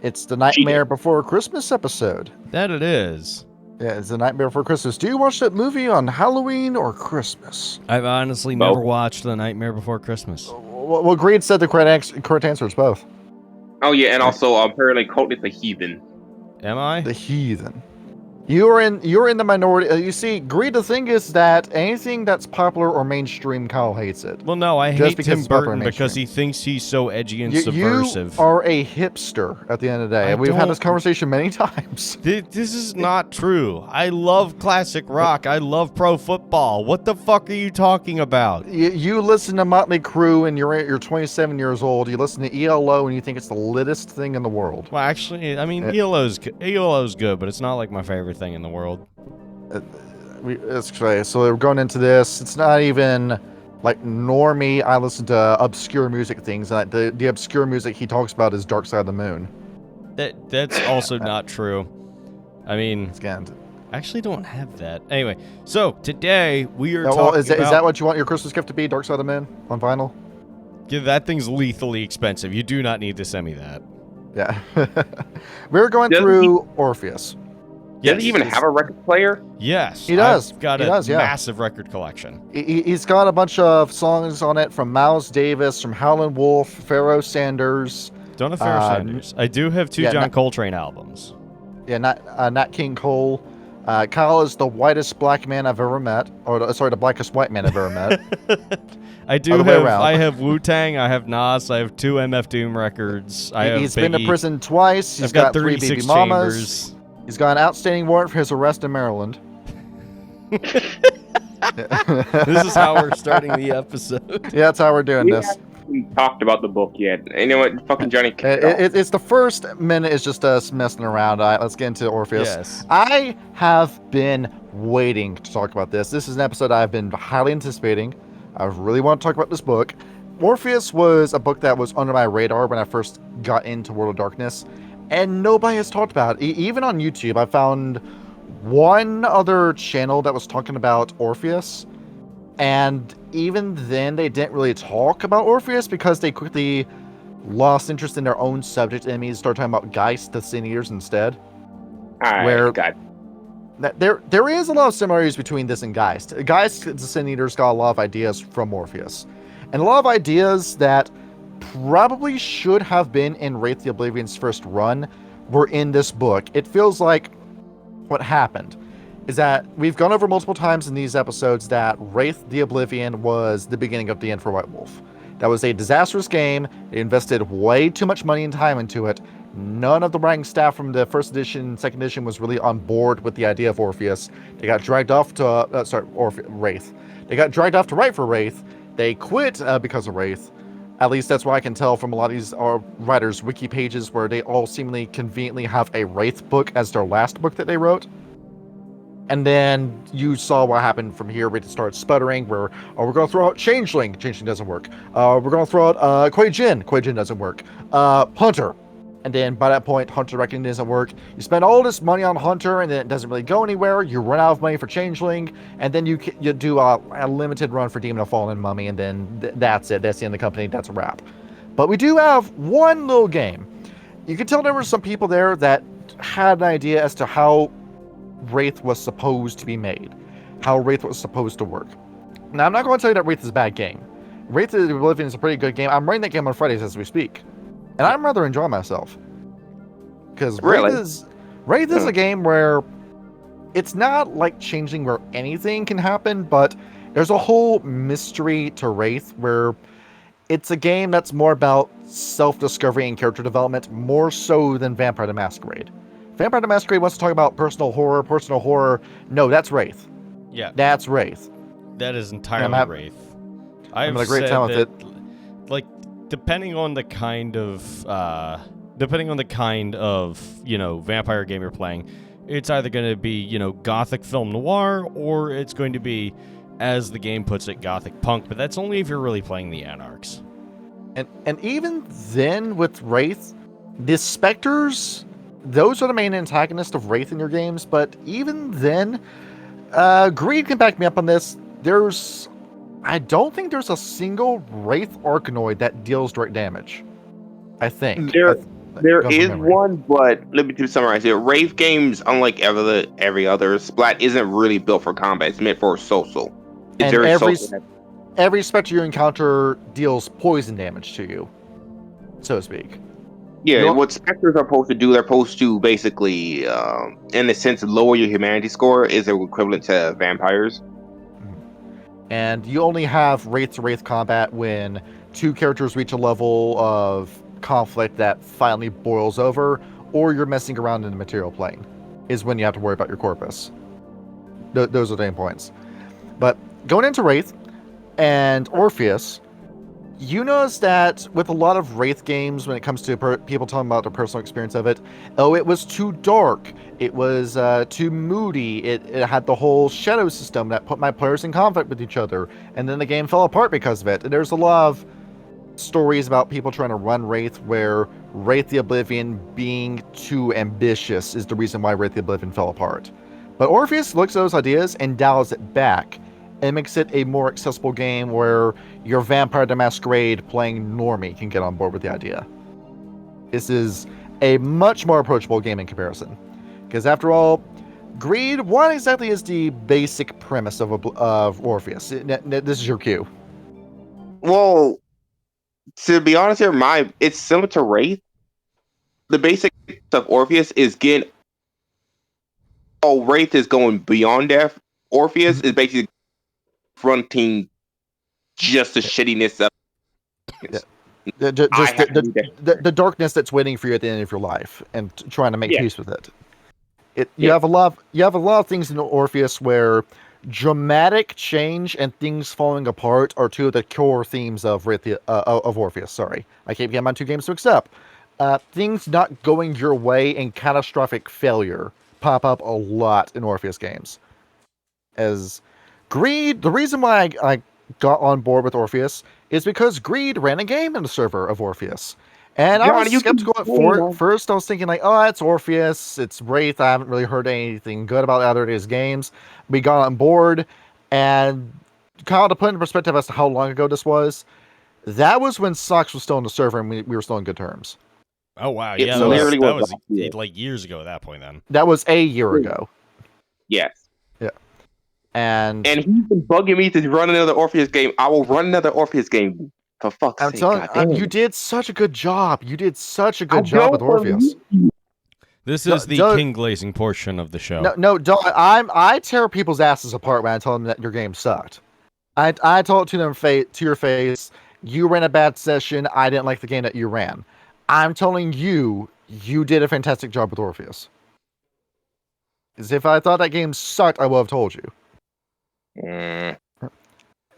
It's the Nightmare Before Christmas episode. That it is. Yeah, it's the Nightmare Before Christmas. Do you watch that movie on Halloween or Christmas? I've honestly never watched The Nightmare Before Christmas. Well, Greed said the correct answer is both. Oh yeah, and also apparently Colt is a heathen. Am I? The heathen. You're in the minority. You see, Greed, the thing is that anything that's popular or mainstream, Kyle hates it. Well, no, I Just hate Tim Burton because he thinks he's so edgy and subversive. You are a hipster at the end of the day. We've had this conversation many times. This is not true. I love classic rock. I love pro football. What the fuck are you talking about? You listen to Motley Crue and you're 27 years old. You listen to ELO and you think it's the littest thing in the world. Well, actually, I mean, ELO's good, but it's not like my favorite thing in the world. So we're going into this. It's not even like normie. I listen to obscure music things. And the obscure music he talks about is Dark Side of the Moon. That's also not true. I mean, I actually don't have that. Anyway, so today we are talking is that what you want your Christmas gift to be? Dark Side of the Moon on vinyl? Yeah, that thing's lethally expensive. You do not need to send me that. Yeah. We're going through Orpheus. Does he even have a record player? Yes. He does. I've got a massive record collection. He's got a bunch of songs on it from Miles Davis, from Howlin' Wolf, Pharoah Sanders. Don't have Pharoah Sanders. I do have two John Coltrane albums. Yeah, Nat King Cole. Kyle is the whitest black man I've ever met. Or, sorry, the blackest white man I've ever met. I have Wu-Tang, I have Nas, I have two MF Doom records. He's been to prison twice. He's got 3 baby mamas. He's got an outstanding warrant for his arrest in Maryland. This is how we're starting the episode. Yeah, that's how we're doing this. We haven't talked about the book yet. You know what? Fucking Johnny. It's the first minute is just us messing around. All right, let's get into Orpheus. Yes. I have been waiting to talk about this. This is an episode I've been highly anticipating. I really want to talk about this book. Orpheus was a book that was under my radar when I first got into World of Darkness. And nobody has talked about it. Even on YouTube, I found one other channel that was talking about Orpheus. And even then, they didn't really talk about Orpheus because they quickly lost interest in their own subject enemies, started talking about Geist, the Sin Eaters, instead. There is a lot of similarities between this and Geist. Geist, the Sin Eaters, got a lot of ideas from Orpheus. And a lot of ideas that probably should have been in Wraith the Oblivion's first run were in this book. It feels like what happened is that we've gone over multiple times in these episodes that Wraith the Oblivion was the beginning of the end for Werewolf. That was a disastrous game. They invested way too much money and time into it. None of the writing staff from the first edition, second edition was really on board with the idea of Orpheus. They got dragged off to Wraith. They got dragged off to write for Wraith. They quit because of Wraith. At least that's what I can tell from a lot of these writers' wiki pages where they all seemingly conveniently have a Wraith book as their last book that they wrote. And then you saw what happened from here. Wraith started sputtering where, we're going to throw out Changeling. Changeling doesn't work. We're going to throw out Kuei Jin. Kuei Jin doesn't work. Hunter. And then by that point, Hunter Reckoning doesn't work. You spend all this money on Hunter, and then it doesn't really go anywhere. You run out of money for Changeling, and then you do a limited run for Demon of Fallen Mummy, and then that's it. That's the end of the company. That's a wrap. But we do have one little game. You can tell there were some people there that had an idea as to how Wraith was supposed to be made, how Wraith was supposed to work. Now, I'm not going to tell you that Wraith is a bad game. Wraith of the Oblivion is a pretty good game. I'm running that game on Fridays as we speak. And I'm rather enjoying myself. Because Wraith is a game where it's not like Changeling where anything can happen, but there's a whole mystery to Wraith where it's a game that's more about self-discovery and character development, more so than Vampire the Masquerade. Vampire the Masquerade wants to talk about personal horror. No, that's Wraith. Yeah. That's Wraith. That is entirely Wraith. I'm having a great time with it. Like, depending on the kind of vampire game you're playing, it's either going to be, gothic film noir, or it's going to be, as the game puts it, gothic punk, but that's only if you're really playing the Anarchs. And even then with Wraith, the Spectres, those are the main antagonists of Wraith in your games, but even then, Greed can back me up on this, I don't think there's a single Wraith Arcanoid that deals direct damage. I think. There going from is memory. one, but let me just summarize it. Wraith games, unlike every other Splat, isn't really built for combat. It's meant for social. It's And very social. every specter you encounter deals poison damage to you, so to speak. Yeah, what specters are supposed to do, they're supposed to basically, in a sense, lower your humanity score, is equivalent to vampires. And you only have wraith to wraith combat when two characters reach a level of conflict that finally boils over, or you're messing around in the material plane, is when you have to worry about your corpus. Those are the main points. But going into Wraith and Orpheus, you notice that with a lot of Wraith games, when it comes to people talking about their personal experience of it, it was too dark, it was too moody, it had the whole shadow system that put my players in conflict with each other, and then the game fell apart because of it. And there's a lot of stories about people trying to run Wraith where Wraith the Oblivion being too ambitious is the reason why Wraith the Oblivion fell apart. But Orpheus looks at those ideas and dials it back and makes it a more accessible game where your Vampire the Masquerade playing normie can get on board with the idea. This is a much more approachable game in comparison. Because after all, Greed, what exactly is the basic premise of Orpheus? This is your cue. Well, to be honest here, it's similar to Wraith. The basic of Orpheus is getting. Oh, Wraith is going beyond death. Orpheus is basically fronting just the shittiness of. Yeah. The darkness that's waiting for you at the end of your life, and trying to make peace with it. You have a lot of things in Orpheus where dramatic change and things falling apart are two of the core themes of Orpheus. Sorry, I keep getting my two games mixed up. Things not going your way and catastrophic failure pop up a lot in Orpheus games. As Greed, the reason why I got on board with Orpheus is because Greed ran a game in the server of Orpheus. And I was skeptical at first. I was thinking like, oh, it's Orpheus, it's Wraith. I haven't really heard anything good about either of these games. We got on board, and kind of to put into perspective as to how long ago this was, that was when Sox was still in the server and we were still on good terms. Oh, wow. It Yeah, literally that was was like years ago at that point then. That was a year ago. Yes. Yeah. And he's been bugging me to run another Orpheus game. I will run another Orpheus game. For fuck's sake. I'm telling you, you did such a good job. You did such a good job with Orpheus. This is the king glazing portion of the show. No, don't. I tear people's asses apart when I tell them that your game sucked. I told it to them to your face. You ran a bad session. I didn't like the game that you ran. I'm telling you, you did a fantastic job with Orpheus. As if I thought that game sucked, I would have told you. But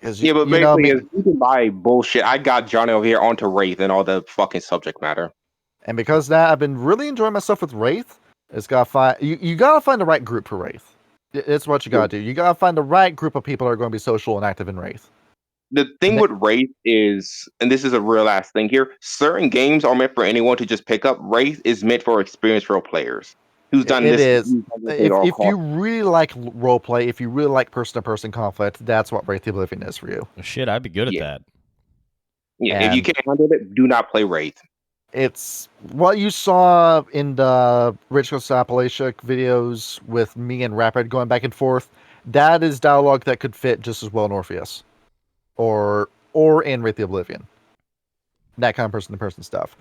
basically, you can buy bullshit. I got Johnny over here onto Wraith and all the fucking subject matter. And because of that, I've been really enjoying myself with Wraith. You gotta find the right group for Wraith. It's what you gotta do. You gotta find the right group of people that are going to be social and active in Wraith. The thing with Wraith is, and this is a real ass thing here, certain games are meant for anyone to just pick up. Wraith is meant for experienced role players. Who's done this? It is. If you really like roleplay, if you really like person-to-person conflict, that's what Wraith the Oblivion is for you. Shit, I'd be good at that. Yeah, and if you can't handle it, do not play Wraith. It's what you saw in the Rich Coast Appalachia videos with me and Rapid going back and forth. That is dialogue that could fit just as well in Orpheus. Or in Wraith the Oblivion. That kind of person-to-person stuff.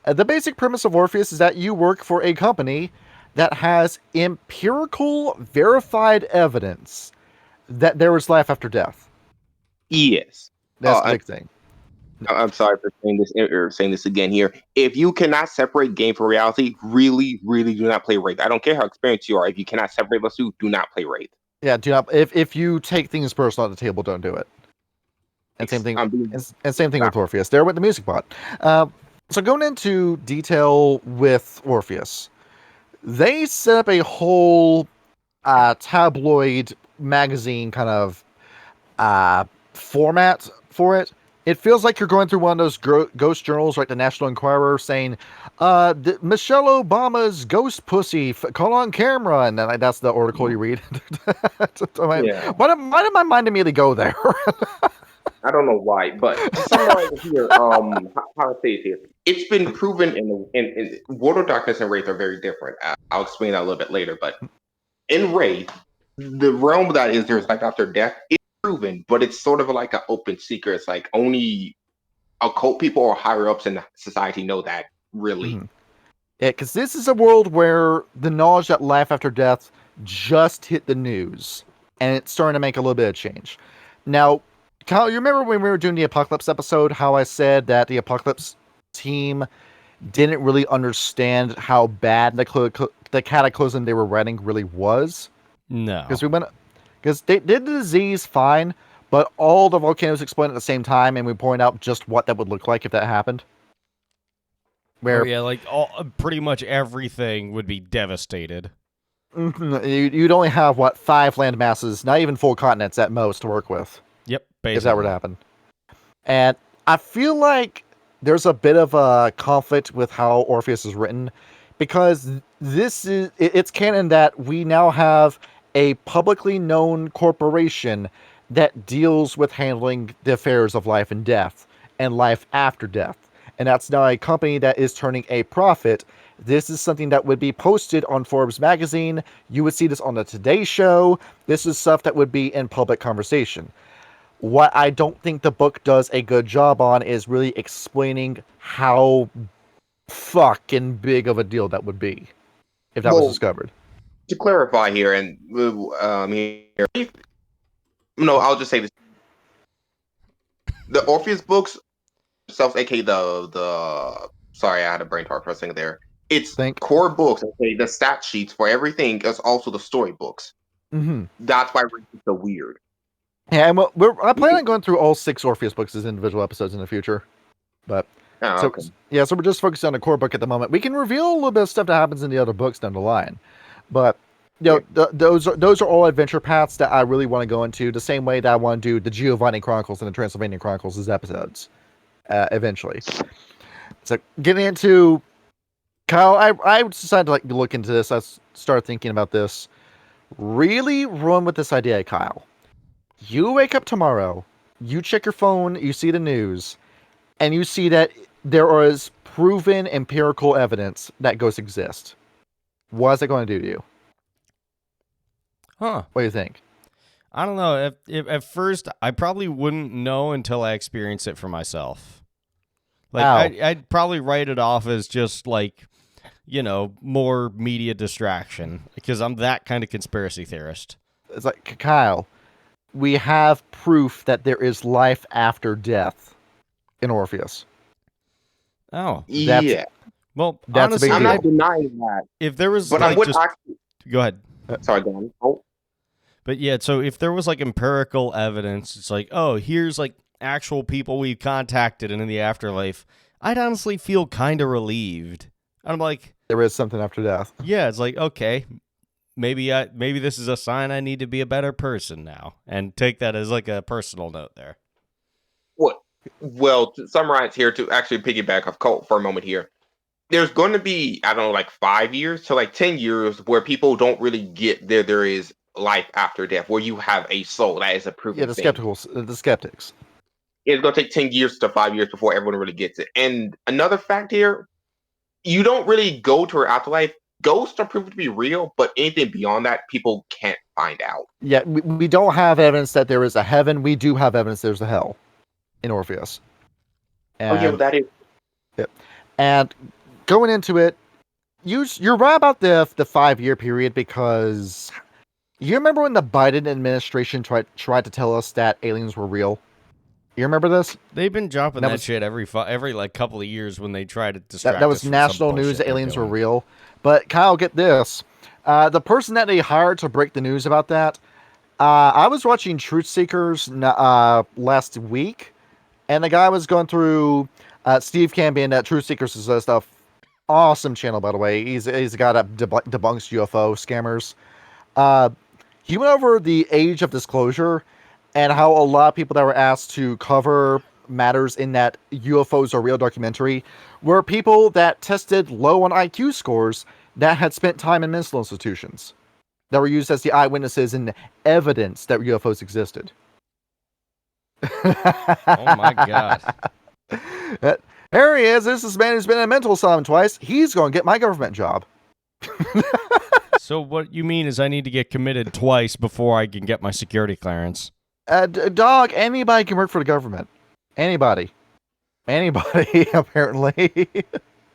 The basic premise of Orpheus is that you work for a company that has empirical, verified evidence that there is life after death. Yes. That's the big thing. I'm sorry for saying this again here. If you cannot separate game from reality, really, really do not play Wraith. I don't care how experienced you are. If you cannot separate those two, do not play Wraith. Yeah, do not. If you take things personal at the table, don't do it. And same thing. Same thing with Orpheus. There with the music bot. So going into detail with Orpheus, they set up a whole tabloid magazine kind of format for it. It feels like you're going through one of those ghost journals, like the National Enquirer, saying, Michelle Obama's ghost pussy caught on camera, and then that's the article you read. Why did my mind immediately go there? I don't know why, but to summarize it here, how to say it here, it's been proven in World of Darkness and Wraith are very different. I'll explain that a little bit later, but in Wraith, the realm that is there's life after death is proven, but it's sort of like an open secret. It's like only occult people or higher ups in society know that, really. Mhm. Yeah, because this is a world where the knowledge that life after death just hit the news, and it's starting to make a little bit of change. Now, Kyle, you remember when we were doing the Apocalypse episode, how I said that the Apocalypse team didn't really understand how bad the cataclysm they were writing really was? No. Because they did the disease fine, but all the volcanoes exploded at the same time, and we point out just what that would look like if that happened. Where Oh, yeah, like pretty much everything would be devastated. you'd only have, 5 land masses, not even full continents at most, to work with. Yep, basically. If that were to happen. And I feel like there's a bit of a conflict with how Orpheus is written, because it's canon that we now have a publicly known corporation that deals with handling the affairs of life and death and life after death. And that's now a company that is turning a profit. This is something that would be posted on Forbes magazine. You would see this on the Today Show. This is stuff that would be in public conversation. What I don't think the book does a good job on is really explaining how fucking big of a deal that would be if that was discovered. To clarify here, and no, I'll just say this: the Orpheus books themselves, aka the sorry, I had a brain fart for a second there. It's core books, okay. The stat sheets for everything is also the story books. Mm-hmm. That's why it's so weird. Yeah, and I plan on going through all 6 Orpheus books as individual episodes in the future. But so we're just focused on the core book at the moment. We can reveal a little bit of stuff that happens in the other books down the line. But those are all adventure paths that I really want to go into, the same way that I want to do the Giovanni Chronicles and the Transylvania Chronicles as episodes eventually. So getting into Kyle, I decided to look into this. I started thinking about this. Really run with this idea, Kyle. You wake up tomorrow, you check your phone, you see the news, and you see that there is proven empirical evidence that ghosts exist. What is it going to do to you? Huh. What do you think? I don't know. If at first, I probably wouldn't know until I experience it for myself. Like, I'd probably write it off as just like, more media distraction, because I'm that kind of conspiracy theorist. It's like, Kyle, we have proof that there is life after death in Orpheus. Oh. Yeah. Well, that's honestly, I'm not denying that. If there was, but like, I would actually... Go ahead. Sorry, go on. Oh. But yeah, so if there was like empirical evidence, it's like, oh, here's like actual people we've contacted and in the afterlife, I'd honestly feel kind of relieved. I'm like, there is something after death. Yeah, it's like, okay, maybe this is a sign I need to be a better person now, and take that as like a personal note there. Well, to summarize here, to actually piggyback off Colt for a moment here, there's going to be, I don't know, like 5 years to like 10 years where people don't really get there is life after death, where you have a soul. That is a proven thing. The skeptics. It's going to take 10 years to 5 years before everyone really gets it. And another fact here, you don't really go to her afterlife. Ghosts are proven to be real, but anything beyond that, people can't find out. Yeah, we don't have evidence that there is a heaven. We do have evidence there's a hell in Orpheus. And, that is. Yeah. And going into it, you're right about the 5-year period, because you remember when the Biden administration tried to tell us that aliens were real? You remember this? They've been dropping that shit every like couple of years when they try to distract us. That was national news that aliens were real. But Kyle, get this. The person that they hired to break the news about that, I was watching Truth Seekers last week, and the guy was going through Steve Cambion at Truth Seekers is stuff. Awesome channel, by the way. He's a guy that debunks UFO scammers. He went over the age of disclosure and how a lot of people that were asked to cover matters in that UFOs are real documentary were people that tested low on IQ scores that had spent time in mental institutions that were used as the eyewitnesses and evidence that UFOs existed. Oh my god. Here he is. This is a man who's been in a mental asylum twice. He's going to get my government job. So what you mean is I need to get committed twice before I can get my security clearance? Dog, anybody can work for the government. Anybody, apparently.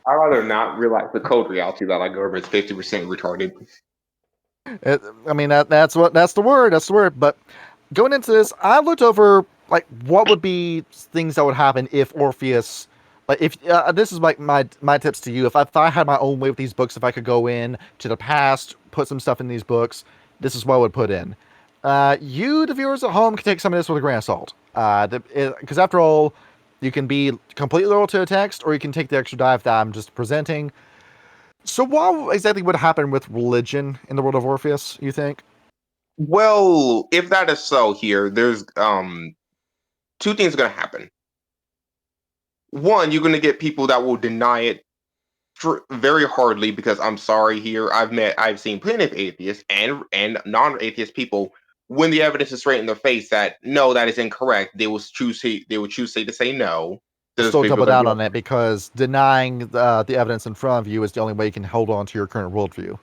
I'd rather not realize the cold reality that our government's 50% retarded. I mean, that's the word. That's the word. But going into this, I looked over like what would be things that would happen if Orpheus, like if this is like my tips to you. If I had my own way with these books, if I could go in to the past, put some stuff in these books, this is what I would put in. You, the viewers at home, can take some of this with a grain of salt. Because after all, you can be completely loyal to a text, or you can take the extra dive that I'm just presenting. So what exactly would happen with religion in the world of Orpheus, you think? Well, if that is so here, there's two things are going to happen. One, you're going to get people that will deny it very hardly because I'm sorry here. I've seen plenty of atheists and non-atheist people when the evidence is straight in their face that no, that is incorrect. They will choose to say no. Still double down on it because denying the evidence in front of you is the only way you can hold on to your current worldview.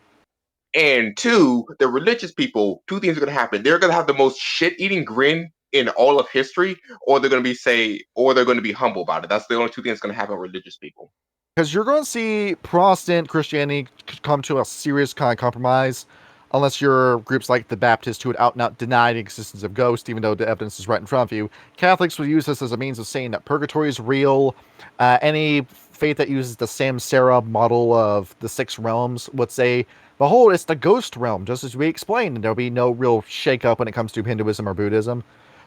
And two, the religious people, two things are going to happen. They're going to have the most shit-eating grin in all of history, or they're going to be humble about it. That's the only two things going to happen with religious people. Because you're going to see Protestant Christianity come to a serious kind of compromise, unless you're groups like the Baptists who would out and out deny the existence of ghosts, even though the evidence is right in front of you. Catholics would use this as a means of saying that purgatory is real. Any faith that uses the Samsara model of the six realms would say, behold, it's the ghost realm, just as we explained, and there'll be no real shake-up when it comes to Hinduism or Buddhism.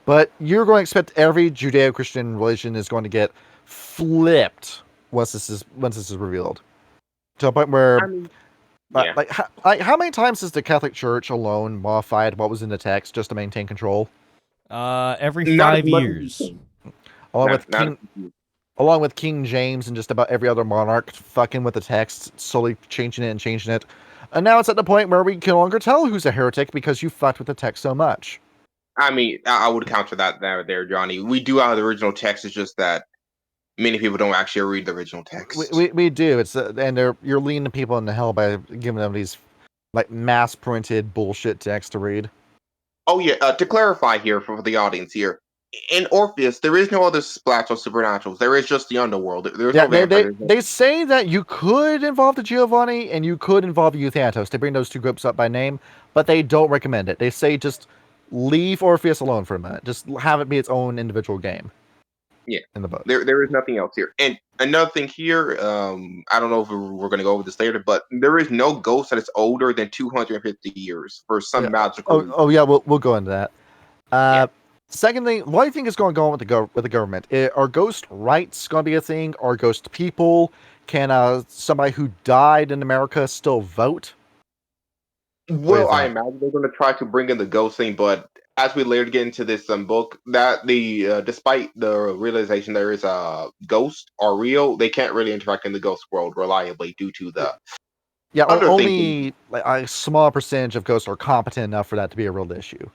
But you're going to expect every Judeo-Christian religion is going to get flipped once this is revealed, to a point where, how many times has the Catholic Church alone modified what was in the text just to maintain control? Every 5 years. Along with King James and just about every other monarch fucking with the text, slowly changing it and changing it. And now it's at the point where we can no longer tell who's a heretic because you fucked with the text so much. I mean, I would counter that there, Johnny. We do have the original text. It's just that many people don't actually read the original text. We do. It's and you're leading the people into hell by giving them these like mass printed bullshit text to read. Oh yeah. To clarify here for the audience here, in Orpheus there is no other splash or supernaturals. There is just the underworld. There's no vampires. They say that you could involve the Giovanni and you could involve Euthantos. They bring those two groups up by name, but they don't recommend it. They say just leave Orpheus alone for a minute. Just have it be its own individual game. Yeah, in the book. There is nothing else here. And another thing here, I don't know if we're going to go over this later, but there is no ghost that is older than 250 years for some magical. Oh yeah, we'll go into that. Second thing, what do you think is going on with the government? Are ghost rights going to be a thing? Are ghost people? Can somebody who died in America still vote? Well, I imagine they're going to try to bring in the ghost thing, but as we later get into this book, that despite the realization there is a ghost are real, they can't really interact in the ghost world reliably due to the only like a small percentage of ghosts are competent enough for that to be a real issue.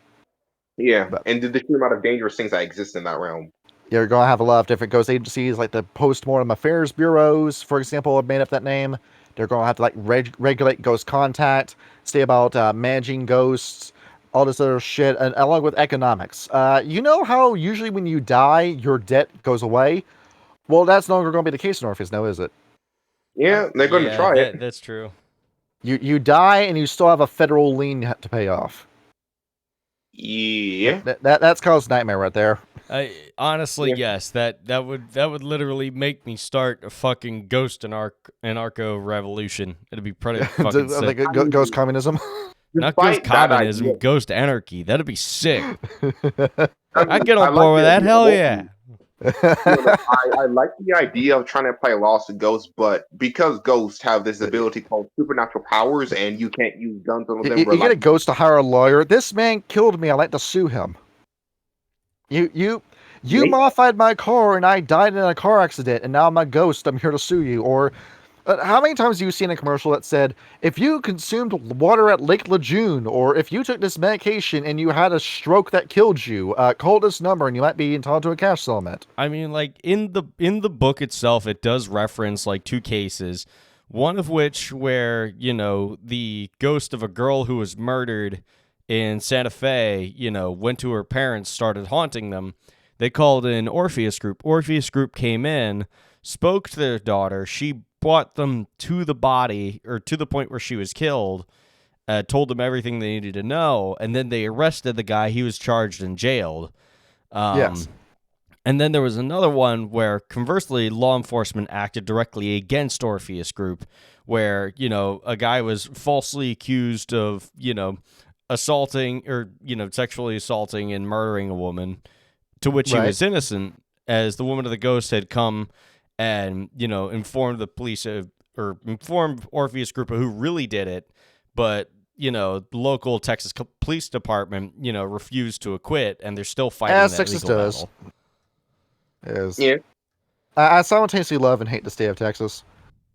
Yeah, and the sheer amount of dangerous things that exist in that realm. You're going to have a lot of different ghost agencies, like the Postmortem Affairs Bureaus, for example, have made up that name. They're going to have to like regulate ghost contact, say about managing ghosts, all this other shit, and along with economics. You know how usually when you die, your debt goes away? Well, that's no longer going to be the case in Orpheus, now is it? Yeah, they're going to try it. That's true. You die, and you still have a federal lien to pay off. Yeah, that's Carl's nightmare right there. Honestly, yes, that would literally make me start a fucking ghost anarcho revolution. It'd be pretty fucking sick. Like ghost communism. Not ghost communism, ghost anarchy. That'd be sick. I'd get on board with that. Hell yeah. I like the idea of trying to apply laws to ghosts, but because ghosts have this ability called supernatural powers, and you can't use guns on them. You get a ghost to hire a lawyer. This man killed me. I'd like to sue him. You modified my car, and I died in a car accident, and now I'm a ghost. I'm here to sue you. Or How many times have you seen a commercial that said, if you consumed water at Lake Lejeune, or if you took this medication and you had a stroke that killed you, call this number and you might be entitled to a cash settlement? I mean, like in the book itself, it does reference like 2 cases. One of which where, the ghost of a girl who was murdered in Santa Fe, went to her parents, started haunting them. They called in Orpheus Group. Orpheus Group came in, spoke to their daughter. She brought them to the body, or to the point where she was killed, told them everything they needed to know, and then they arrested the guy. He was charged and jailed. Yes. And then there was another one where, conversely, law enforcement acted directly against Orpheus Group, where, a guy was falsely accused of, assaulting or, sexually assaulting and murdering a woman, to which he was innocent, as the woman of the ghost had come and, informed the police or informed Orpheus Group of who really did it. But, the local Texas Police Department, refused to acquit, and they're still fighting As that Texas legal does. battle. Yeah. I simultaneously love and hate the state of Texas.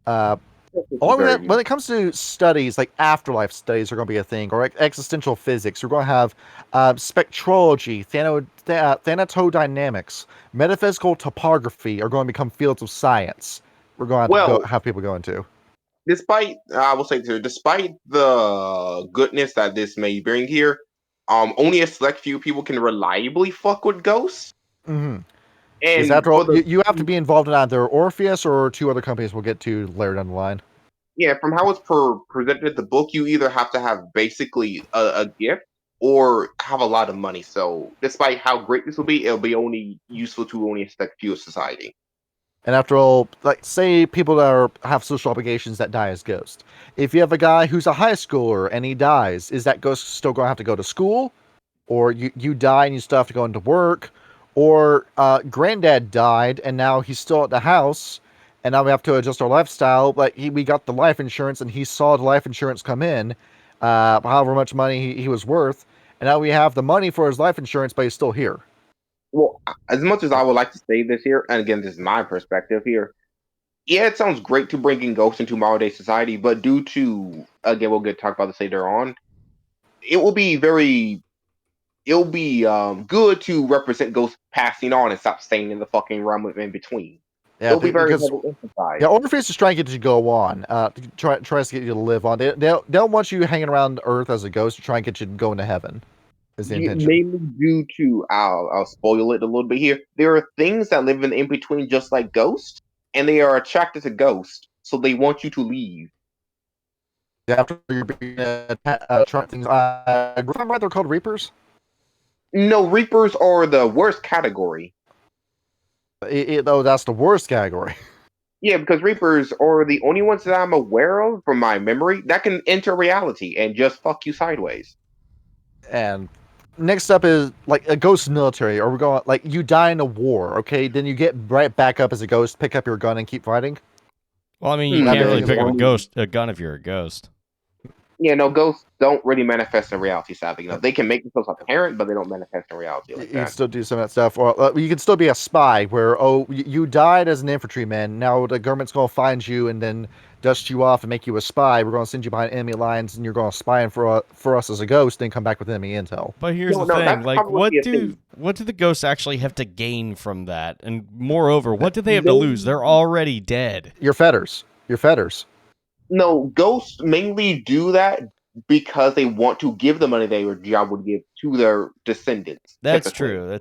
When it comes to studies, like afterlife studies are going to be a thing, or existential physics, you're going to have spectrology, thanatodynamics, metaphysical topography are going to become fields of science. We're going to have people go into. Despite the goodness that this may bring here, only a select few people can reliably fuck with ghosts. Mm-hmm. And after all, you have to be involved in either Orpheus or 2 other companies we'll get to later down the line. Yeah, from how it's presented in the book, you either have to have basically a gift or have a lot of money. So, despite how great this will be, it'll be only useful to only a select few of society. And after all, like, say people that have social obligations that die as ghosts. If you have a guy who's a high schooler and he dies, is that ghost still going to have to go to school? Or you die and you still have to go into work? Or granddad died and now he's still at the house and now we have to adjust our lifestyle, but we got the life insurance and he saw the life insurance come in, however much money he was worth, and now we have the money for his life insurance, but he's still here. Well, as much as I would like to say this here, and again, this is my perspective here, yeah, it sounds great to bring in ghosts into modern day society, but due to, again, we'll get talk about this later on, it'll be good to represent ghosts passing on and stop staying in the fucking realm in between. Yeah, it'll be very heavily emphasized. Yeah, Orpheus is trying to get you to go on, tries to get you to live on. They don't want you hanging around Earth as a ghost to try and get you to go into heaven. Is the intention. Mainly due to, I'll spoil it a little bit here. There are things that live in between, just like ghosts, and they are attracted to ghosts, so they want you to leave. After you're being things, if I'm right, they're called Reapers. No, Reapers are the worst category. Though that's the worst category. Yeah, because Reapers are the only ones that I'm aware of, from my memory, that can enter reality and just fuck you sideways. And next up is like a ghost military, or we're going like you die in a war, okay? Then you get right back up as a ghost, pick up your gun, and keep fighting. Well, I mean, you can't really pick up a gun if you're a ghost. Yeah, no, ghosts don't really manifest in reality, sadly. They can make themselves apparent, but they don't manifest in reality like that. You can still do some of that stuff. Or you can still be a spy where, you died as an infantryman. Now the government's going to find you and then dust you off and make you a spy. We're going to send you behind enemy lines and you're going to spy for us as a ghost, then come back with enemy intel. But here's the thing. Like, what do the ghosts actually have to gain from that? And moreover, what do they have to lose? They're already dead. Your fetters. No, ghosts mainly do that because they want to give the money they would give to their descendants. That's true.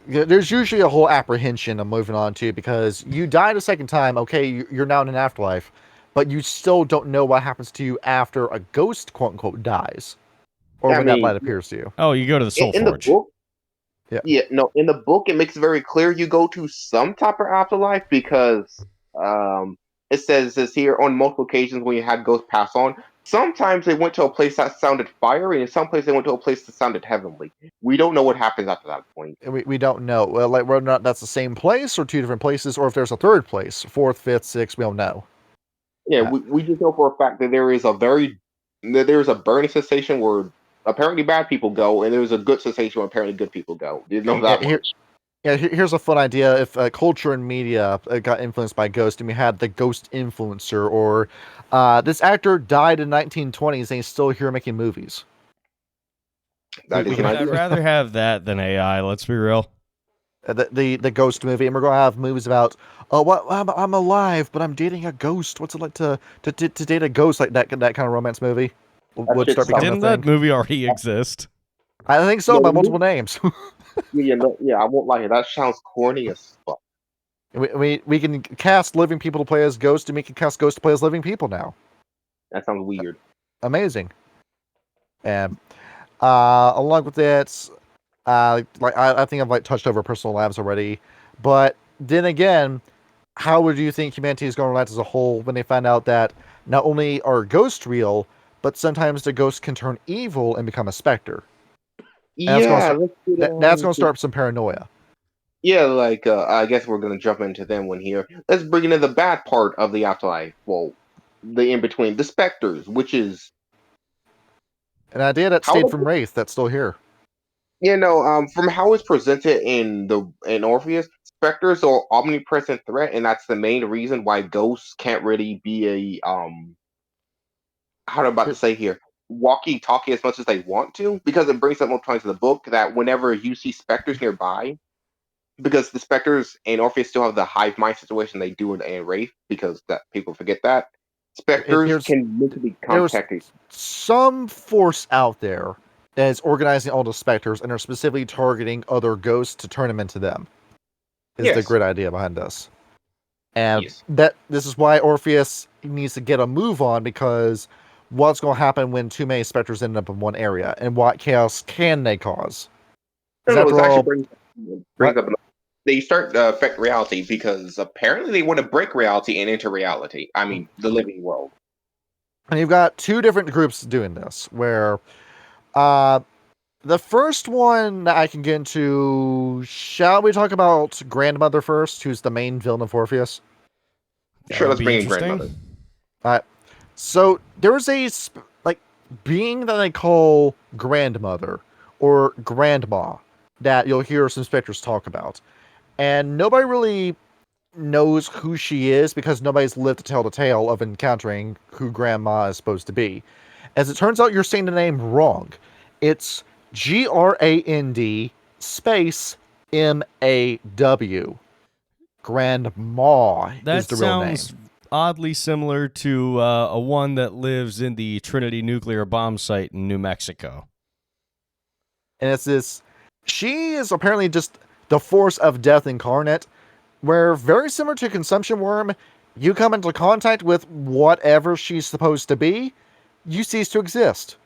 There's usually a whole apprehension of moving on to, because you died a second time. Okay, you're now in an afterlife, but you still don't know what happens to you after a ghost, quote unquote, dies, or when that light appears to you. Oh, you go to the Soul Forge. The book, in the book it makes it very clear you go to some type of afterlife, because it says this here on multiple occasions when you had ghosts pass on. Sometimes they went to a place that sounded fiery, and some place they went to a place that sounded heavenly. We don't know what happens after that point. We don't know. Well, like, whether or not that's the same place or 2 different places, or if there's a third place, 4th, 5th, 6th, we don't know. Yeah, we just know for a fact that there is a burning sensation where apparently bad people go, and there's a good sensation where apparently good people go. You know that much. Yeah, here's a fun idea. If culture and media got influenced by ghost, and we had the ghost influencer, or this actor died in 1920s and he's still here making movies. That We is an can I'd idea. rather have that than AI. Let's be real. the ghost movie, and we're gonna have movies about what I'm alive, but I'm dating a ghost. What's it like to date a ghost, like that kind of romance movie That would shit start becoming a Didn't that thing. movie already exist? I think so, by multiple names. Yeah, I won't lie. That sounds corny as fuck. We can cast living people to play as ghosts, and we can cast ghosts to play as living people now. That sounds weird. Amazing. And along with that, like I think I've like touched over personal lives already, but then again, how would you think humanity is going to react as a whole when they find out that not only are ghosts real, but sometimes the ghost can turn evil and become a specter, and Yeah, let's get that's on going to start some paranoia. yeah, like I guess we're gonna jump into them one here. Let's bring in the bad part of the afterlife. Well, the in between, the specters, which is An idea that how stayed the from Wraith that's still here. from how it's presented in Orpheus, specters are omnipresent threat, and that's the main reason why ghosts can't really be a how am I about to say here, walkie talkie as much as they want to, because it brings up more times in the book that whenever you see specters nearby, because the specters and Orpheus still have the hive mind situation they do in Wraith, because that people forget that specters There's can mentally there's contact you. some force out there that is organizing all the specters and are specifically targeting other ghosts to turn them into them. Is the Yes, great idea behind this. And yes. this is why Orpheus needs to get a move on, because what's going to happen when too many specters end up in one area, and what chaos can they cause? No, Because no, this after actually all, brings what up. They start to affect reality because apparently they want to break reality and enter reality. I mean, the living world. and you've got two different groups doing this, where uh, the first one that I can get into, shall we talk about Grandmother first, who's the main villain of Orpheus? That Sure, would let's be bring in interesting. grandmother. So there is like being that I call grandmother or grandma that you'll hear some specters talk about, and nobody really knows who she is because nobody's lived to tell the tale of encountering who grandma is supposed to be. As it turns out, you're saying the name wrong. It's Grand space MAW. Grandma is That the real name. sounds oddly similar to a one that lives in the Trinity nuclear bomb site in New Mexico. And it's this. She is apparently just the force of death incarnate, where very similar to Consumption Worm, you come into contact with whatever she's supposed to be, you cease to exist.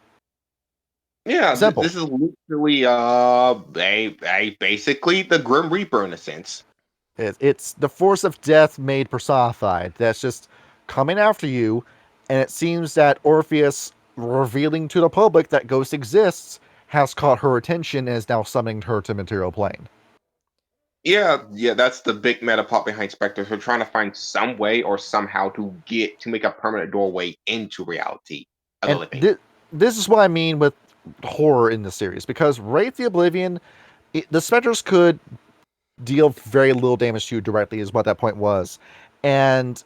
Yeah, Simple. this is literally basically the Grim Reaper in a sense. It's the force of death made personified. That's just coming after you, and it seems that Orpheus revealing to the public that Ghost exists has caught her attention and is now summoning her to material plane. Yeah, that's the big meta plot behind Spectre. We're trying to find some way or somehow to make a permanent doorway into reality of the And living. this is what I mean with horror in the series, because Wraith the Oblivion, the specters could deal very little damage to you directly, is what that point was. And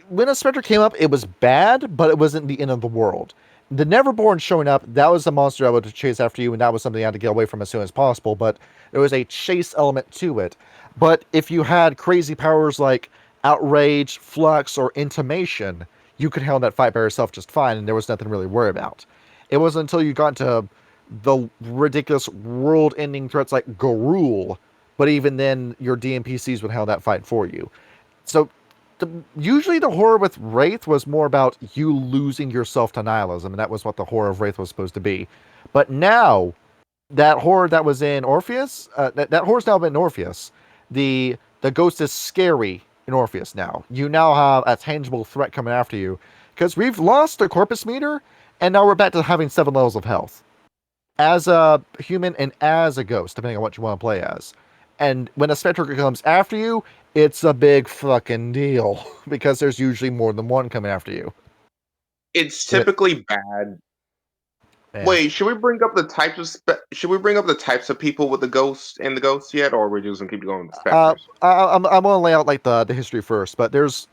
when a specter came up, it was bad, but it wasn't the end of the world. The Neverborn showing up, that was a monster I would chase after you, and that was something I had to get away from as soon as possible, but there was a chase element to it. But if you had crazy powers like Outrage, Flux, or Intimation, you could handle that fight by yourself just fine, and there was nothing to really worry about. It wasn't until you got to the ridiculous world-ending threats like Garul, but even then, your DMPCs would handle that fight for you. So usually the horror with Wraith was more about you losing yourself to nihilism, and that was what the horror of Wraith was supposed to be. But now, that horror that was in Orpheus, that horror's now been in Orpheus. The ghost is scary in Orpheus now. You now have a tangible threat coming after you, because we've lost the corpus meter, and now we're back to having 7 levels of health. As a human and as a ghost, depending on what you want to play as. And when a specter comes after you, it's a big fucking deal because there's usually more than one coming after you. It's And typically bad Yeah. Wait, should we bring up the types of people with the ghosts and the ghosts yet, or are we just gonna keep going with the specters? I'm gonna lay out like the history first, but there's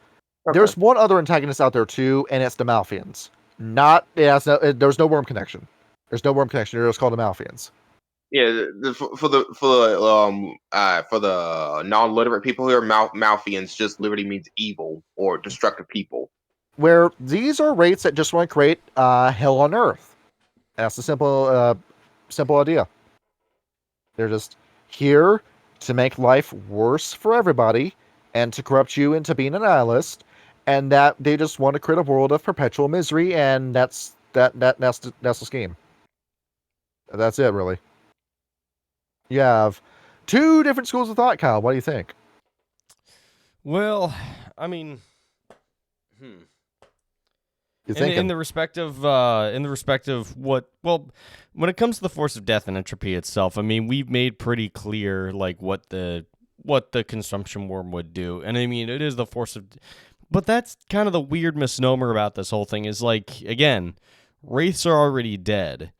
Okay. one other antagonist out there too, and it's the Malfians. Not it has no, there's no worm connection. There's no worm connection. They're just called the Malfians. Yeah, for the non-literate people here, Malfians just literally means evil or destructive people. Where these are rates that just want to create hell on Earth. That's the simple idea. They're just here to make life worse for everybody and to corrupt you into being an nihilist, and that they just want to create a world of perpetual misery, and that's the scheme. That's it, really. You have two different schools of thought, Kyle. What do you think? Well, I mean, You in the respect of what, well, when it comes to the force of death and entropy itself, I mean, we've made pretty clear like what the consumption worm would do, and I mean, it is the force of, but that's kind of the weird misnomer about this whole thing is like, again, wraiths are already dead,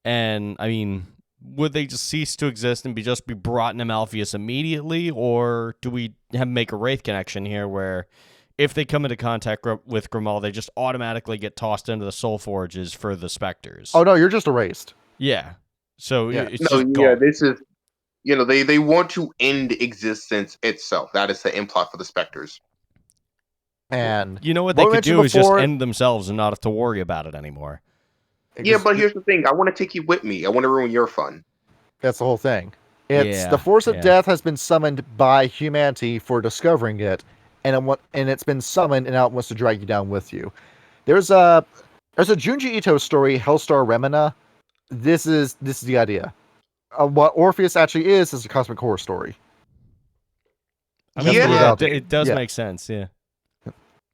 and I mean, would they just cease to exist and be brought into Malpheus immediately, or do we make a wraith connection here where if they come into contact with Grimal, they just automatically get tossed into the soul forges for the specters? Oh no, you're just erased. Yeah. So it's No, just yeah, gone. this is they want to end existence itself. That is the implot for the specters. And you know what they could do is just end themselves and not have to worry about it anymore. Yeah, but here's the thing. I want to take you with me. I want to ruin your fun. That's the whole thing. It's the force of death has been summoned by humanity for discovering it, and it's been summoned and now it wants to drag you down with you. There's a Junji Ito story, Hellstar Remina. This is the idea. What Orpheus actually is a cosmic horror story. I mean, it does make sense. Yeah.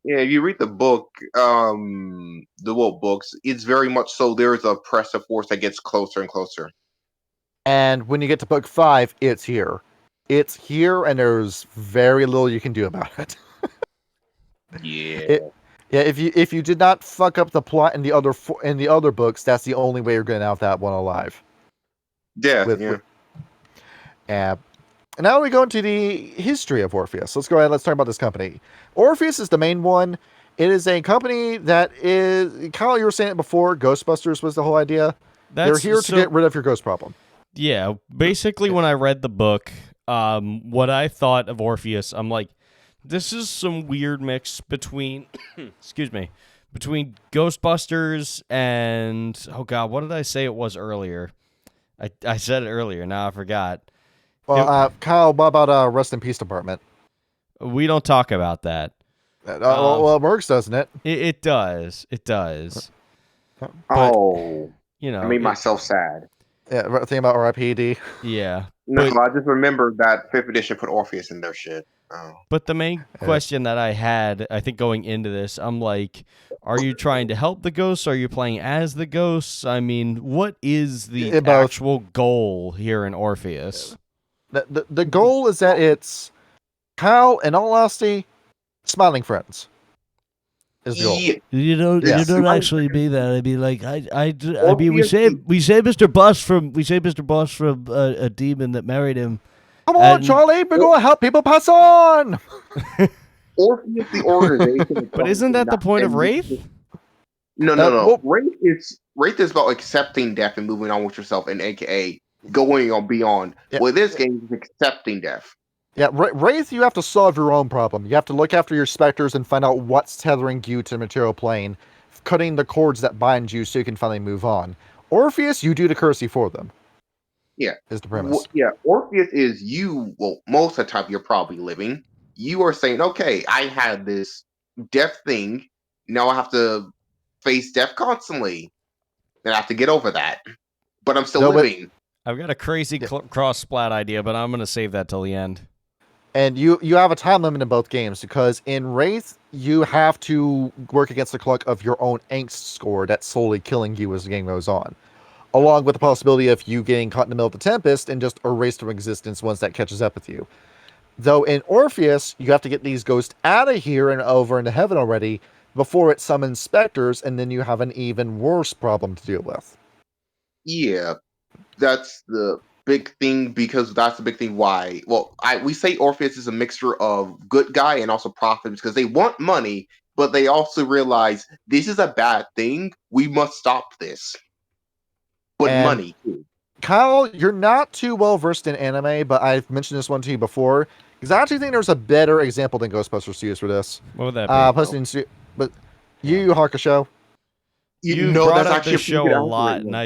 Yeah, if you read the book, the world books, it's very much so there's a oppressive force that gets closer and closer. And when you get to book 5, it's here. It's here, and there's very little you can do about it. Yeah. If you did not fuck up the plot in the other books, that's the only way you're getting out of that one alive. Yeah. And now we go into the history of Orpheus. Let's go ahead. Let's talk about this company. Orpheus is the main one. It is a company that is, Kyle, you were saying it before, Ghostbusters was the whole idea. They're here to get rid of your ghost problem. Yeah, basically when I read the book, what I thought of Orpheus, I'm like, this is some weird mix between, between Ghostbusters and, oh God, what did I say it was earlier? I said it earlier, now I forgot. Well, Kyle, what about Rest in Peace Department? We don't talk about that. Well, it works, doesn't it? It does. It does. But, I made myself sad. Yeah, think about RIPD. Yeah. No, I just remembered that 5th edition put Orpheus in their shit. Oh. But the main question that I had, I think going into this, I'm like, are you trying to help the ghosts? Are you playing as the ghosts? I mean, what is the actual goal here in Orpheus? The goal is that it's, Kyle, in all honesty, smiling friends is the goal. You don't actually mean that. I mean, like, I mean, we saved Mr. Boss from a demon that married him. Come on, Charlie, we're going to help people pass on. Orpheus, the organization. But isn't that the point of Wraith? No. Wraith is about accepting death and moving on with yourself, and AKA going on beyond. Yeah. Well, this game is accepting death. Yeah, Wraith, you have to solve your own problem. You have to look after your specters and find out what's tethering you to the material plane, cutting the cords that bind you so you can finally move on. Orpheus, you do the currency for them. Yeah. Is the premise. Orpheus is you, well, most of the time you're probably living. You are saying, okay, I had this death thing. Now I have to face death constantly. And I have to get over that. But I'm still living. I've got a crazy cross-splat idea, but I'm going to save that till the end. And you have a time limit in both games, because in Wraith, you have to work against the clock of your own angst score that's slowly killing you as the game goes on. Along with the possibility of you getting caught in the middle of the Tempest and just erased from existence once that catches up with you. Though in Orpheus, you have to get these ghosts out of here and over into heaven already before it summons specters, and then you have an even worse problem to deal with. Yeah, that's the big thing because that's the big thing why. Well, we say Orpheus is a mixture of good guy and also prophet because they want money, but they also realize this is a bad thing. We must stop this. But And money too. Kyle, you're not too well versed in anime, but I've mentioned this one to you before because I actually think there's a better example than Ghostbusters to use for this. What would that be? But Yu Yu Hakusho. You No, brought that's up actually this a pretty show good a answer lot, right and now.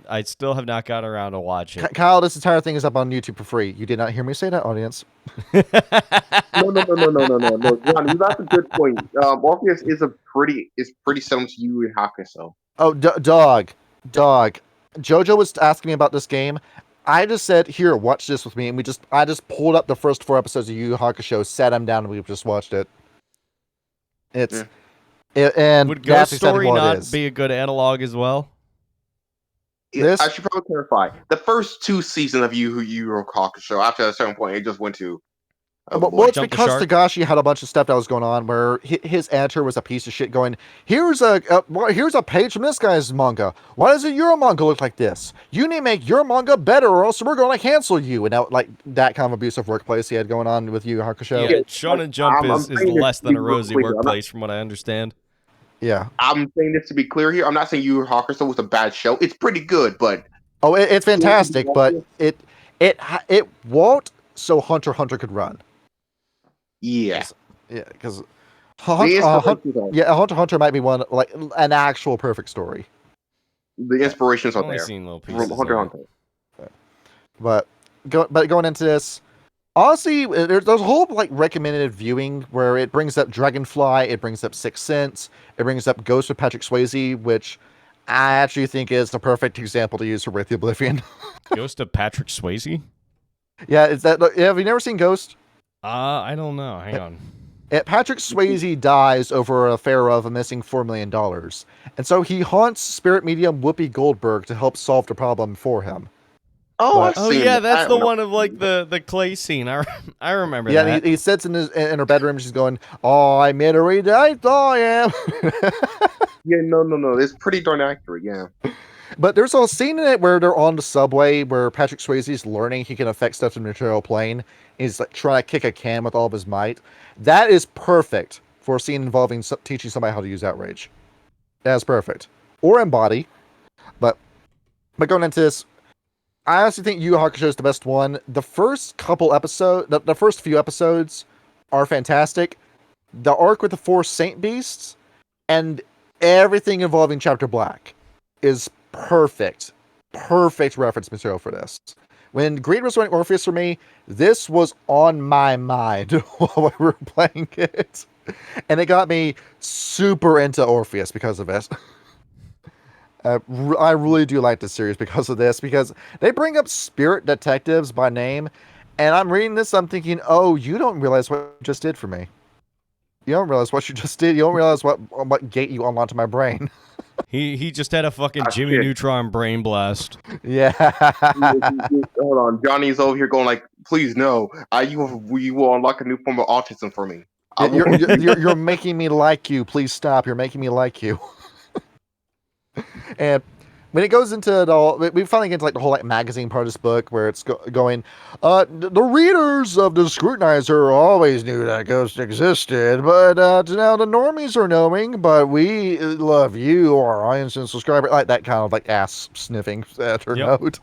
I still have not got around to watch it. Kyle, this entire thing is up on YouTube for free. You did not hear me say that, audience. No. John, you got a good point. Orpheus is pretty similar to you and Hakuso. Oh, dog. Jojo was asking me about this game. I just said, "Here, watch this with me," and I just pulled up the first 4 episodes of Yu Yu Hakusho, sat him down, and we just watched it. It's and Would that's Ghost exactly Story what it not is. be a good analog as well? This- I should probably clarify. The first 2 seasons of Yu Yu Hakusho, after a certain point, it just went to. Well, it's Jump the because shark? Tagashi had a bunch of stuff that was going on where his editor was a piece of shit. Going, here's a page from this guy's manga. Why doesn't your manga look like this? You need to make your manga better, or else we're going to cancel you. And now, like that kind of abusive workplace he had going on with Yu Yu Hakusho. Yeah, Shonen Jump I'm is saying less this than to a be real rosy clear. workplace, from what I understand. Yeah. I'm saying this to be clear here. I'm not saying Yu Yu Hakusho was a bad show. It's pretty good, but Oh, it's fantastic, but it won't. So Hunter x Hunter could run. yeah. Yeah, because The Hunter x Hunter might be one like an actual perfect story. inspirations I've are only there. seen little From pieces. Hunter of x it. Hunter. But going into this, honestly, there's a whole like recommended viewing where it brings up Dragonfly, it brings up Sixth Sense, it brings up Ghost of Patrick Swayze, which I actually think is the perfect example to use for Wraith the Oblivion. Ghost of Patrick Swayze? Yeah, have you never seen Ghost? I don't know. Hang on. Patrick Swayze dies over an affair of a missing $4 million. And so he haunts spirit medium Whoopi Goldberg to help solve the problem for him. Oh, But- I've Oh seen yeah, it. that's the one of like the clay scene. I remember Yeah, that. and he sits in her bedroom. She's going, "Oh, I made her eat. I am." Yeah, no. It's pretty darn accurate. Yeah. But there's a scene in it where they're on the subway where Patrick Swayze's learning he can affect stuff in the material plane. He's like trying to kick a can with all of his might. That is perfect for a scene involving teaching somebody how to use outrage. That's perfect. Or embody. But going into this, I honestly think Yu Yu Hakusho is the best one. The first couple episodes, the first few episodes are fantastic. The arc with the 4 Saint Beasts and everything involving Chapter Black is perfect reference material for this. When Greed was running Orpheus for me, this was on my mind while we were playing it, and it got me super into Orpheus because of it. I really do like this series because of this, because they bring up spirit detectives by name, and I'm reading this, I'm thinking, oh, you don't realize what you just did for me. You don't realize what you just did. You don't realize what gate you unlocked to my brain. He just had a fucking Ah, Jimmy shit. Neutron brain blast. Yeah. Hold on, Johnny's over here going like, "Please no, you will unlock a new form of autism for me." You're making me like you. Please stop. You're making me like you. And when it goes into it all, we finally get to like the whole like magazine part of this book where it's going, the readers of the Scrutinizer always knew that ghosts existed, but now the normies are knowing, but we love you, our audience and subscriber, like that kind of like ass sniffing after Yep. note.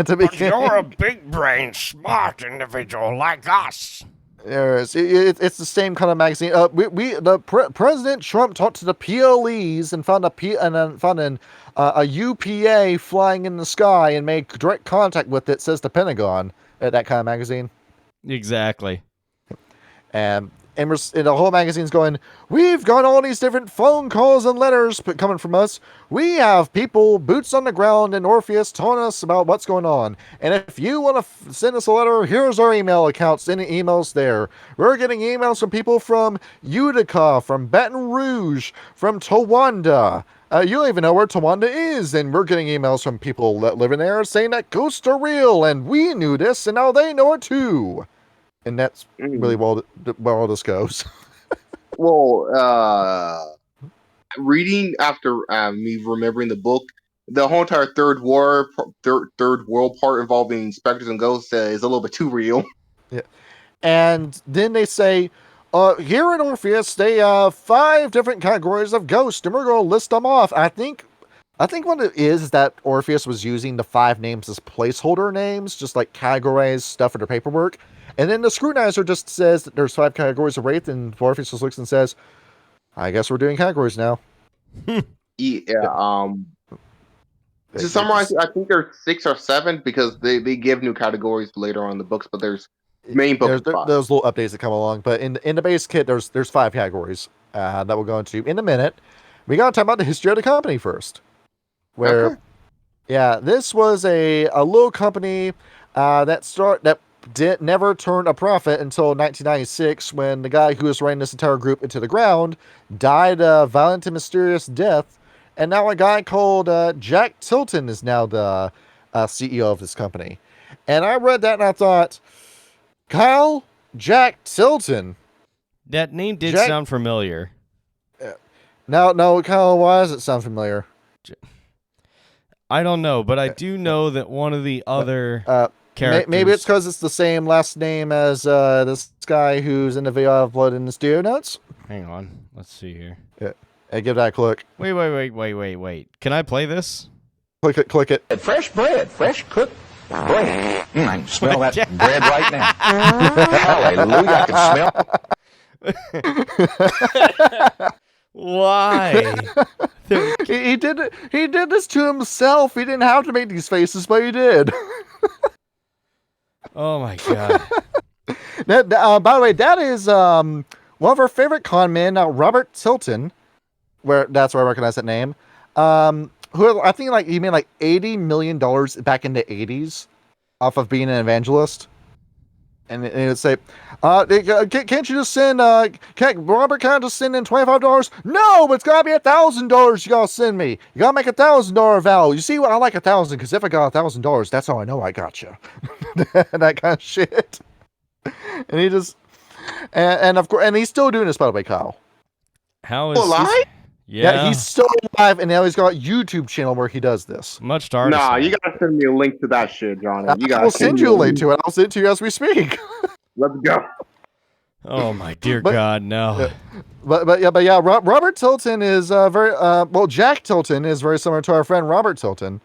At the beginning. big brain, smart individual like us. Yes, it's the same kind of magazine. President Trump talked to the PLEs and found a UPA flying in the sky and made direct contact with it. Says the Pentagon. That kind of magazine. Exactly. And the whole magazine's going, we've got all these different phone calls and letters coming from us. We have people, boots on the ground in Orpheus, telling us about what's going on. And if you want to send us a letter, here's our email account. Send emails there. We're getting emails from people from Utica, from Baton Rouge, from Towanda. You don't even know where Towanda is, and we're getting emails from people that live in there saying that ghosts are real, and we knew this, and now they know it too. And that's really well all this goes. Well, reading after me remembering the book, the whole entire third world part involving specters and ghosts is a little bit too real. Yeah. And then they say, here in Orpheus, they have 5 different categories of ghosts, and we're going to list them off. I think what it is that Orpheus was using the 5 names as placeholder names, just like categorize stuff in their paperwork. And then the scrutinizer just says that there's 5 categories of wraith, and Orpheus just looks and says, I guess we're doing categories now. Yeah. To summarize, I think there's 6 or 7 because they give new categories later on in the books, but there's main books. There's those little updates that come along, but in the base kit, there's 5 categories that we'll go into in a minute. We got to talk about the history of the company first. Where, yeah, this was a little company that never turned a profit until 1996, when the guy who was running this entire group into the ground died a violent and mysterious death, and now a guy called Jack Tilton is now the CEO of this company. And I read that and I thought, Kyle, Jack Tilton. That name did sound familiar. No, Kyle, why does it sound familiar? I don't know, but I do know that one of the other characters... Maybe it's because it's the same last name as this guy who's in the video I've uploaded in the studio notes. Hang on. Let's see here. Yeah. Hey, give that a click. Wait. Can I play this? Click it. Fresh bread, fresh cooked bread. I can smell that bread right now. Hallelujah, I can smell. Why? He did it. He did this to himself. He didn't have to make these faces, but he did. Oh my god. By the way, that is one of our favorite con men, Robert Tilton. That's where I recognize that name. Who I think he made like $80 million back in the 80s off of being an evangelist. And it would say, can't you just send, Robert, can I just send in $25? No, but it's got to be $1,000 you got to send me. You got to make $1,000 vow. You see, I like 1,000 because if I got $1,000, that's how I know I got you. That kind of shit. And he just, and of course, and he's still doing this, by the way, Kyle. How is alive? Yeah, he's still alive, and now he's got a YouTube channel where he does this. Much to artist. Nah, you gotta send me a link to that shit, Johnny. I'll send you a link to it. I'll send it to you as we speak. Let's go. Oh my dear God, no. But yeah, Robert Tilton is Jack Tilton is very similar to our friend Robert Tilton.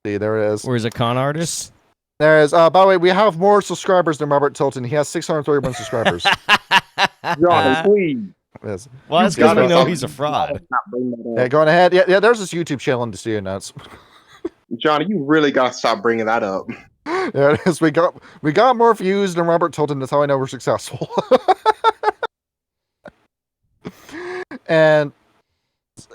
See, there it is. Or is it con artist? There is. By the way, we have more subscribers than Robert Tilton. He has 631 subscribers. Johnny, please. Yes. Well, that's because we know he's a fraud. Yeah, going ahead. Yeah, there's this YouTube channel in the studio notes. Johnny, you really gotta stop bringing that up. There it is. We got more views than Robert Tilton. That's how I know we're successful. And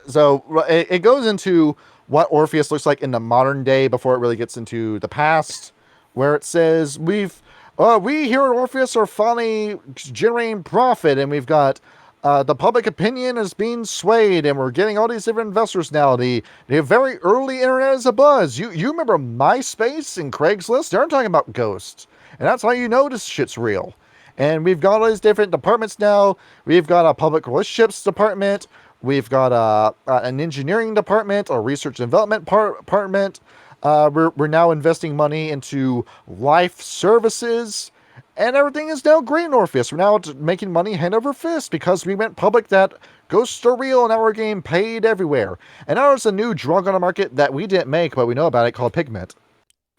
so it goes into what Orpheus looks like in the modern day before it really gets into the past, where it says we here at Orpheus are finally generating profit, and we've got the public opinion is being swayed, and we're getting all these different investors now. The very early internet is a buzz. You remember MySpace and Craigslist? They're talking about ghosts, and that's how you know this shit's real. And we've got all these different departments now. We've got a public relationships department. We've got an engineering department, a research and development department. We're now investing money into life services. And everything is now great in Orpheus. We're now making money hand over fist because we went public that ghosts are real and now we're getting paid everywhere. And now there's a new drug on the market that we didn't make, but we know about it, called Pigment.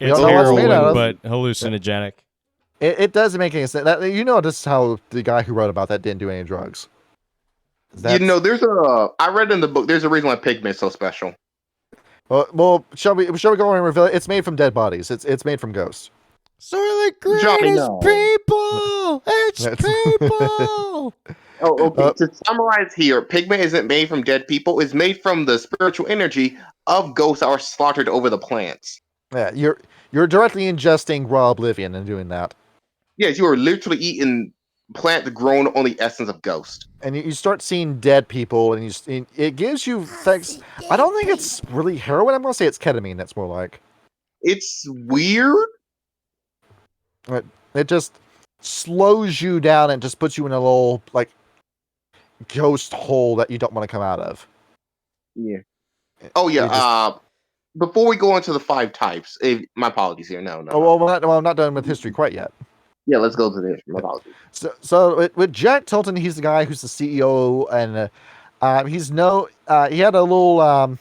It's heroin, but hallucinogenic. It doesn't make any sense. This is how the guy who wrote about that didn't do any drugs. I read in the book, there's a reason why Pigment's so special. Well, shall we go and reveal it? It's made from dead bodies. It's made from ghosts. So we're the greatest people! It's people! To summarize here, Pigment isn't made from dead people. It's made from the spiritual energy of ghosts that are slaughtered over the plants. Yeah, you're directly ingesting raw oblivion and doing that. Yes, you are literally eating plant grown on the essence of ghost. And you start seeing dead people, and it gives you effects. I don't think it's really heroin. I'm going to say it's ketamine. That's more like. It's weird. It just slows you down and just puts you in a little ghost hole that you don't want to come out of. Yeah. Oh yeah. before we go into the 5 types, my apologies here. No. Oh, well, I'm not done with history quite yet. Yeah, let's go to the history. My apologies. So with Jack Tilton, he's the guy who's the CEO, and he had a little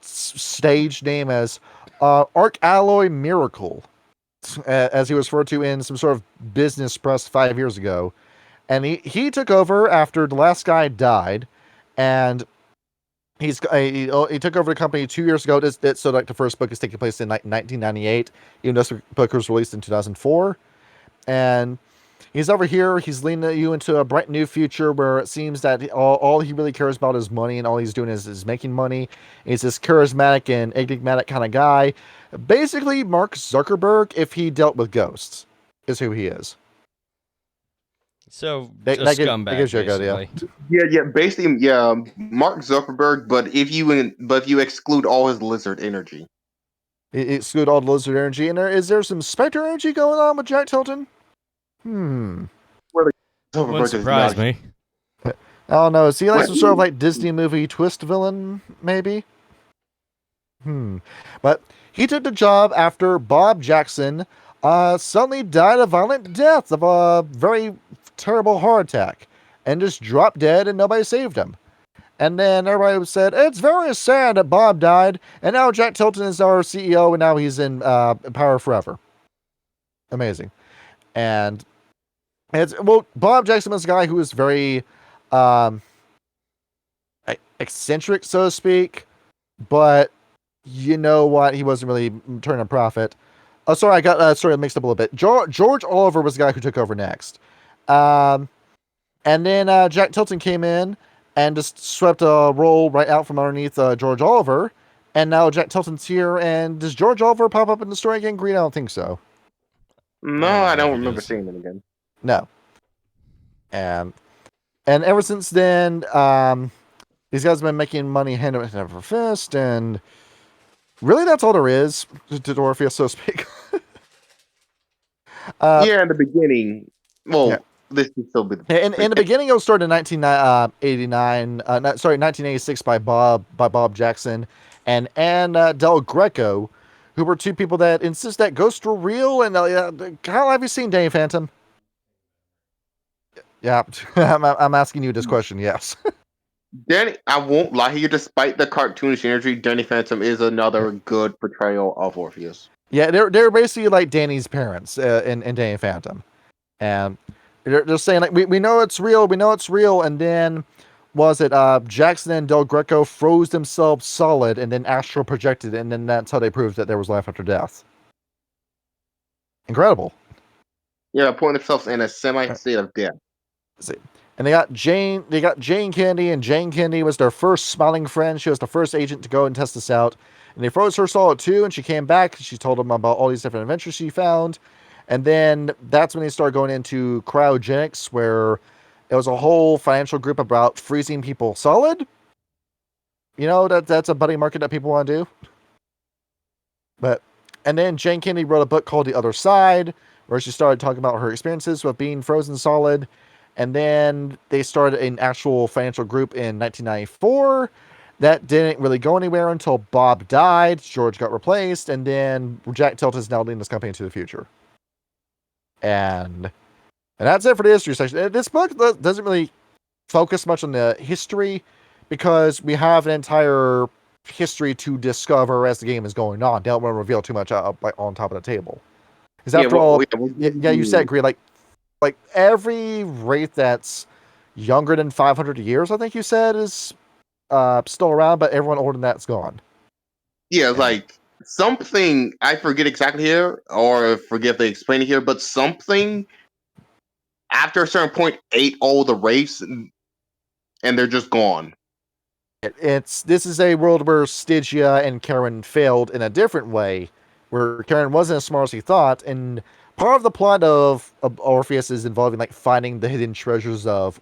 stage name as Arc Alloy Miracle, as he was referred to in some sort of business press 5 years ago. And he took over after the last guy died, and he took over the company 2 years ago. So like the first book is taking place in 1998, even though this book was released in 2004. And he's over here. He's leading you into a bright new future where it seems that all he really cares about is money, and all he's doing is making money. He's this charismatic and enigmatic kind of guy. Basically, Mark Zuckerberg, if he dealt with ghosts, is who he is. So that scumbag, gives you a good idea. Yeah, basically, Mark Zuckerberg, but if you exclude all his lizard energy. Exclude all the lizard energy, and is there some specter energy going on with Jack Tilton? Wouldn't surprise me. I don't know. Is he like some sort of like Disney movie twist villain, maybe? But he took the job after Bob Jackson suddenly died a violent death of a very terrible heart attack and just dropped dead, and nobody saved him. And then everybody said, it's very sad that Bob died, and now Jack Tilton is our CEO, and now he's in power forever. Amazing. And Bob Jackson was a guy who was very eccentric, so to speak, but you know what? He wasn't really turning a profit. Oh, sorry, I got mixed up a little bit. George Oliver was the guy who took over next. And then Jack Tilton came in and just swept a role right out from underneath George Oliver. And now Jack Tilton's here, and does George Oliver pop up in the story again, Green? I don't think so. No, I don't remember seeing him again. No. And ever since then, these guys have been making money hand over fist, and really that's all there is to Orpheus, so to speak. In the beginning. Well, yeah. This is still be in the beginning, it was started in 1986 by Bob Jackson and Anne Del Greco, who were two people that insist that ghosts were real. And how have you seen Danny Phantom? Yeah, I'm asking you this question. Yes. Danny, I won't lie here. Despite the cartoonish energy, Danny Phantom is another good portrayal of Orpheus. Yeah, they're basically like Danny's parents in Danny Phantom, and they're saying like we know it's real, and then was it Jackson and Del Greco froze themselves solid and then astral projected, and then that's how they proved that there was life after death. Incredible. Yeah, putting themselves in a semi-state of death. See. And they got Jane Kennedy, and Jane Kennedy was their first smiling friend. She was the first agent to go and test this out. And they froze her solid too, and she came back. She told them about all these different adventures she found. And then that's when they started going into cryogenics, where it was a whole financial group about freezing people solid. You know, that's a buddy market that people want to do. And then Jane Kennedy wrote a book called The Other Side, where she started talking about her experiences with being frozen solid. And then they started an actual financial group in 1994. That didn't really go anywhere until Bob died. George got replaced. And then Jack Tilton is now leading this company into the future. And that's it for the history section. This book doesn't really focus much on the history, because we have an entire history to discover as the game is going on. They don't want to reveal too much on top of the table. Because after all, you said, agree, like every wraith that's younger than 500 years, I think you said, is still around, but everyone older than that's gone. Yeah, like something, I forget exactly here, or forget if they explain it here, but something after a certain point ate all the wraiths, and they're just gone. This is a world where Stygia and Karen failed in a different way, where Karen wasn't as smart as he thought, and part of the plot of Orpheus is involving like finding the hidden treasures of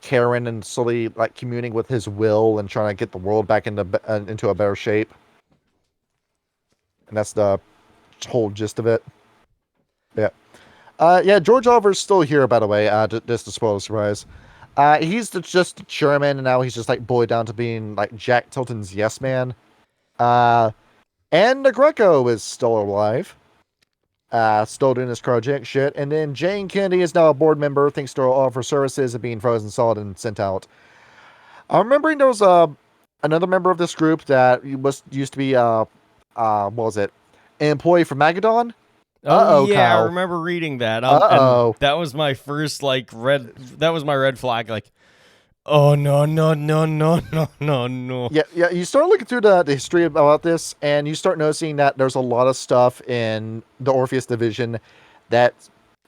Karen and slowly like communing with his will and trying to get the world back into a better shape. And that's the whole gist of it. Yeah. George Oliver's still here, by the way, just to spoil the surprise. He's just the chairman, and now he's just like boiled down to being like Jack Tilton's yes man. And Greco is still alive. Still doing this cryogenic shit. And then Jane Kennedy is now a board member thanks to all of her services of being frozen solid and sent out. I'm remembering there was another member of this group that used to be what was it? An employee from Magadon. Oh yeah, Kyle. I remember reading that. Uh-oh. And that was my first that was my red flag. Like, oh no. Yeah. You start looking through the history about this, and you start noticing that there's a lot of stuff in the Orpheus division that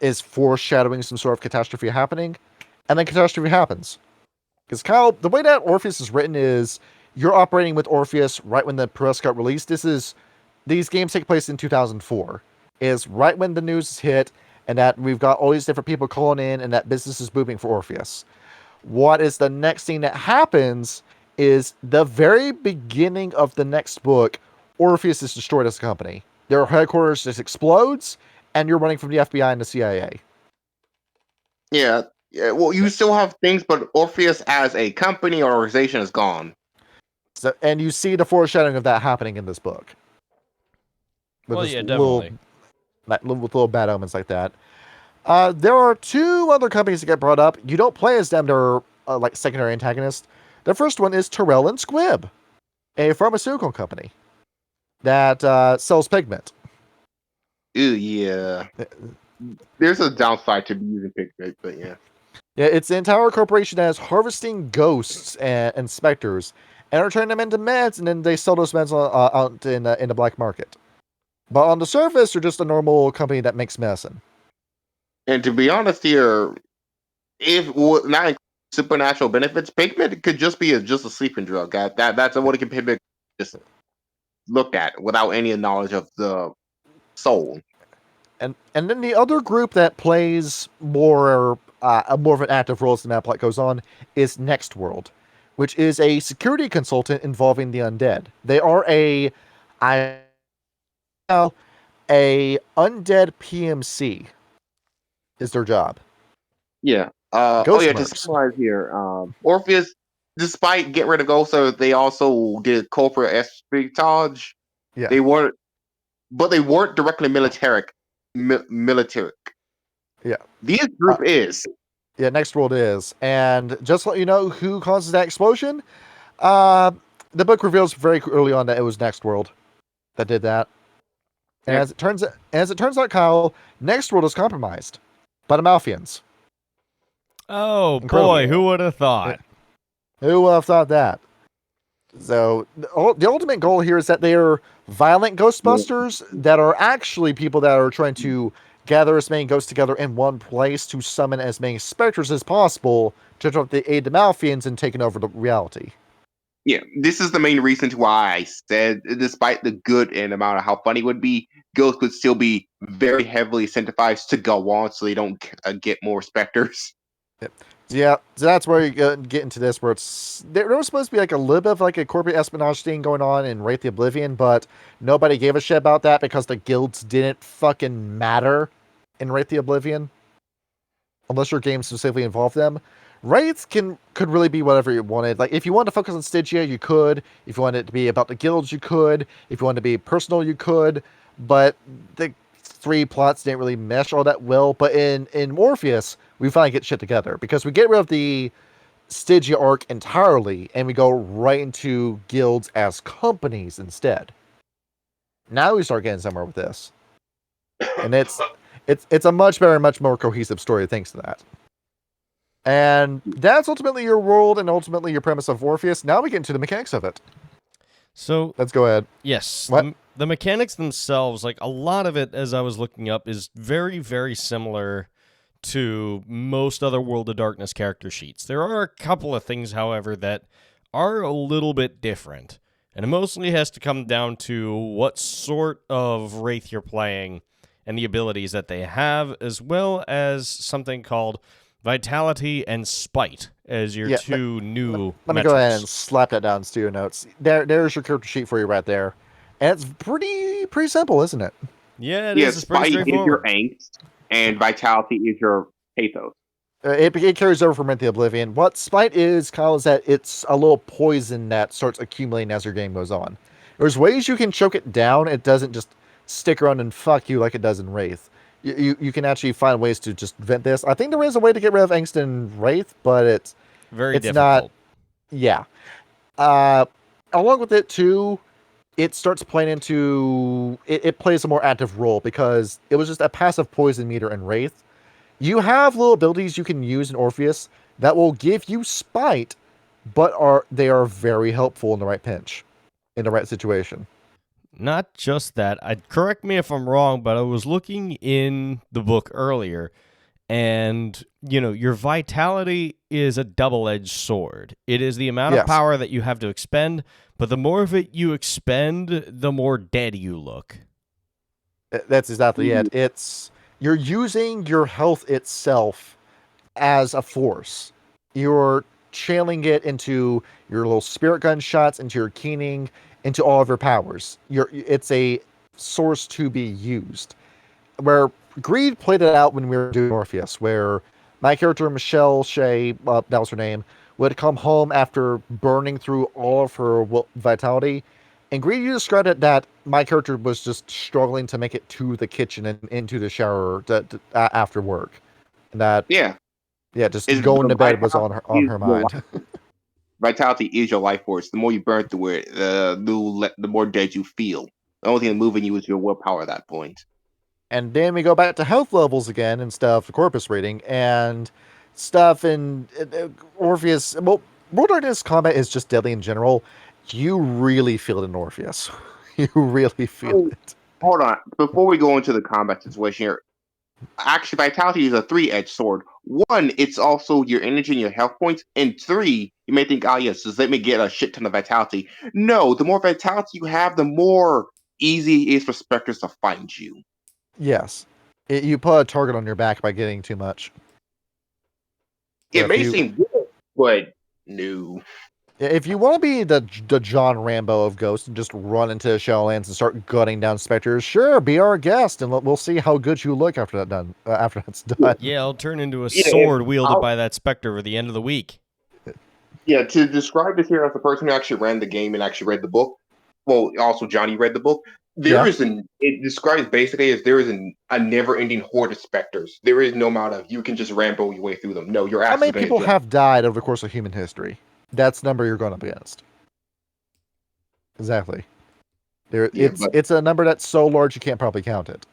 is foreshadowing some sort of catastrophe happening, and then catastrophe happens. Because Kyle, the way that Orpheus is written is you're operating with Orpheus right when the press got released. These games take place in 2004. Is right when the news is hit, and that we've got all these different people calling in, and that business is booming for Orpheus. What is the next thing that happens is the very beginning of the next book, Orpheus is destroyed as a company. Their headquarters just explodes, and you're running from the FBI and the CIA. Yeah. Well, you still have things, but Orpheus as a company or organization is gone. So, and you see the foreshadowing of that happening in this book. Well, yeah, definitely. With little bad omens like that. There are two other companies that get brought up. You don't play as them. They're like secondary antagonists. The first one is Terrell and Squibb, a pharmaceutical company that sells pigment. Ew, yeah. There's a downside to using pigment, but yeah. Yeah, it's the entire corporation that is harvesting ghosts and specters and are turning them into meds, and then they sell those meds out in the black market. But on the surface, they're just a normal company that makes medicine. And to be honest here, if not supernatural benefits, pigment could just be just a sleeping drug. That's what it can pigment just look at without any knowledge of the soul. And then the other group that plays more of an active role as the map plot goes on is Next World, which is a security consultant involving the undead. They are a undead PMC is their job. Yeah. To summarize here, Orpheus, despite getting rid of Ghost, they also did corporate espionage. Yeah. They weren't directly military. Yeah. This group is. Yeah, Next World is. And just to let you know who causes that explosion, the book reveals very early on that it was Next World that did that. And Yeah. as it turns out, Kyle, Next World is compromised by the Malfians. Oh Incredible. boy, who would have thought? Who would have thought that? So the ultimate goal here is that they are violent Ghostbusters that are actually people that are trying to gather as many ghosts together in one place to summon as many specters as possible to try to aid the Malfians in taking over the reality. Yeah, this is the main reason to why I said, despite the good and amount of how funny it would be, ghosts would still be very heavily incentivized to go on so they don't get more specters. Yeah, so that's where you get into this, where there was supposed to be like a little bit of like a corporate espionage thing going on in Wraith the Oblivion, but nobody gave a shit about that because the guilds didn't fucking matter in Wraith the Oblivion, unless your game specifically involved them. Wraiths could really be whatever you wanted. Like, if you wanted to focus on Stygia, you could. If you wanted it to be about the guilds, you could. If you wanted to be personal, you could. But the three plots didn't really mesh all that well. But in Orpheus, we finally get shit together because we get rid of the Stygia arc entirely and we go right into guilds as companies instead. Now we start getting somewhere with this, and it's a much better, much more cohesive story thanks to that. And that's ultimately your world and ultimately your premise of Orpheus. Now we get into the mechanics of it. So let's go ahead. Yes. What? The mechanics themselves, like a lot of it, as I was looking up, is very, very similar to most other World of Darkness character sheets. There are a couple of things, however, that are a little bit different. And it mostly has to come down to what sort of Wraith you're playing and the abilities that they have, as well as something called Vitality and Spite as your two new Let me go ahead and slap that down in studio notes. There's your character sheet for you right there. And it's pretty simple, isn't it? Yeah, it is. It's pretty Spite is your straightforward. angst, and Vitality is your pathos. It carries over from Wraith the Oblivion. What Spite is, Kyle, is that it's a little poison that starts accumulating as your game goes on. There's ways you can choke it down. It doesn't just stick around and fuck you like it does in Wraith. You can actually find ways to just vent this. I think there is a way to get rid of angst in Wraith, but it's Very not. difficult. Yeah. Along with it too, it starts playing into it plays a more active role because it was just a passive poison meter in Wraith. You have little abilities you can use in Orpheus that will give you spite, but they are very helpful in the right pinch, in the right situation. Not just that. Correct me if I'm wrong, but I was looking in the book earlier, and your vitality is a double-edged sword. It is the amount of power that you have to expend, but the more of it you expend, the more dead you look. That's exactly it. You're using your health itself as a force. You're channeling it into your little spirit gun shots, into your keening, into all of your powers. It's a source to be used. Where Greed played it out when we were doing Orpheus, where my character Michelle Shea, that was her name, would come home after burning through all of her vitality. And Greed, you described it that my character was just struggling to make it to the kitchen and into the shower after work. And that just going to bed was on her mind. Vitality is your life force. The more you burn through it, the more dead you feel. The only thing moving you is your willpower at that point. And then we go back to health levels again and stuff, the corpus rating, and stuff in Orpheus. Well, World Darkness combat is just deadly in general. You really feel it in Orpheus. You really feel it. Hold on. Before we go into the combat situation here, actually, Vitality is a three-edged sword. One, it's also your energy and your health points. And three, you may think, oh, yes, just let me get a shit ton of Vitality. No, the more Vitality you have, the more easy it is for Spectres to find you. Yes. You put a target on your back by getting too much. It may seem good, but no. If you want to be the John Rambo of Ghost and just run into Shadowlands and start gutting down specters, sure, be our guest, and we'll see how good you look after that's done. Yeah, I'll turn into a sword wielded by that specter for the end of the week. Yeah, to describe this here as the person who actually ran the game and actually read the book, well, also Johnny read the book, it describes basically as there is a never-ending horde of specters. There is no amount of, you can just Rambo your way through them. No, you're How many people have died over the course of human history? That's the number you're going up against. Exactly. It's a number that's so large you can't probably count it.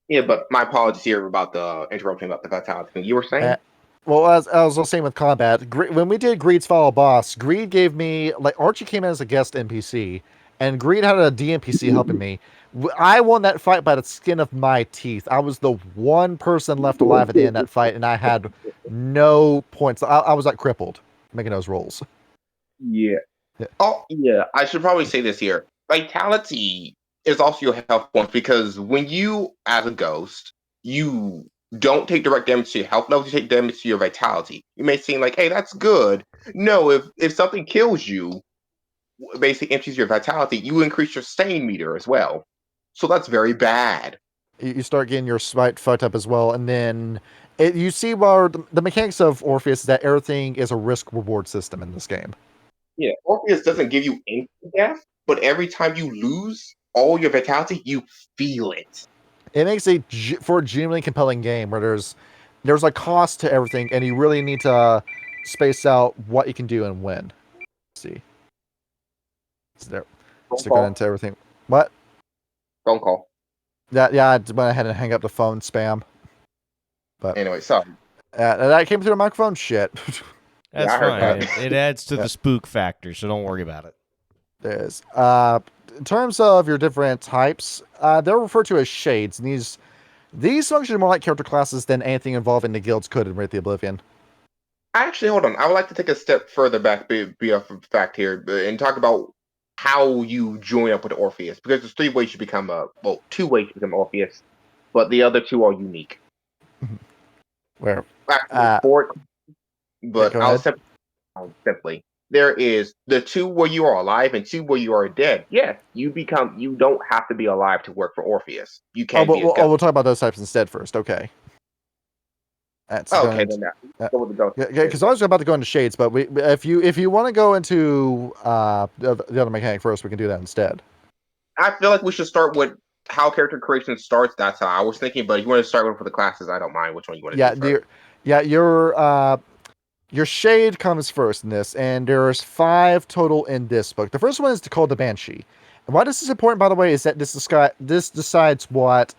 Yeah, but my apologies here about the interrupting about the vitality thing. You were saying? Well, as I was saying with combat, when we did Greed's Final Boss, Greed gave me, Archie came in as a guest NPC, and Greed had a DNPC helping me. I won that fight by the skin of my teeth. I was the one person left alive at the end of that fight, and I had no points. I was crippled making those rolls. Yeah. Oh, yeah. I should probably say this here. Vitality is also your health points because when you, as a ghost, you don't take direct damage to your health levels, you take damage to your vitality. You may seem like, hey, that's good. No, if something kills you, basically empties your vitality, you increase your stain meter as well. So that's very bad. You start getting your spite fucked up as well, and then you see where the mechanics of Orpheus is that everything is a risk-reward system in this game. Yeah, Orpheus doesn't give you instant death, but every time you lose all your vitality, you feel it. It makes for a genuinely compelling game where there's a cost to everything, and you really need to space out what you can do and when. Let's see. So going into everything. What? Phone call. Yeah, I went ahead and hang up the phone spam. But anyway, sorry. That came through the microphone. Shit. That's fine. It adds to the spook factor, so don't worry about it. There is. In terms of your different types, they're referred to as shades, and these function more like character classes than anything involving the guilds could in Wraith the Oblivion. Actually, hold on. I would like to take a step further back, be a fact here, and talk about how you join up with Orpheus, because there's two ways you become Orpheus, but the other two are unique. Where? But I'll simply. There is the two where you are alive and two where you are dead. Yes, you don't have to be alive to work for Orpheus. You can be a ghost. We'll talk about those types instead first, okay. That's okay, then go with the ghost. Because I was about to go into shades, but if you want to go into the other mechanic first, we can do that instead. I feel like we should start with how character creation starts. That's how I was thinking. But if you want to start with for the classes, I don't mind which one you want to do first. Your shade comes first in this, and there's 5 total in this book. The first one is called the Banshee. And why this is important, by the way, is that this decides what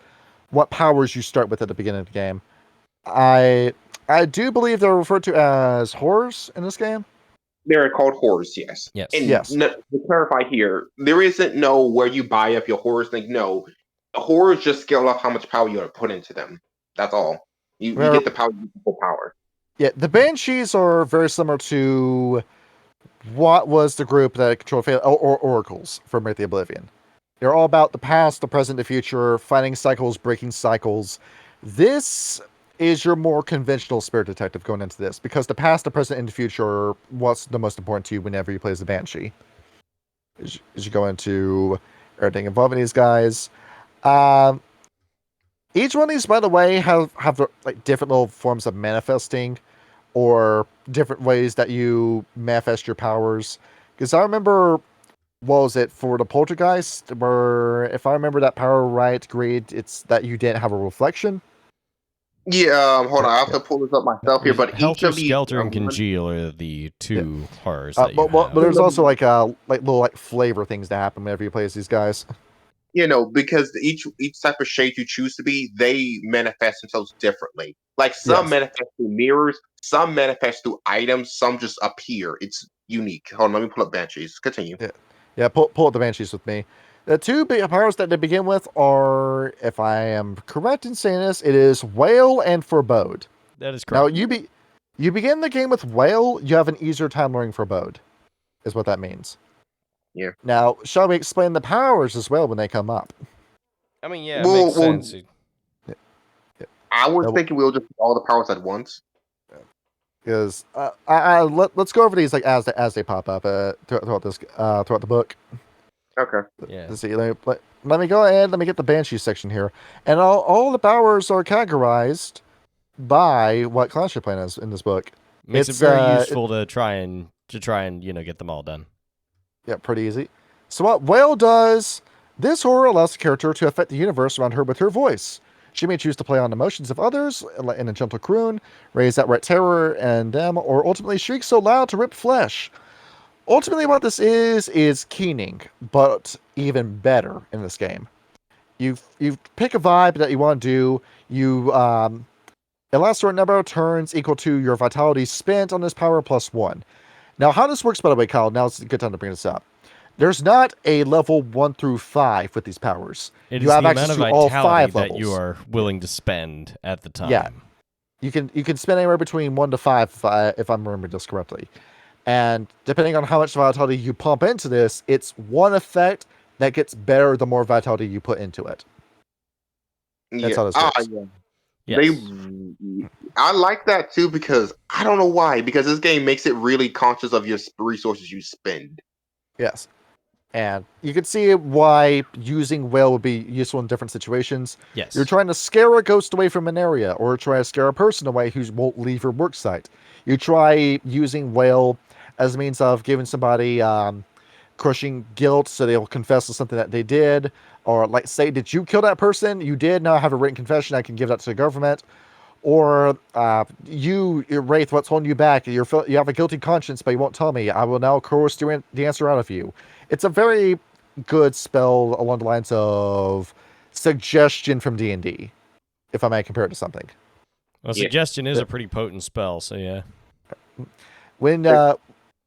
powers you start with at the beginning of the game. I do believe they're referred to as horrors in this game. They're called horrors, yes. Yes. And yes. To clarify here, there isn't no where you buy up your horrors thing. No, horrors just scale up how much power you want to put into them. That's all. You get the power, full power. Yeah, the Banshees are very similar to what was the group that controlled oracles from Wraith the Oblivion. They're all about the past, the present, the future, fighting cycles, breaking cycles. This is your more conventional spirit detective going into this, because the past, the present, and the future are what's the most important to you whenever you play as a Banshee. As you go into everything involving these guys. Each one of these, by the way, have like different little forms of manifesting, or different ways that you manifest your powers. Because I remember, what was it for the Poltergeist, where if I remember that power right, great, it's that you didn't have a reflection. Yeah, hold on, I have to pull this up myself here. But Helter each of these, Skelter and Congeal are the 2 horrors. But there's also like little flavor things that happen whenever you play as these guys. Because each type of shade you choose to be, they manifest themselves differently. Like some manifest through mirrors, some manifest through items, some just appear. It's unique. Hold on, let me pull up Banshees. Continue. Yeah, pull up the Banshees with me. The 2 big powers that they begin with are, if I am correct in saying this, it is Wail and Forebode. That is correct. Now, you begin the game with Wail, you have an easier time learning Forebode, is what that means. Yeah. Now, shall we explain the powers as well when they come up? I mean, yeah, it makes sense. I was thinking we'll just do all the powers at once. Because let's go over these like as they pop up throughout the book. Okay. Yeah. Let's see. Let me go ahead. Let me get the Banshee section here, and all the powers are categorized by what class you're playing as in this book. Makes it very useful to try and get them all done. Yeah, pretty easy. So what Wail does, this horror allows the character to affect the universe around her with her voice. She may choose to play on emotions of others in a gentle croon, raise outright terror in them, or ultimately shriek so loud to rip flesh. Ultimately, what this is keening, but even better in this game. You pick a vibe that you want to do. You it lasts a certain number of turns equal to your vitality spent on this power plus 1. Now, how this works, by the way, Kyle, now it's a good time to bring this up. There's not a level 1 through 5 with these powers. It you is have the access amount of to all vitality 5 that levels. you are willing to spend at the time. Yeah. You can spend anywhere between 1 to 5 if I'm remembering this correctly. And depending on how much vitality you pump into this, it's one effect that gets better the more vitality you put into it. That's how this works. Yeah. Yes. I like that too, because I don't know why. Because this game makes it really conscious of your resources you spend. Yes. And you can see why using Wail would be useful in different situations. Yes. You're trying to scare a ghost away from an area, or try to scare a person away who won't leave your work site. You try using Wail as a means of giving somebody crushing guilt so they'll confess to something that they did. Or like say, did you kill that person? You did. Now I have a written confession. I can give that to the government. Or you, Wraith, what's holding you back? You have a guilty conscience, but you won't tell me. I will now coerce the answer out of you. It's a very good spell along the lines of suggestion from D&D, if I may compare it to something. Well, suggestion is a pretty potent spell, so yeah. When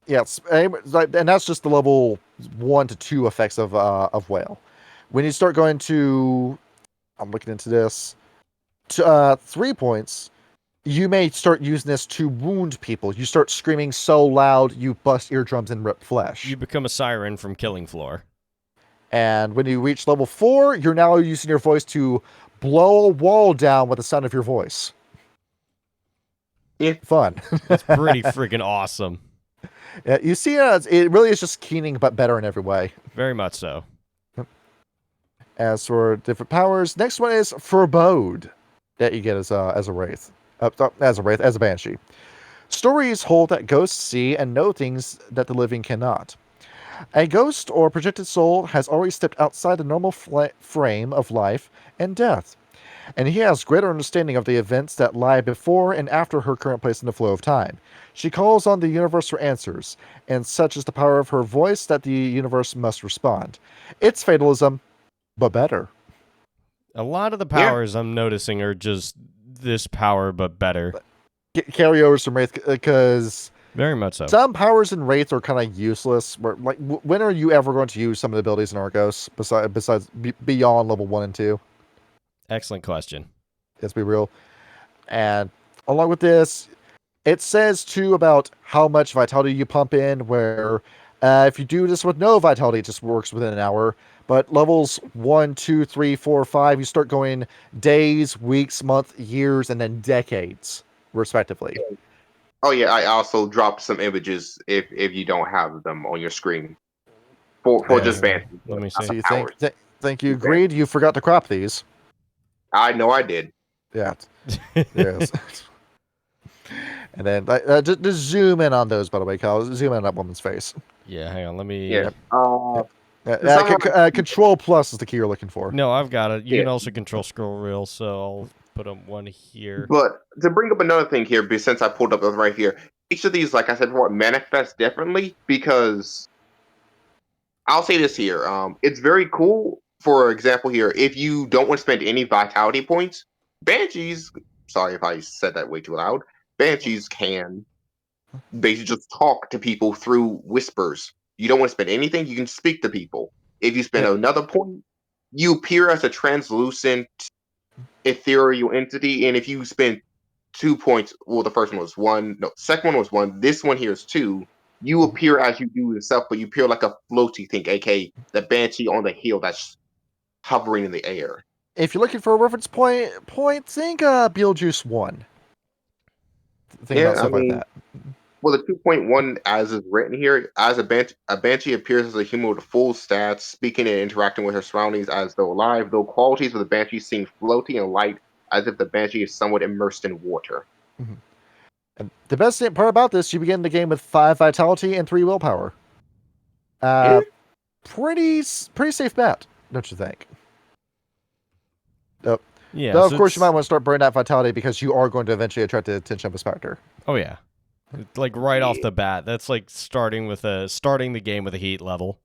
yes, and that's just the level 1 to 2 effects of Wail. When you start going to, I'm looking into this, 3 points, you may start using this to wound people. You start screaming so loud you bust eardrums and rip flesh. You become a siren from Killing Floor. And when you reach level 4, you're now using your voice to blow a wall down with the sound of your voice. Yeah. Fun. That's pretty freaking awesome. Yeah, you see, it really is just keening, but better in every way. Very much so. As for different powers, next one is Forebode that you get as a Wraith. As a Banshee. Stories hold that ghosts see and know things that the living cannot. A ghost or projected soul has already stepped outside the normal frame of life and death, and he has greater understanding of the events that lie before and after her current place in the flow of time. She calls on the universe for answers, and such is the power of her voice that the universe must respond. It's fatalism, but better. A lot of the powers I'm noticing are just this power, but better. Carryovers from Wraith, because very much so. Some powers in Wraith are kind of useless. Like, when are you ever going to use some of the abilities in Argos besides beyond level 1 and 2? Excellent question. Let's be real. And along with this, it says too about how much vitality you pump in, where if you do this with no vitality, it just works within an hour. But levels 1, 2, 3, 4, 5, you start going days, weeks, months, years, and then decades, respectively. Oh yeah, I also dropped some images if you don't have them on your screen for just Banshee. Let me see. So you think you agreed? You forgot to crop these. I know I did. Yeah. Yes. And then just zoom in on those, by the way, Kyle. Zoom in on that woman's face. Yeah, hang on. Let me. Yeah. Control plus is the key you're looking for. No, I've got it. You can also control scroll wheel, so I'll put one here. But to bring up another thing here, since I pulled up those right here, each of these, like I said before, manifest differently because I'll say this here. It's very cool. For example, here, if you don't want to spend any vitality points, Banshees. Sorry if I said that way too loud. Banshees can basically just talk to people through whispers. You don't want to spend anything, you can speak to people. If you spend another point, you appear as a translucent ethereal entity, and if you spend 2 points, well, the first one was 1, no, second one was 1, this one here is 2, you appear as you do yourself, but you appear like a floaty thing, aka the Banshee on the hill that's hovering in the air. If you're looking for a reference point, think Beetlejuice 1. Think about stuff like that. Well, the 2.1, as is written here, as a Banshee appears as a human with full stats, speaking and interacting with her surroundings as though alive, though qualities of the Banshee seem floaty and light, as if the Banshee is somewhat immersed in water. Mm-hmm. And the best part about this, you begin the game with 5 vitality and 3 willpower. Pretty safe bet, don't you think? Nope. Yeah. Though, of course, you might want to start burning that vitality because you are going to eventually attract the attention of a Spectre. Oh, yeah. Like right off the bat. That's like starting the game with a heat level.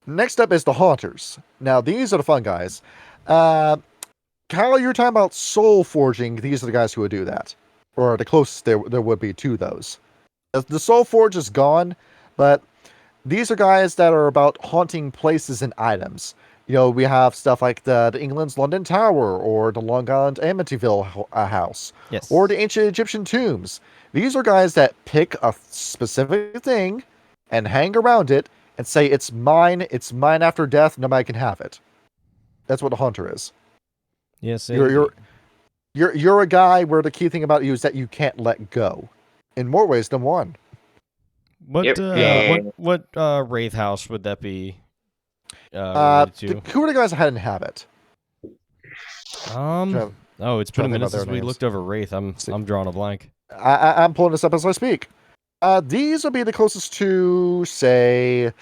Next up is the Haunters. Now, these are the fun guys. Kyle, you're talking about soul forging. These are the guys who would do that. Or the closest there would be to those. The soul forge is gone, but these are guys that are about haunting places and items. You know, we have stuff like the England's London Tower, or the Long Island Amityville house, yes, or the ancient Egyptian tombs. These are guys that pick a specific thing and hang around it and say, it's mine after death, nobody can have it. That's what a haunter is. Yes, you're a guy where the key thing about you is that you can't let go. In more ways than one. What Wraith house would that be? Who are the guys that had inhabit? It's been a minute since we looked over Wraith. I'm drawing a blank. I'm pulling this up as I speak. These would be the closest to, say,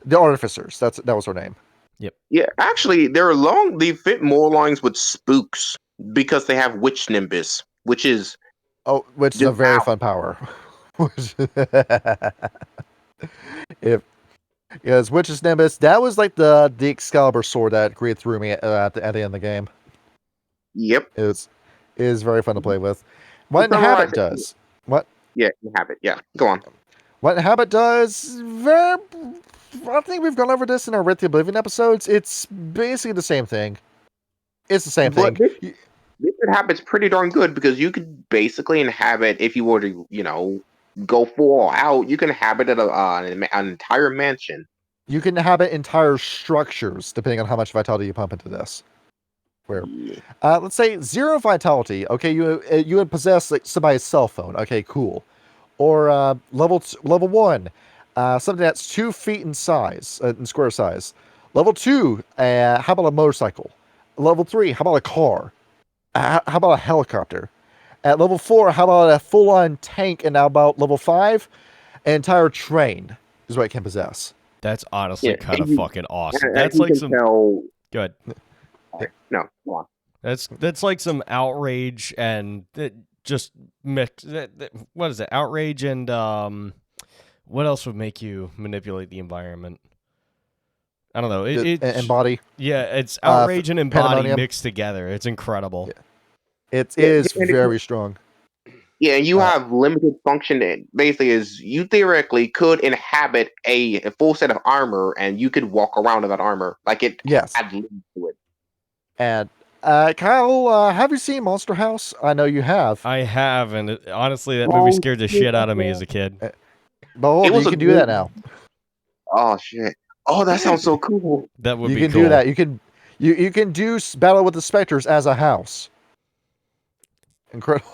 the Artificers. That was her name. Yep. Yeah, actually, they fit more lines with spooks because they have Witch Nimbus, which is a very fun power. Yes, Witch's Nimbus. That was like the Excalibur sword that greeted through me at the end of the game. Yep. It is very fun to play with. What Inhabit does. What? Yeah, Inhabit. Yeah, go on. What Inhabit does, I think we've gone over this in our Wraith the Oblivion episodes. It's basically the same thing. It's the same thing. This Inhabit's pretty darn good because you could basically inhabit, if you were to, go full out, you can inhabit an entire mansion. You can inhabit entire structures, depending on how much vitality you pump into this. Let's say 0 vitality. Okay, you would possess like somebody's cell phone. Okay, cool. Or level 1, something that's 2 feet in size, in square size. Level 2, how about a motorcycle? Level 3, how about a car? How about a helicopter? At level 4, how about a full-on tank? And how about level 5? An entire train is what it can possess. That's honestly kind of you- fucking awesome. and That's you like can some tell. good. No, come on. That's like some outrage and just mix. What is it? Outrage and what else would make you manipulate the environment? I don't know. Embody. Yeah, it's outrage and embody pandemonium. mixed together. It's incredible. Yeah. It is and very strong. Yeah, you have limited function. Basically, is you theoretically could inhabit a full set of armor, and you could walk around in that armor. Like it Yes. had limits to it. And Kyle, have you seen Monster House? I know you have. I have, and honestly, that movie scared the shit out of me as a kid. But It was you a can do good- that now. Oh shit! Oh, that sounds so cool. That would You be can cool. do that. You can do battle with the specters as a house. Incredible.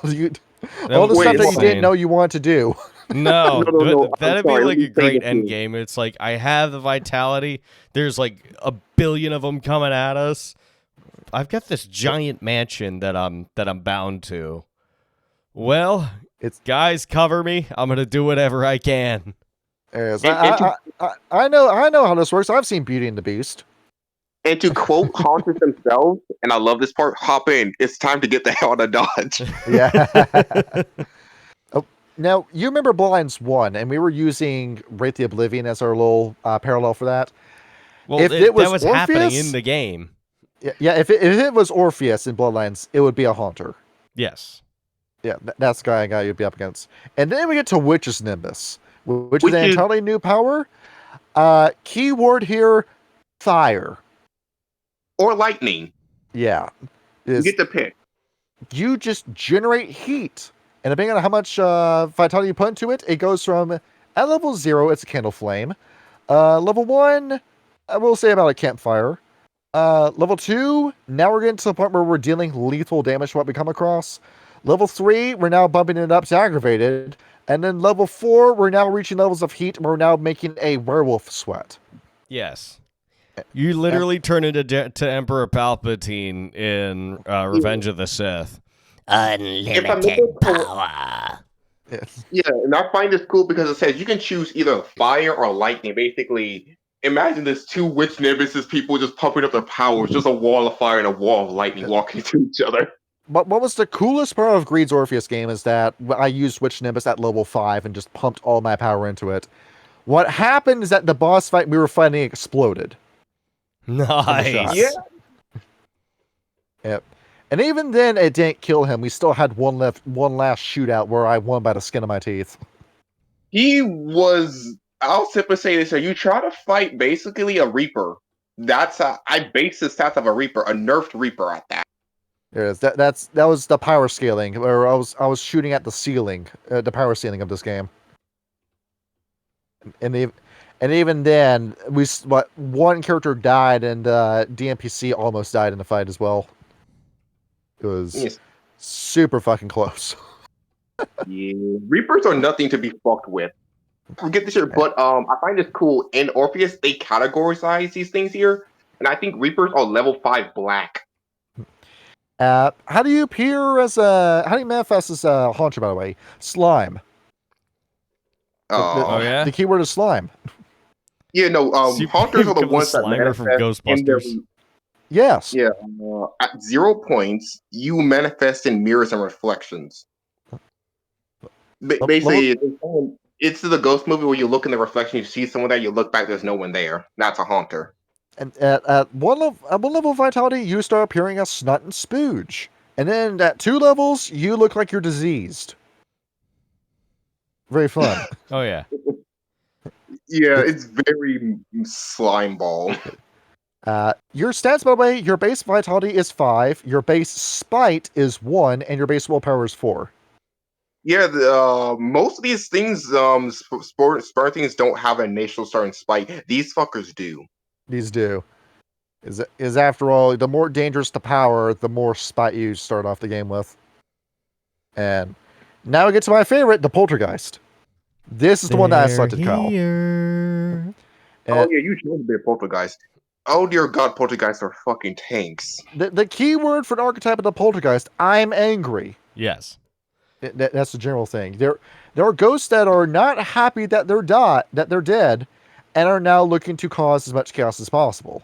All the would stuff be that you insane. didn't know you want to do. No, No, I'm that'd be sorry, like let a me say great this end too. game. It's like I have the vitality. There's like a billion of them coming at us. I've got this giant mansion that I'm bound to. Well, guys, cover me. I'm gonna do whatever I can. Yes, I know how this works. I've seen Beauty and the Beast. And to quote Haunters themselves, and I love this part, hop in. It's time to get the hell out of Dodge. Yeah. Oh, now, you remember Bloodlines 1, and we were using Wraith the Oblivion as our little parallel for that. Well, If it was that was happening Orpheus- in the game. Yeah, if it was Orpheus in Bloodlines, it would be a Haunter. Yes. Yeah, that's the guy you'd be up against. And then we get to Witch's Nimbus, which is Which an is- entirely new power. Keyword here, fire. Or lightning. Yeah. You get to pick. You just generate heat. And depending on how much vitality you put into it, it goes from, at level 0, it's a candle flame. Level 1, I will say about a campfire. Level 2, now we're getting to the point where we're dealing lethal damage to what we come across. Level 3, we're now bumping it up to aggravated. And then level 4, we're now reaching levels of heat where we're now making a werewolf sweat. Yes. You literally turn into Emperor Palpatine in Revenge of the Sith. Unlimited power. Yes. Yeah, and I find this cool because it says you can choose either fire or lightning. Basically, imagine this two witch nimbuses, people just pumping up their powers, just a wall of fire and a wall of lightning walking to each other. But what was the coolest part of Greed's Orpheus game is that I used Witch Nimbus at level 5 and just pumped all my power into it. What happened is that the boss fight we were fighting exploded. Nice. Yeah. Yep. And even then, it didn't kill him. We still had one last shootout where I won by the skin of my teeth. He was. I'll simply say this: you try to fight basically a Reaper. I base the stats of a Reaper, a nerfed Reaper at that. Yes, that was the power scaling, where I was shooting at the ceiling, the power ceiling of this game. And even then, one character died, and DMPC almost died in the fight as well. It was super fucking close. Yeah, Reapers are nothing to be fucked with. Forget this shit, but I find this cool. In Orpheus, they categorize these things here, and I think Reapers are level 5 black. How do you manifest as a haunter, by the way? Slime. Yeah? The keyword is slime. Yeah, no, So you Haunters are the become ones that Slimer from manifest in their, Ghostbusters. Yes. yeah, at 0 points, you manifest in mirrors and reflections. Basically, it's the ghost movie where you look in the reflection, you see someone there, you look back, there's no one there. That's a haunter. And at one level of vitality, you start appearing as Snot and Spooge. And then at 2 levels, you look like you're diseased. Very fun. Oh, yeah. Yeah, it's very slime ball. Your stats, by the way, your base vitality is 5, your base spite is 1, and your base willpower is 4. Yeah, most of these things, spur things don't have a initial starting spike. These fuckers do. These do. Is after all, the more dangerous the power, the more spite you start off the game with. And now we get to my favorite, the Poltergeist. This is the one that I selected, Kyle. Oh yeah, you should be a poltergeist. Oh dear God, poltergeists are fucking tanks. The key word for an archetype of the Poltergeist, I'm angry. Yes. That's the general thing. There are ghosts that are not happy that they're dead, and are now looking to cause as much chaos as possible.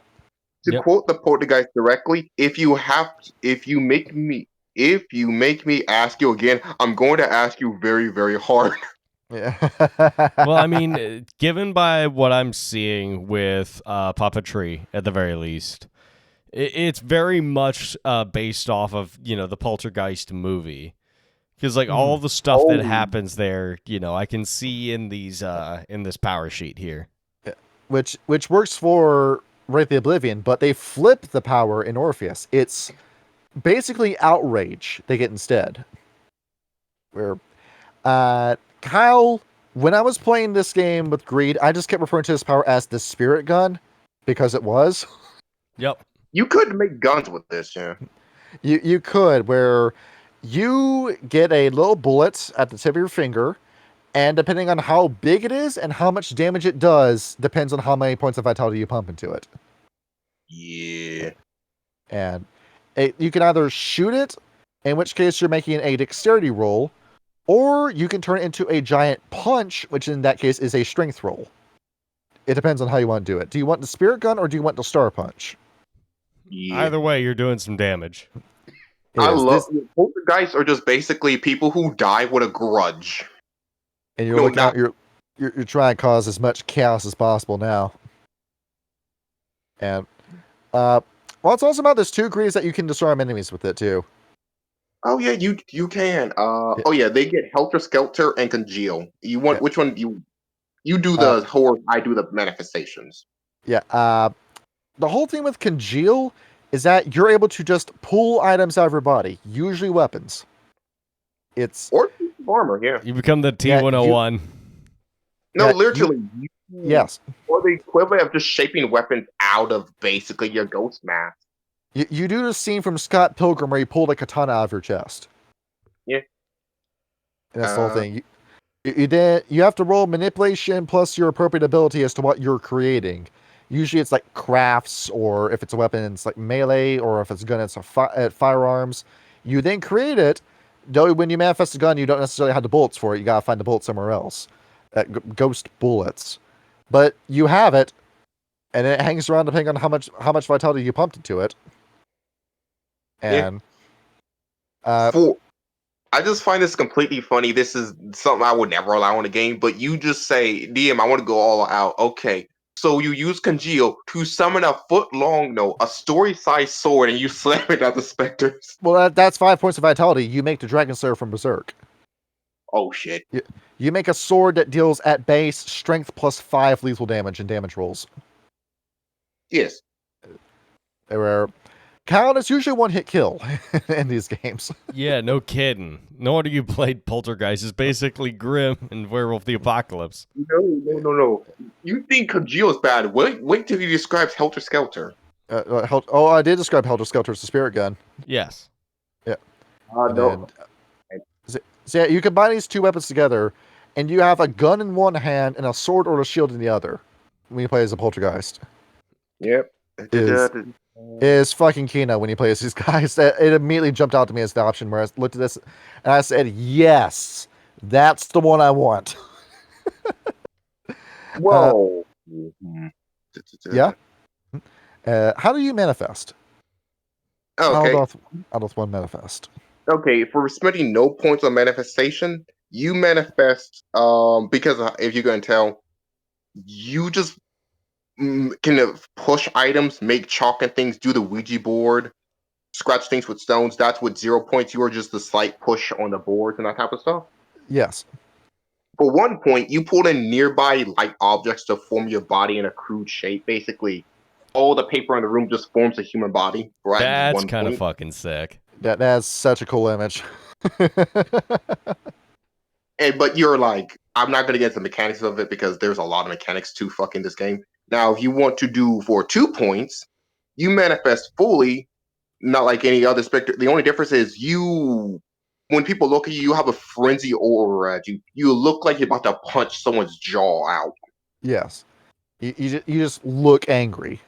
To quote the poltergeist directly, if you make me ask you again, I'm going to ask you very, very hard. Yeah. Well, I mean, given by what I'm seeing with puppetry, at the very least, it's very much based off of the Poltergeist movie, because like all the stuff that happens there, I can see in these in this power sheet here, which works for Wraith the Oblivion, but they flip the power in Orpheus. It's basically outrage they get instead. Where Kyle, when I was playing this game with Greed, I just kept referring to this power as the spirit gun because it was. Yep. You could make guns with this, yeah. You could, where you get a little bullet at the tip of your finger, and depending on how big it is and how much damage it does, depends on how many points of vitality you pump into it. Yeah. And you can either shoot it, in which case you're making a dexterity roll, or you can turn it into a giant punch, which in that case is a strength roll. It depends on how you want to do it. Do you want the spirit gun or do you want the star punch? Yeah. Either way, you're doing some damage. I love poltergeists are just basically people who die with a grudge. And you're you're trying to cause as much chaos as possible now. And what's awesome about this too, Gree, is that you can destroy enemies with it too. Oh yeah, you can. Oh yeah, they get Helter Skelter and Congeal. You want which one? You do the horror. I do the manifestations. Yeah. The whole thing with Congeal is that you're able to just pull items out of your body, usually weapons. Or armor. Yeah. You become the T-101. Literally. Yes. Or the equivalent of just shaping weapons out of basically your ghost mask. You do the scene from Scott Pilgrim where you pulled a katana out of your chest. Yeah. And that's the whole thing. You have to roll manipulation plus your appropriate ability as to what you're creating. Usually it's like crafts, or if it's a weapon, it's like melee, or if it's a gun, it's firearms. You then create it, though when you manifest a gun, you don't necessarily have the bullets for it. You gotta find the bullets somewhere else. Ghost bullets. But you have it, and it hangs around depending on how much vitality you pumped into it. And I just find this completely funny. This is something I would never allow in a game, but you just say, DM, I want to go all out. Okay. So you use Congeal to summon a a story-sized sword, and you slam it at the specters. Well, that's 5 points of vitality. You make the Dragon Slayer from Berserk. Oh, shit. You make a sword that deals at base strength plus 5 lethal damage and damage rolls. Yes. Where count is usually one hit kill in these games. Yeah, no kidding. No wonder you played Poltergeist. It's basically Grimm and Werewolf the Apocalypse. No. You think Congeal is bad. Wait till he describes Helter Skelter. I did describe Helter Skelter as a spirit gun. Yes. Yeah. No. So yeah, you combine these two weapons together, and you have a gun in one hand and a sword or a shield in the other when you play as a Poltergeist. Yep. Is fucking Kino when you play as these guys. It immediately jumped out to me as the option where I looked at this and I said, yes, that's the one I want. Whoa. Yeah. How do you manifest? Okay. How does one manifest? Okay, for spending no points on manifestation, you manifest because if you're going to tell, you just can push items, make chalk and things, do the Ouija board, scratch things with stones. That's with 0 points. You are just a slight push on the boards and that type of stuff. Yes. For 1 point, you pull in nearby light objects to form your body in a crude shape. Basically, all the paper in the room just forms a human body. Right? That's kind of fucking sick. That's such a cool image. But you're like, I'm not going to get the mechanics of it because there's a lot of mechanics to fucking this game. Now, if you want to do for 2 points, you manifest fully, not like any other specter. The only difference is when people look at you, you have a frenzy aura at you. You look like you're about to punch someone's jaw out. Yes. You just look angry.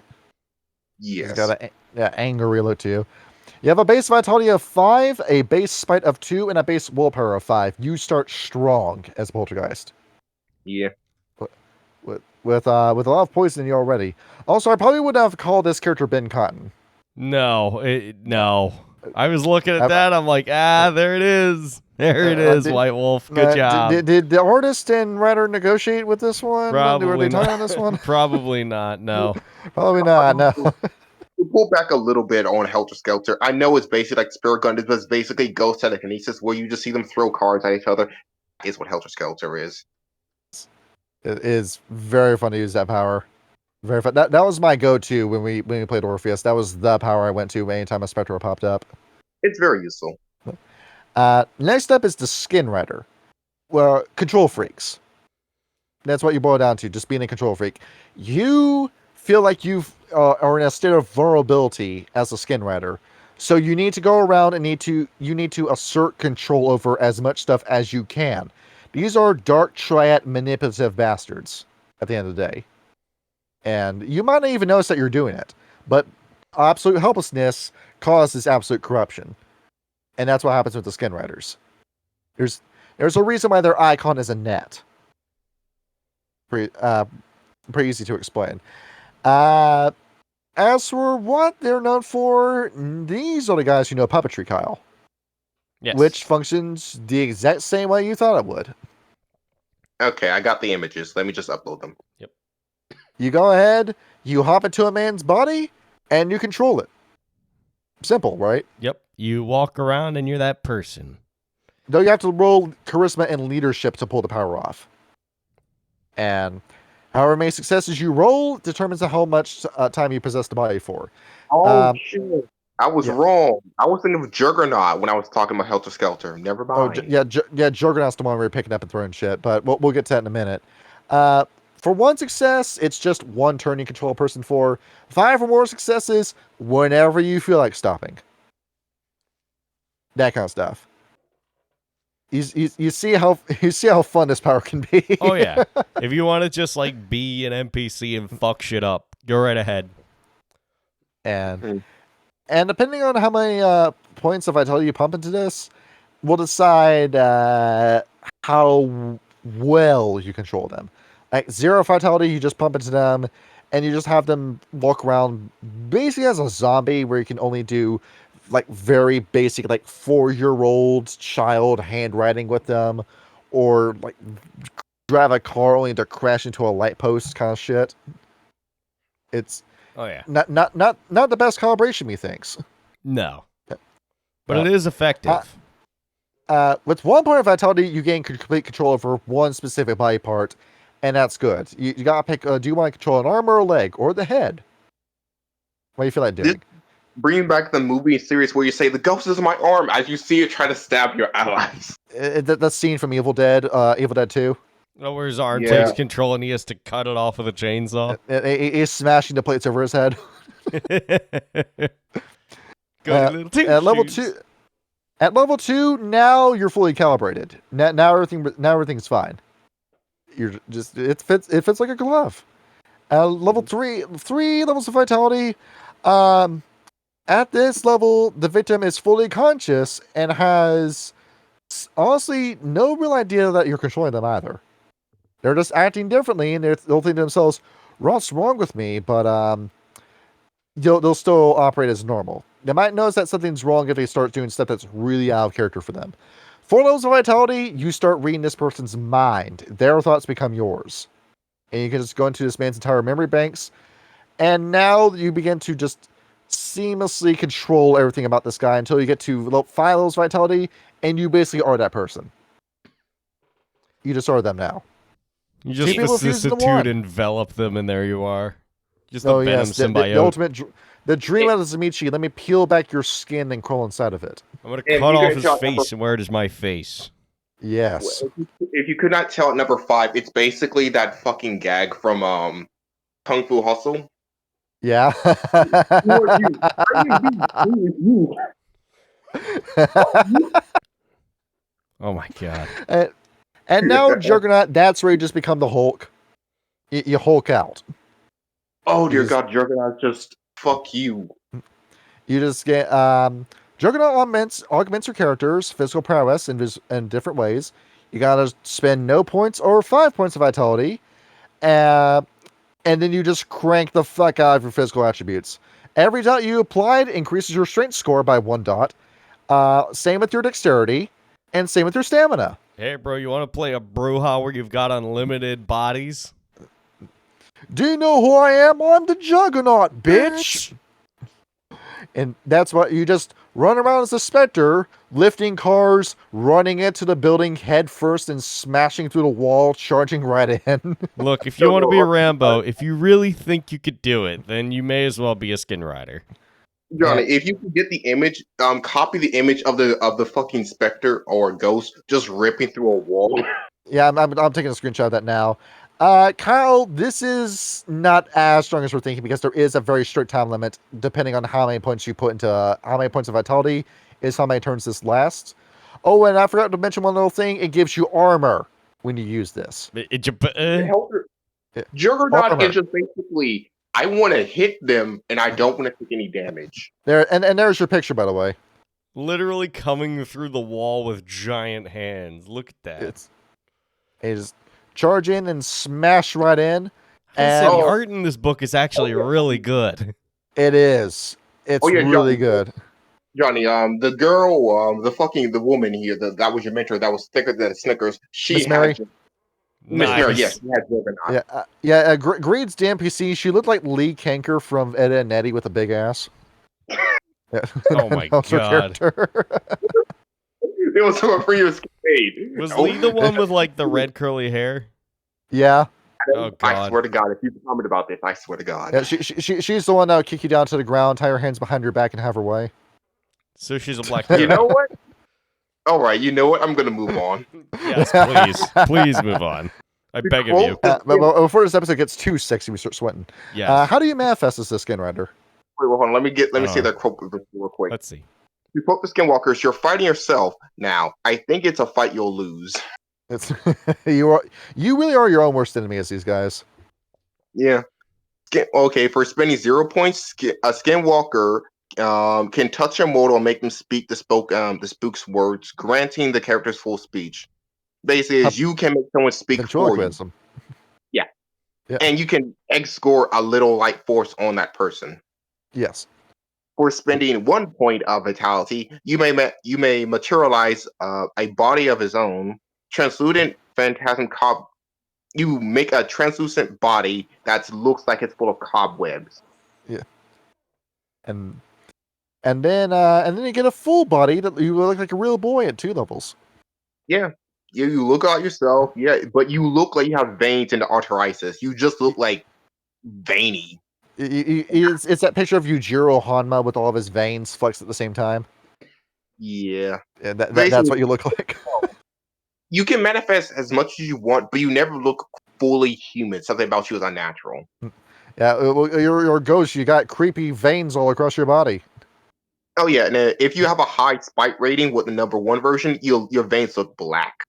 Yes. It's got an angry look to you. You have a base vitality of 5, a base spite of 2, and a base willpower of 5. You start strong as a poltergeist. Yeah. With a lot of poison in you already. Also, I probably would have called this character Ben Cotton. No. I was looking at that. I'm like, there it is. There it is, White Wolf. Good job. Did the artist and writer negotiate with this one? Probably Were they not. talking on this one? Probably not. No. Probably not. No. To pull back a little bit on Helter Skelter, I know it's basically like Spirit Gun, but it's basically ghost telekinesis where you just see them throw cards at each other. Is what Helter Skelter is. It is very fun to use that power. Very fun. That was my go-to when we played Orpheus. That was the power I went to anytime a Spectre popped up. It's very useful. Next up is the Skin Rider. Well, control freaks. That's what you boil down to, just being a control freak. You feel like you are in a state of vulnerability as a Skin Rider. So you need to go around and you need to assert control over as much stuff as you can. These are dark triad manipulative bastards at the end of the day. And you might not even notice that you're doing it. But absolute helplessness causes absolute corruption. And that's what happens with the Skin Riders. There's a reason why their icon is a net. Pretty easy to explain. As for what they're known for, these are the guys who know puppetry, Kyle. Yes. Which functions the exact same way you thought it would. Okay, I got the images. Let me just upload them. Yep. You go ahead, you hop into a man's body, and you control it. Simple, right? Yep. You walk around and you're that person. Though you have to roll charisma and leadership to pull the power off. And however many successes you roll determines how much time you possess the body for. Oh, shit. I was wrong. I was thinking of Juggernaut when I was talking about Helter Skelter. Never mind. Juggernaut's the one we're picking up and throwing shit, but we'll get to that in a minute. For one success, it's just one turn you control a person for. 5 or more successes, whenever you feel like stopping. That kind of stuff. You see how fun this power can be. Oh yeah. If you want to just like be an NPC and fuck shit up, go right ahead. And depending on how many points of vitality you pump into this, we'll decide how well you control them. Like 0 vitality, you just pump into them, and you just have them walk around basically as a zombie, where you can only do like very basic, like 4-year-old child handwriting with them, or like drive a car only to crash into a light post kind of shit. It's not the best calibration, methinks. No, but it is effective. With 1 point of vitality, you gain complete control over one specific body part, and that's good. You gotta pick. Do you want to control an arm or a leg or the head? What do you feel like doing? Bringing back the movie series where you say, the ghost is my arm, as you see it try to stab your allies. That scene from Evil Dead 2. Oh, where his arm takes control and he has to cut it off with a chainsaw. He's smashing the plates over his head. At level 2, now you're fully calibrated. Now everything's fine. You're just it fits like a glove. Level 3 levels of vitality. At this level, the victim is fully conscious and has honestly no real idea that you're controlling them either. They're just acting differently, and they'll think to themselves, "What's wrong with me?" But they'll still operate as normal. They might notice that something's wrong if they start doing stuff that's really out of character for them. 4 levels of vitality, you start reading this person's mind. Their thoughts become yours. And you can just go into this man's entire memory banks. And now you begin to just seamlessly control everything about this guy until you get to 5 levels of vitality, and you basically are that person. You just are them now. You just vicissitude envelop them, and there you are. Just a venom symbiote. The ultimate... The dream of Zamichi, let me peel back your skin and crawl inside of it. I'm going to cut off his face and wear it as my face. Yes. If you could not tell at number 5, it's basically that fucking gag from Kung Fu Hustle. Yeah. Oh my god. And now, Juggernaut, that's where you just become the Hulk. You Hulk out. Oh dear God, Juggernaut, just fuck you. You just get Juggernaut augments your character's physical prowess in different ways. You gotta spend no points or 5 points of vitality, and then you just crank the fuck out of your physical attributes. Every dot you applied increases your strength score by 1 dot. Same with your dexterity, and same with your stamina. Hey, bro, you want to play a brouhaha where you've got unlimited bodies? Do you know who I am? I'm the Juggernaut, bitch! And that's what you just run around as a specter, lifting cars, running into the building head first and smashing through the wall, charging right in. Look, if you want to be a Rambo, if you really think you could do it, then you may as well be a skin rider. Johnny, if you can get the image, copy the image of the fucking specter or ghost just ripping through a wall. Yeah, I'm taking a screenshot of that now. Kyle, this is not as strong as we're thinking because there is a very strict time limit depending on how many points you put into how many points of vitality is how many turns this lasts. Oh, and I forgot to mention one little thing. It gives you armor when you use this. Juggernaut Armor. is just basically, I want to hit them and I don't want to take any damage. There and there's your picture, by the way. Literally coming through the wall with giant hands. Look at that. It just charge in and smash right in. And And the art in this book is actually really good. it is. It's really good. Johnny, the girl, the woman here, that was your mentor, that was thicker than Snickers. Miss Mary? Miss Mary, yes, she had Juggernaut. Yeah. Greed's the NPC. She looked like Lee Kanker from Ed and Eddie with a big ass. Yeah. Oh my That was her God. character. It was from a previous campaign. Was Lee the one with like the red curly hair? Yeah. Oh, I God. swear to God, if you comment about this, I swear to God. Yeah, she's the one that would kick you down to the ground, tie her hands behind your back, and have her way. So she's a black You know what? All right, you know what? I'm gonna move on. Yes, please. Please move on. I beg of you. But before this episode gets too sexy, we start sweating. Yes. How do you manifest as the Skin Rider? Wait, hold on. Let me see that quote real quick. Let's see. You quote the Skinwalkers, you're fighting yourself now. I think it's a fight you'll lose. It's you really are your own worst enemy as these guys. Yeah. Okay, for spending 0 points, a Skinwalker can touch a mortal and make them speak the spook's words, granting the character's full speech. Basically, you can make someone speak for you. Yeah. And you can score a little light force on that person. Yes. For spending 1 point of vitality, you may materialize a body of his own, translucent phantasm cob. You make a translucent body that looks like it's full of cobwebs. Yeah. And then you get a full body that you look like a real boy at 2 levels. Yeah. You look like yourself, yeah, but you look like you have veins and arteritis. You just look like veiny. It's that picture of Yujiro Hanma with all of his veins flexed at the same time. Yeah. That's what you look like. You can manifest as much as you want, but you never look fully human. Something about you is unnatural. Yeah, your ghost, you got creepy veins all across your body. Oh yeah, and if you have a high spite rating with the number 1 version, your veins look black.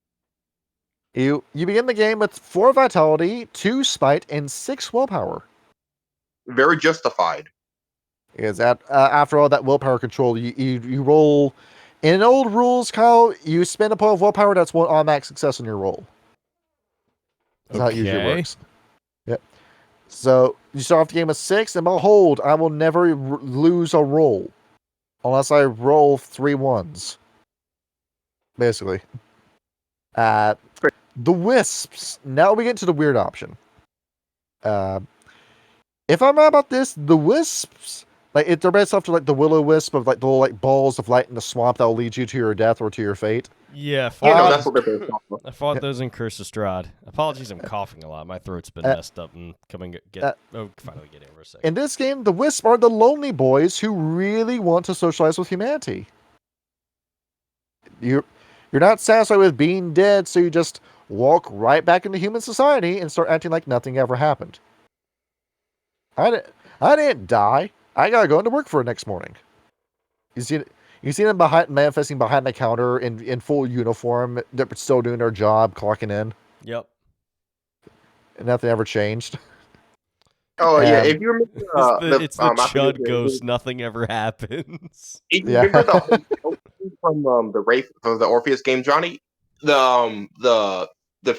You begin the game with 4 vitality, 2 spite, and 6 willpower. Very justified. Is that after all that willpower control, you roll in old rules, Kyle. You spend a point of willpower. That's 1 automatic success on your roll. That's how it usually works. Yep. So you start off the game with 6, and behold, I will never lose a roll unless I roll 3 ones. Basically. The wisps. Now we get to the weird option. If I'm right about this, the wisps, like they're based off to like the will-o-wisp of like the little like balls of light in the swamp that will lead you to your death or to your fate. Yeah, that's what they're based off of. I fought those in Curse of Strahd. Apologies, I'm coughing a lot. My throat's been messed up and finally get in for a second. In this game, the wisps are the lonely boys who really want to socialize with humanity. You're not satisfied with being dead, so you just walk right back into human society and start acting like nothing ever happened. I didn't die. I gotta go into work for the next morning. You see them manifesting behind the counter in full uniform. They're still doing their job, clocking in. Yep. And nothing ever changed. Oh yeah, if you remember It's the I forget Chud ghost. Nothing ever happens. if you Yeah. remember the whole from the Wraith from the Orpheus game, Johnny, the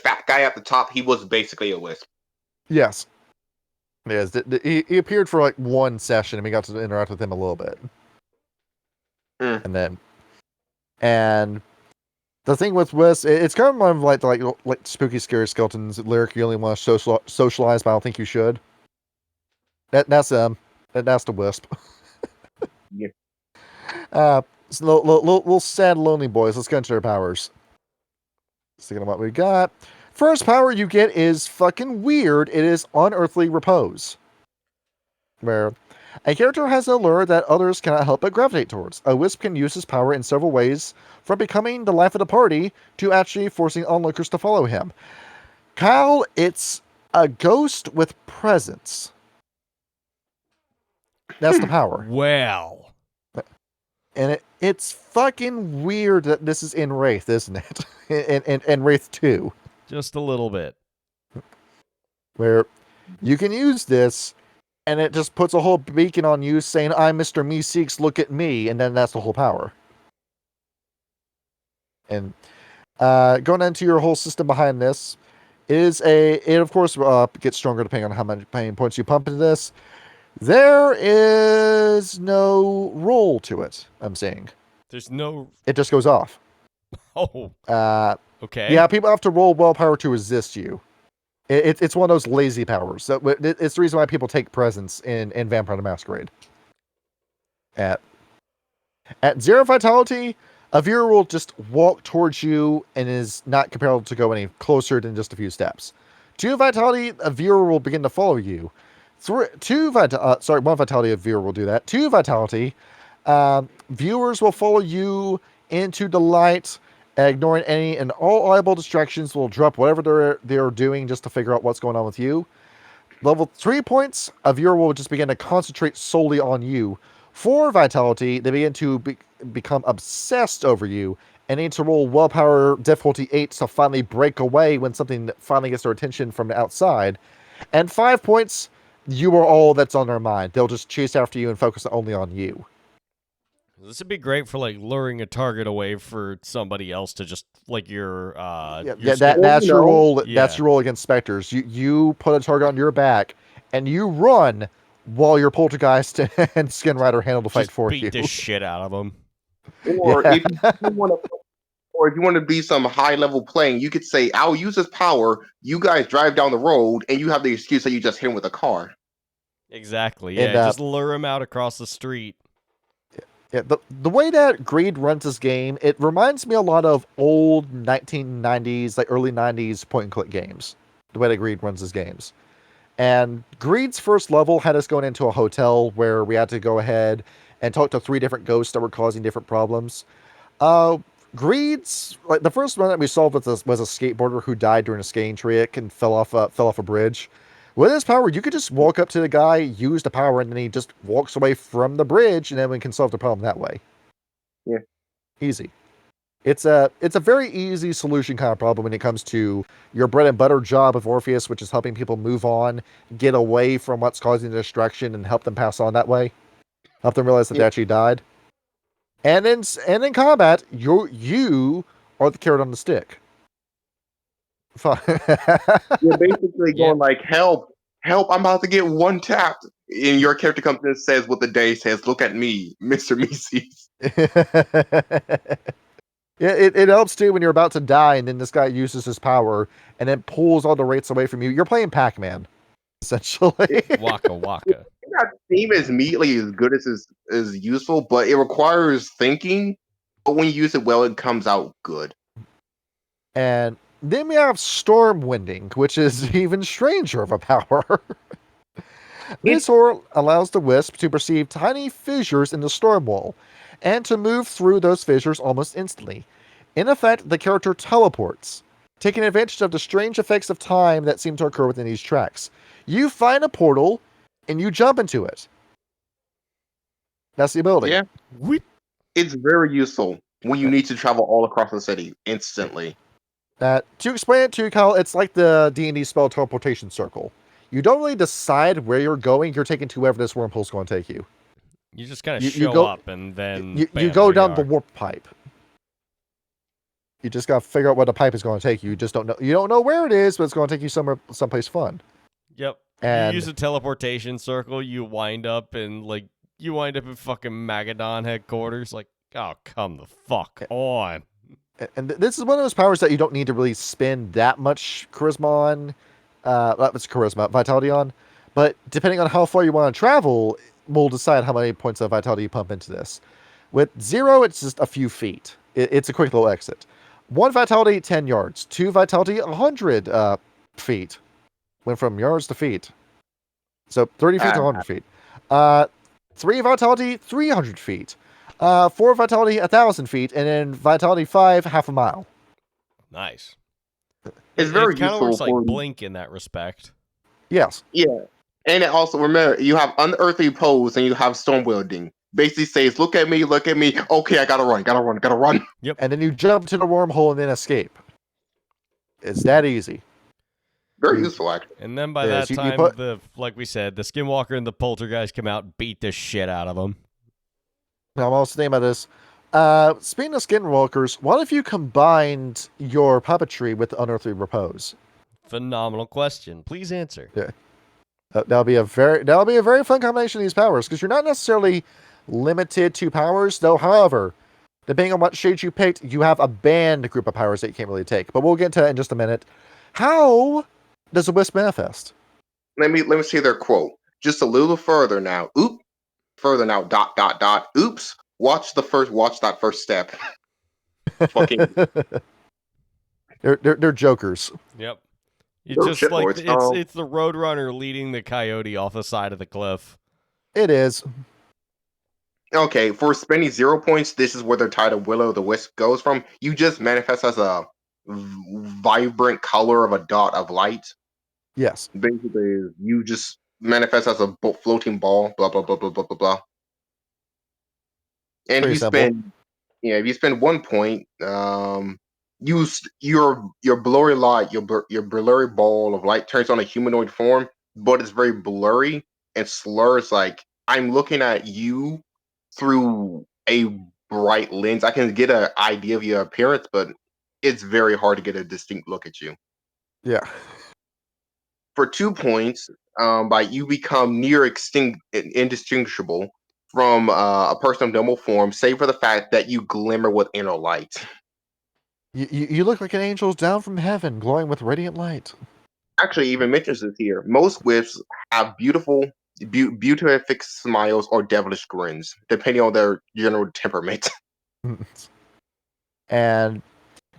fat guy at the top, he was basically a wisp. Yes. Yes. He appeared for like one session, and we got to interact with him a little bit. Mm. And the thing with Wisp, it's kind of like spooky, scary skeletons. Lyric, you only want to socialize, but I don't think you should. That's that's the Wisp. Yeah. So little sad, lonely boys. Let's get into their powers. Thinking of what we got. First power you get is fucking weird. It is Unearthly Repose, where a character has a lure that others cannot help but gravitate towards. A wisp can use his power in several ways, from becoming the life of the party to actually forcing onlookers to follow him. Kyle, it's a ghost with presence. That's the power. Well. And it's fucking weird that this is in Wraith, isn't it? in Wraith 2. Just a little bit. Where you can use this, and it just puts a whole beacon on you saying, I'm Mr. Meeseeks, look at me, and then that's the whole power. And going into your whole system behind this, it of course gets stronger depending on how many points you pump into this. There is no roll to it, I'm saying. There's no... It just goes off. Oh. Okay. Yeah, people have to roll willpower to resist you. It's one of those lazy powers. So it's the reason why people take presence in Vampire the Masquerade. At 0 vitality, a viewer will just walk towards you and is not compelled to go any closer than just a few steps. 2 vitality, a viewer will begin to follow you. 1 vitality, a viewer will do that. 2 vitality, viewers will follow you into the light, ignoring any and all eyeball distractions. Will drop whatever they're doing just to figure out what's going on with you. Level 3 points, a viewer will just begin to concentrate solely on you. 4 vitality, they begin to become obsessed over you and need to roll willpower difficulty 8 to finally break away when something finally gets their attention from the outside. And 5 points, you are all that's on their mind. They'll just chase after you and focus only on you. This would be great for like luring a target away for somebody else to just like your that's your role. Yeah. That's your role against specters. You put a target on your back and you run while your poltergeist and skin rider handle the fight just for beat you. the shit out of them. Or if you want to be some high level playing, you could say, "I'll use this power." You guys drive down the road, and you have the excuse that you just hit him with a car. Exactly. Yeah. And, just lure him out across the street. Yeah, the way that Greed runs this game, it reminds me a lot of old 1990s, like early 90s point-and-click games. The way that Greed runs his games. And Greed's first level had us going into a hotel where we had to go ahead and talk to 3 different ghosts that were causing different problems. Greed's, like the first one that we solved was a skateboarder who died during a skating trick and fell off a bridge. With his power, you could just walk up to the guy, use the power, and then he just walks away from the bridge, and then we can solve the problem that way. Yeah. Easy. It's a very easy solution kind of problem when it comes to your bread and butter job of Orpheus, which is helping people move on, get away from what's causing the destruction, and help them pass on that way. Help them realize that they actually died. And in combat, you are the carrot on the stick. You're basically going like, "Help! Help! I'm about to get one tapped." And your character comes in and says, "What the day says, look at me, Mr. Meeseeks." Yeah, it helps too when you're about to die, and then this guy uses his power and then pulls all the wraiths away from you. You're playing Pac-Man, essentially. Waka waka. It may not seem as immediately as good as is useful, but it requires thinking. But when you use it well, it comes out good. And then we have Stormwinding, which is even stranger of a power. This aura allows the Wisp to perceive tiny fissures in the storm wall, and to move through those fissures almost instantly. In effect, the character teleports, taking advantage of the strange effects of time that seem to occur within these tracks. You find a portal, and you jump into it. That's the ability. Yeah. It's very useful when you need to travel all across the city instantly. To explain it to you, Kyle, it's like the D&D spell teleportation circle. you don't really decide where you're going. You're taking to wherever this wormhole's going to take you. You just kind of You show go- up and then You bam, go there down you the are. warp pipe. You just got to figure out where the pipe is going to take you. You just don't know. You don't know where it is, but it's going to take you someplace fun. Yep. And you use a teleportation circle. You wind up in fucking Magadon headquarters. Like, oh, come the fuck on. And this is one of those powers that you don't need to really spend that much charisma on. It's vitality on. But depending on how far you want to travel, will decide how many points of vitality you pump into this. With 0, it's just a few feet. It's a quick little exit. 1 vitality, 10 yards. 2 vitality, 100 feet. Went from yards to feet. So 30 feet to 100 feet. 3 vitality, 300 feet. 4 vitality, 1,000 feet. And then vitality 5, half a mile. Nice. It's very it kind of useful works like for Blink in that respect. Yes. Yeah. And it also, remember, you have unearthly pose and you have storm wielding. Basically says, look at me. Okay, I gotta run. Yep. And then you jump to the wormhole and then escape. It's that easy. Very useful, actually. And then by Yes, that you time, like we said, the Skinwalker and the Poltergeist come out and beat the shit out of them. Now, I'm also thinking about this. Speaking of skinwalkers, what if you combined your puppetry with unearthly repose? Phenomenal question. Please answer. That'll be a very fun combination of these powers, because you're not necessarily limited to powers, though. However, depending on what shades you picked, you have a banned group of powers that you can't really take. But we'll get into that in just a minute. How does a wisp manifest? Let me see their quote. Just a little further now. Oop. Further now. ... Oops. Watch that first step. Fucking. They're jokers. Yep. You Those just shit like boys, it's the Roadrunner leading the coyote off the side of the cliff. It is. Okay, for spending 0 points, this is where the title Willow the Wisp goes from. You just manifest as a vibrant color of a dot of light. Yes. Basically, you just manifest as a floating ball. Blah blah blah blah blah blah blah. And Pretty simple. if you spend 1 point, use your blurry light, your blurry ball of light turns on a humanoid form, but it's very blurry and slurs like I'm looking at you through a bright lens. I can get an idea of your appearance, but it's very hard to get a distinct look at you. Yeah. For 2 points, by you become near extinct, indistinguishable from a person of normal form, save for the fact that you glimmer with inner light. You look like an angel down from heaven, glowing with radiant light. Actually, even mentions this here. Most wisps have beautific smiles or devilish grins, depending on their general temperament. And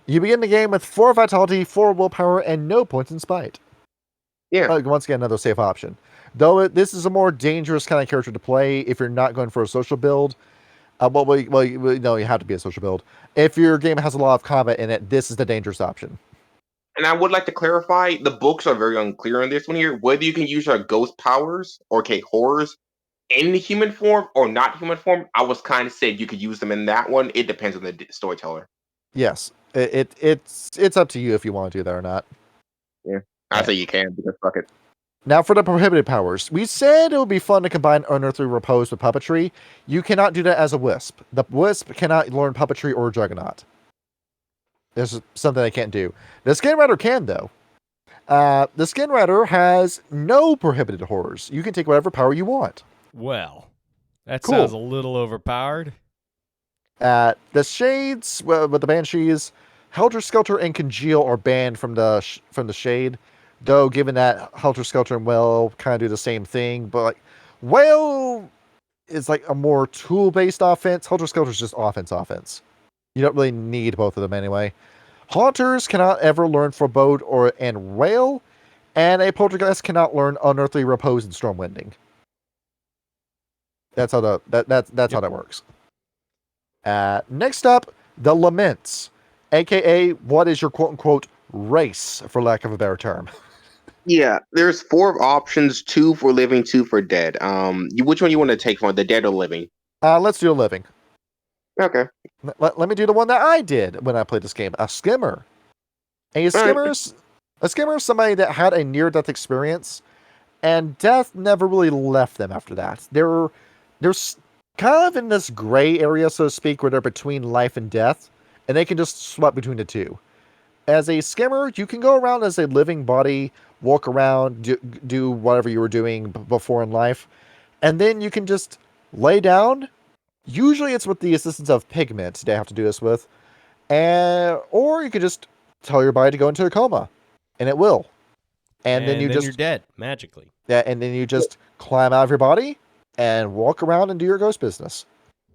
you begin the game with 4 vitality, 4 willpower, and no points in spite. Yeah. Once again, another safe option. Though this is a more dangerous kind of character to play if you're not going for a social build. No, you have to be a social build. If your game has a lot of combat in it, this is the dangerous option. And I would like to clarify, the books are very unclear on this one here, whether you can use your ghost powers or horrors in human form or not human form. I was kind of said you could use them in that one. It depends on the storyteller. Yes, it's up to you if you want to do that or not. Yeah, I say you can because fuck it. Now for the prohibited powers. We said it would be fun to combine Unearthly Repose with puppetry. You cannot do that as a Wisp. The Wisp cannot learn puppetry or Juggernaut. There's something they can't do. The Skin Rider can, though. The Skin Rider has no prohibited horrors. You can take whatever power you want. Well, that Cool. sounds a little overpowered. The Shades, with the Banshees, Helter Skelter and Congeal are banned from the Shade. Though, given that Helter Skelter and Whale kind of do the same thing, but like Whale is like a more tool-based offense. Helter Skelter is just offense. You don't really need both of them anyway. Haunters cannot ever learn Forebode and Whale, and a Poltergeist cannot learn Unearthly Repose and Stormwinding. That's how how that works. Next up, the Laments, aka what is your quote-unquote race, for lack of a better term. Yeah, there's 4 options: 2 for living, 2 for dead. Which one you want to take from the dead or living? Let's do a living. Okay. Let me do the one that I did when I played this game. A skimmer. A skimmer is somebody that had a near-death experience, and death never really left them after that. They're kind of in this gray area, so to speak, where they're between life and death, and they can just swap between the two. As a skimmer, you can go around as a living body, walk around, do whatever you were doing before in life, and then you can just lay down. Usually it's with the assistance of pigment they have to do this with, or you could just tell your body to go into a coma, and it will. And then you're dead magically. Yeah, and then you just climb out of your body and walk around and do your ghost business.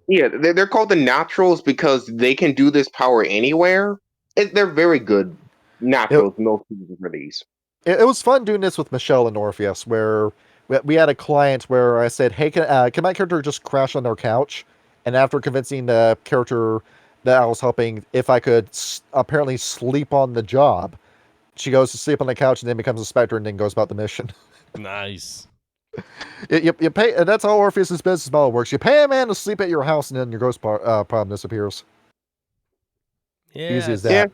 Yeah, they're called the naturals because they can do this power anywhere. They're very good naturals. No reason for these. It was fun doing this with Michelle and Orpheus, where we had a client where I said, "Hey, can my character just crash on their couch?" And after convincing the character that I was helping if I could apparently sleep on the job, she goes to sleep on the couch and then becomes a specter and then goes about the mission. Nice. You pay, and that's how Orpheus's business model works. You pay a man to sleep at your house, and then your ghost problem disappears. Yeah, Easy as that.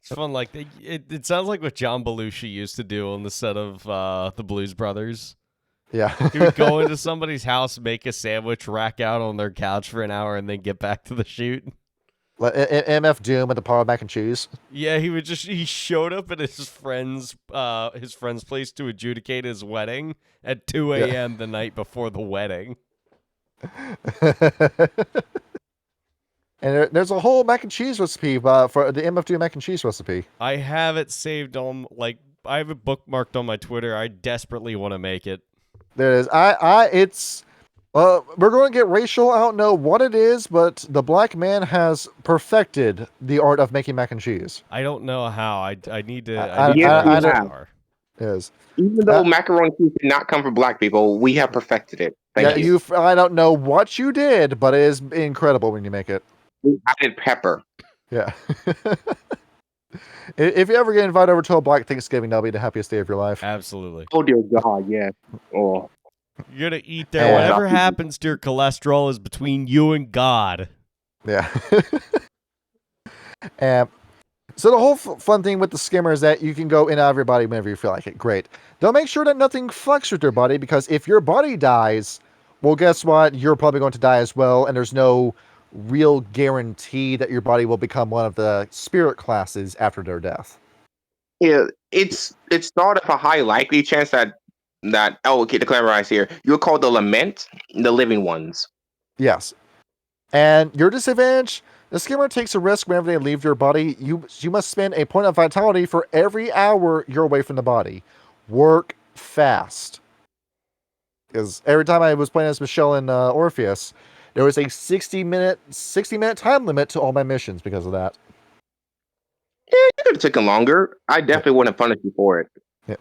It's fun. Like it sounds like what John Belushi used to do on the set of the Blues Brothers. Yeah. He would go into somebody's house, make a sandwich, rack out on their couch for an hour, and then get back to the shoot. MF Doom at the Power Mac and Cheese. Yeah, he showed up at his friend's place to adjudicate his wedding at 2 a.m. the night before the wedding. And there's a whole mac and cheese recipe for the MF Doom mac and cheese recipe. I have it saved on, I have it bookmarked on my Twitter. I desperately want to make it. There it is. We're going to get racial. I don't know what it is, but the black man has perfected the art of making mac and cheese. I don't know how. I need to. I don't. Yes. Even though macaroni cheese did not come from black people, we have perfected it. Thank you. I don't know what you did, but it is incredible when you make it. We added pepper. Yeah. If you ever get invited over to a Black Thanksgiving, that'll be the happiest day of your life. Absolutely. Oh dear God, yeah. Oh. You're gonna eat there. Whatever happens to your cholesterol is between you and God. Yeah. So the whole fun thing with the skimmer is that you can go in and out of your body whenever you feel like it. Great. They'll make sure that nothing fucks with your body, because if your body dies, well, guess what? You're probably going to die as well, and there's no real guarantee that your body will become one of the spirit classes after their death. Yeah, it's thought of a high likely chance that okay, to clarify here, you're called the lament, the living ones. Yes. And your disadvantage, the skimmer takes a risk whenever they leave your body. You must spend a point of vitality for every hour you're away from the body. Work fast. Because every time I was playing as Michelle and Orpheus, there was a 60-minute time limit to all my missions because of that. Yeah, it could have taken longer. I definitely wouldn't punish you for it. Yeah.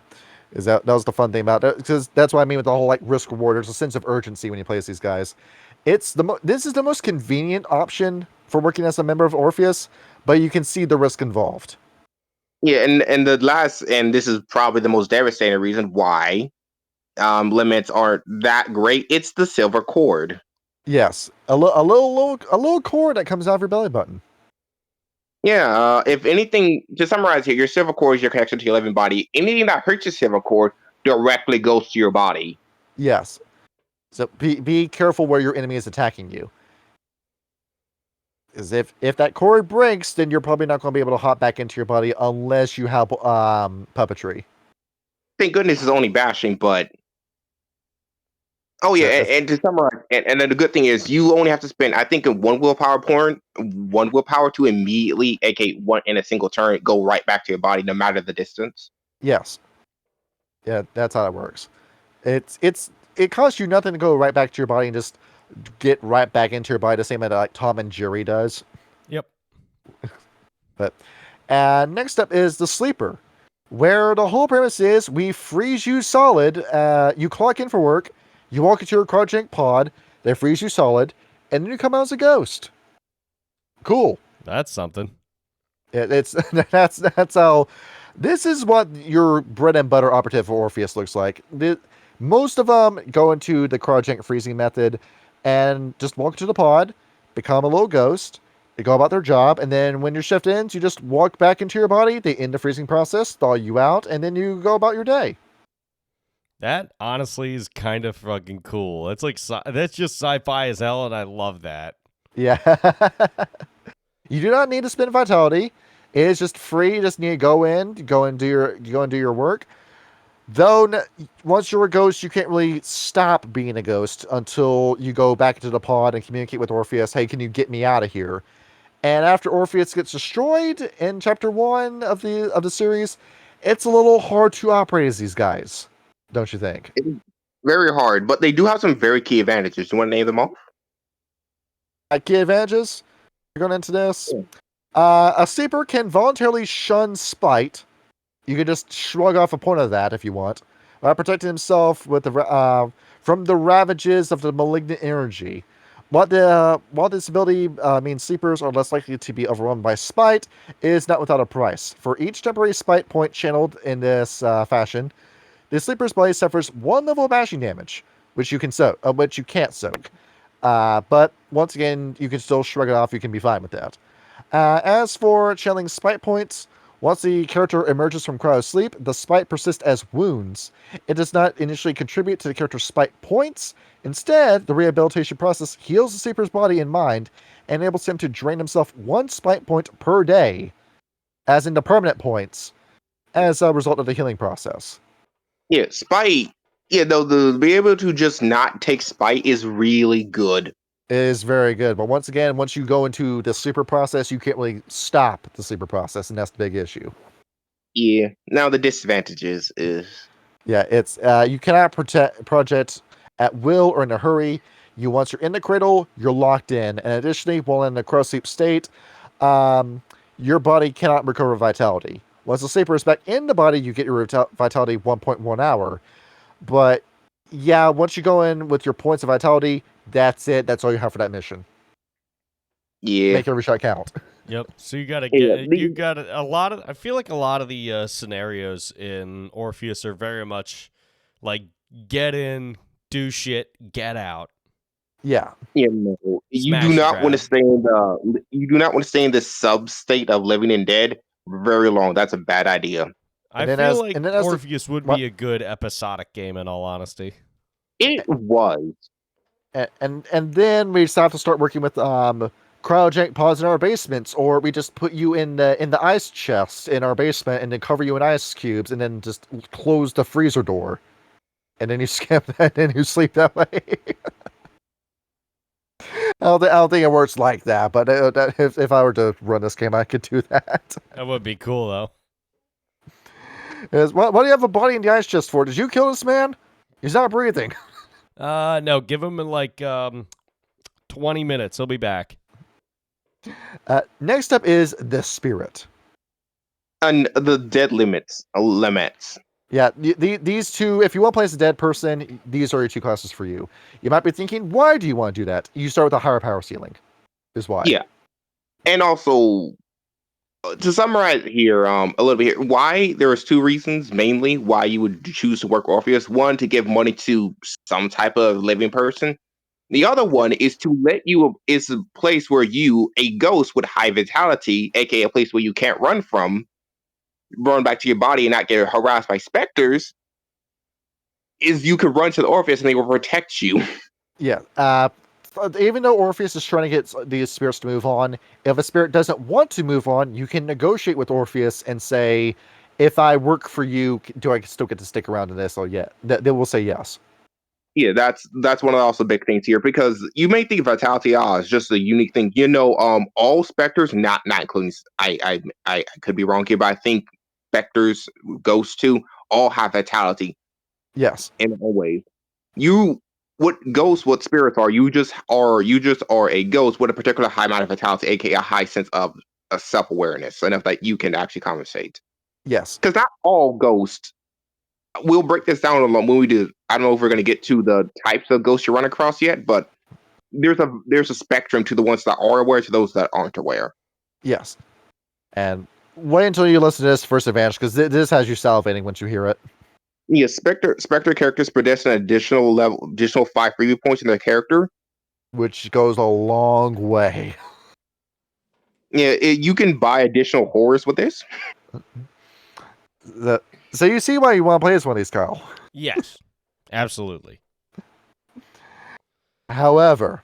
That was the fun thing about it, because that's what I mean with the whole risk reward. There's a sense of urgency when you play as these guys. This is the most convenient option for working as a member of Orpheus, but you can see the risk involved. Yeah, and this is probably the most devastating reason why limits aren't that great. It's the silver cord. Yes, a little cord that comes out of your belly button. Yeah, if anything, to summarize here, your silver cord is your connection to your living body. Anything that hurts your silver cord directly goes to your body. Yes. So be careful where your enemy is attacking you. Because if that cord breaks, then you're probably not going to be able to hop back into your body unless you have puppetry. Thank goodness it's only bashing, but... Oh yeah, and to summarize, and then the good thing is you only have to spend, I think, one willpower to immediately, aka one in a single turn, go right back to your body, no matter the distance. Yes. Yeah, that's how it works. It costs you nothing to go right back to your body and just get right back into your body, the same way that Tom and Jerry does. Yep. But next up is the sleeper, where the whole premise is we freeze you solid. You clock in for work. You walk into your cryogenic pod, they freeze you solid, and then you come out as a ghost. Cool. That's something. That's how. This is what your bread and butter operative for Orpheus looks like. Most of them go into the cryogenic freezing method and just walk into the pod, become a little ghost. They go about their job, and then when your shift ends, you just walk back into your body. They end the freezing process, thaw you out, and then you go about your day. That honestly is kind of fucking cool. That's like that's just sci-fi as hell, and I love that. Yeah. You do not need to spend vitality. It is just free. You just need to go and do your work. Though once you're a ghost, you can't really stop being a ghost until you go back into the pod and communicate with Orpheus. Hey, can you get me out of here? And after Orpheus gets destroyed in chapter 1 of the series, it's a little hard to operate as these guys, don't you think? It's very hard, but they do have some very key advantages. Do you want to name them all? Key advantages going into this. Yeah. A sleeper can voluntarily shun spite. You can just shrug off a point of that if you want, protecting himself with from the ravages of the malignant energy. While this ability means sleepers are less likely to be overwhelmed by spite, it is not without a price. For each temporary spite point channeled in this fashion, the sleeper's body suffers 1 level of bashing damage, which you can't soak. But once again, you can still shrug it off. You can be fine with that. As for channeling spite points, once the character emerges from cryosleep, the spite persists as wounds. It does not initially contribute to the character's spite points. Instead, the rehabilitation process heals the sleeper's body and mind and enables him to drain himself 1 spite point per day, as in the permanent points, as a result of the healing process. Yeah, spite. Yeah, though the be able to just not take spite is really good. It is very good, but once again, once you go into the sleeper process, you can't really stop the sleeper process, and that's the big issue. Yeah. Now the disadvantages is it's you cannot project at will or in a hurry. Once you're in the cradle, you're locked in, and additionally, while in the cryosleep state, your body cannot recover vitality. Once the sleeper is back in the body, you get your vitality 1.1 hour. But yeah, once you go in with your points of vitality, that's it. That's all you have for that mission. yeah. Make every shot count. Yep. So you gotta Yeah, get you got a lot of. I feel like a lot of the scenarios in Orpheus are very much like get in, do shit, get out. Yeah. Yeah, no. You Smash do not grab. want to stay in the. You do not want to stay in the sub state of living and dead very long. That's a bad idea. I then feel as- like and then as the- Orpheus would what? be a good episodic game in all honesty. It was. And then we just have to start working with cryogenic pods in our basements, or we just put you in the ice chest in our basement and then cover you in ice cubes and then just close the freezer door, and then you skip that and then you sleep that way. I don't think it works like that, but if I were to run this game, I could do that. That would be cool though. What do you have a body in the ice chest for? Did you kill this man? He's not breathing. No, give him like 20 minutes. He'll be back. Next up is the spirit. And the dead limits. Yeah, these two, if you want to play as a dead person, these are your 2 classes for you. You might be thinking, why do you want to do that? You start with a higher power ceiling, is why. Yeah. And also, to summarize here a little bit here, why there is 2 reasons mainly why you would choose to work Orpheus. One, to give money to some type of living person. The other one is to is a place where you, a ghost with high vitality, aka a place where you can't run from, run back to your body and not get harassed by specters, is you could run to the Orpheus and they will protect you. Yeah. Even though Orpheus is trying to get these spirits to move on, if a spirit doesn't want to move on, you can negotiate with Orpheus and say, if I work for you, do I still get to stick around in this? Or yeah, they will say yes. Yeah, that's one of the also big things here, because you may think vitality is just a unique thing. All specters, not including I could be wrong here, but I think specters, ghosts too, all have vitality. Yes. In all ways. What spirits are, you just are a ghost with a particular high amount of vitality, aka a high sense of self-awareness, enough that you can actually compensate. Yes. Because not all ghosts. We'll break this down a lot when we do. I don't know if we're going to get to the types of ghosts you run across yet, but there's a spectrum to the ones that are aware to those that aren't aware. Yes. And wait until you listen to this first advantage, because this has you salivating once you hear it. Yeah, Spectre characters possess an additional 5 preview points in their character, which goes a long way. Yeah, you can buy additional horrors with this. So you see why you want to play as one of these, Kyle? Yes. Absolutely. However,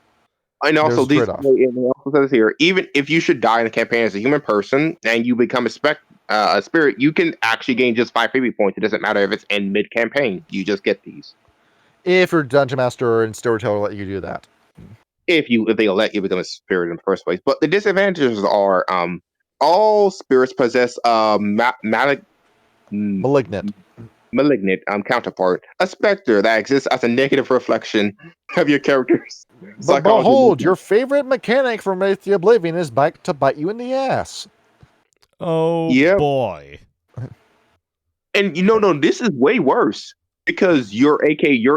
And also, there's a these trade-off. and it also says here, even if you should die in the campaign as a human person and you become a spirit, you can actually gain just 5 preview points. It doesn't matter if it's in mid-campaign. You just get these. If your dungeon master and storyteller let you do that. If they'll let you become a spirit in the first place. But the disadvantages are all spirits possess Malignant. malignant counterpart, a specter that exists as a negative reflection of your character's But psychology. behold, your favorite mechanic from Wraith the Oblivion is back to bite you in the ass. Oh, Yep. boy. And no, this is way worse because your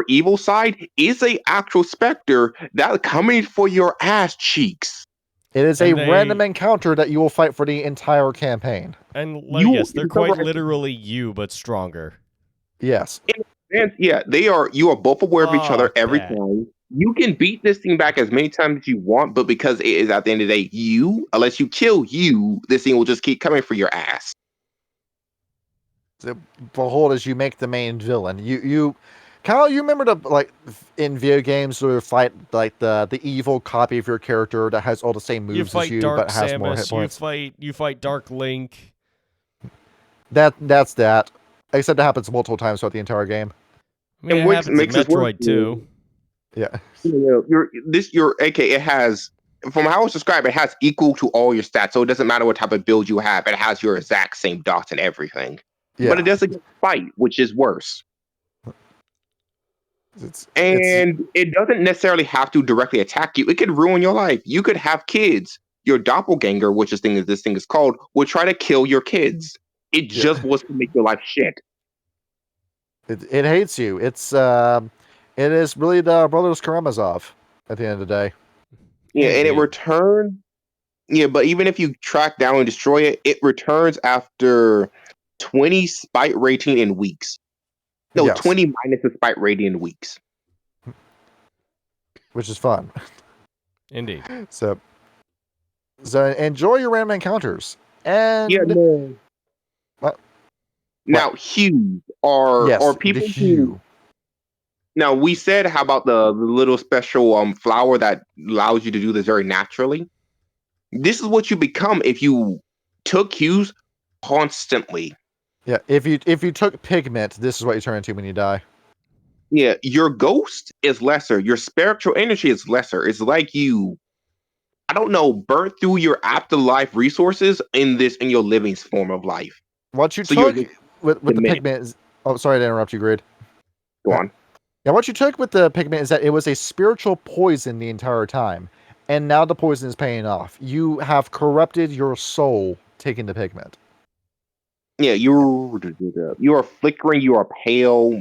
evil side is a actual specter that coming for your ass cheeks. It is And a random encounter that you will fight for the entire campaign. And yes, they're quite literally you, but stronger. Yes. And yeah, you are both aware of each other every that. time. You can beat this thing back as many times as you want, but because it is at the end of the day unless you kill this thing will just keep coming for your ass. So, behold, as you make the main villain, Kyle, you remember in video games where you fight like the evil copy of your character that has all the same moves as you, Dark but has Samus, more hit points. You fight Dark Link. That's that. Except it happens multiple times throughout the entire game. I mean, And it which happens in makes this worse, Metroid too. Yeah. Your AK, it has, from how it's described, it has equal to all your stats, so it doesn't matter what type of build you have. It has your exact same dots and everything. Yeah. But it doesn't fight, which is worse. It doesn't necessarily have to directly attack you. It could ruin your life. You could have kids. Your doppelganger, which this thing is called, will try to kill your kids. It just wants to make your life shit. It hates you. It is really the Brothers Karamazov at the end of the day. Yeah, and it returns. Yeah, but even if you track down and destroy it, it returns after 20 spite rating in weeks. No, Yes. 20 minus the spite rating in weeks. Which is fun. Indeed. So enjoy your random encounters. And Yeah, no. Now, hues are people who. Now, we said how about the little special flower that allows you to do this very naturally. This is what you become if you took hues constantly. Yeah, if you took pigment, this is what you turn into when you die. Yeah, your ghost is lesser. Your spiritual energy is lesser. It's like you, I don't know, burn through your afterlife resources in your living form of life. What you took with the pigment is... Oh, sorry to interrupt you, Grid. Go on. Yeah, what you took with the pigment is that it was a spiritual poison the entire time. And now the poison is paying off. You have corrupted your soul taking the pigment. Yeah, you are flickering, you are pale,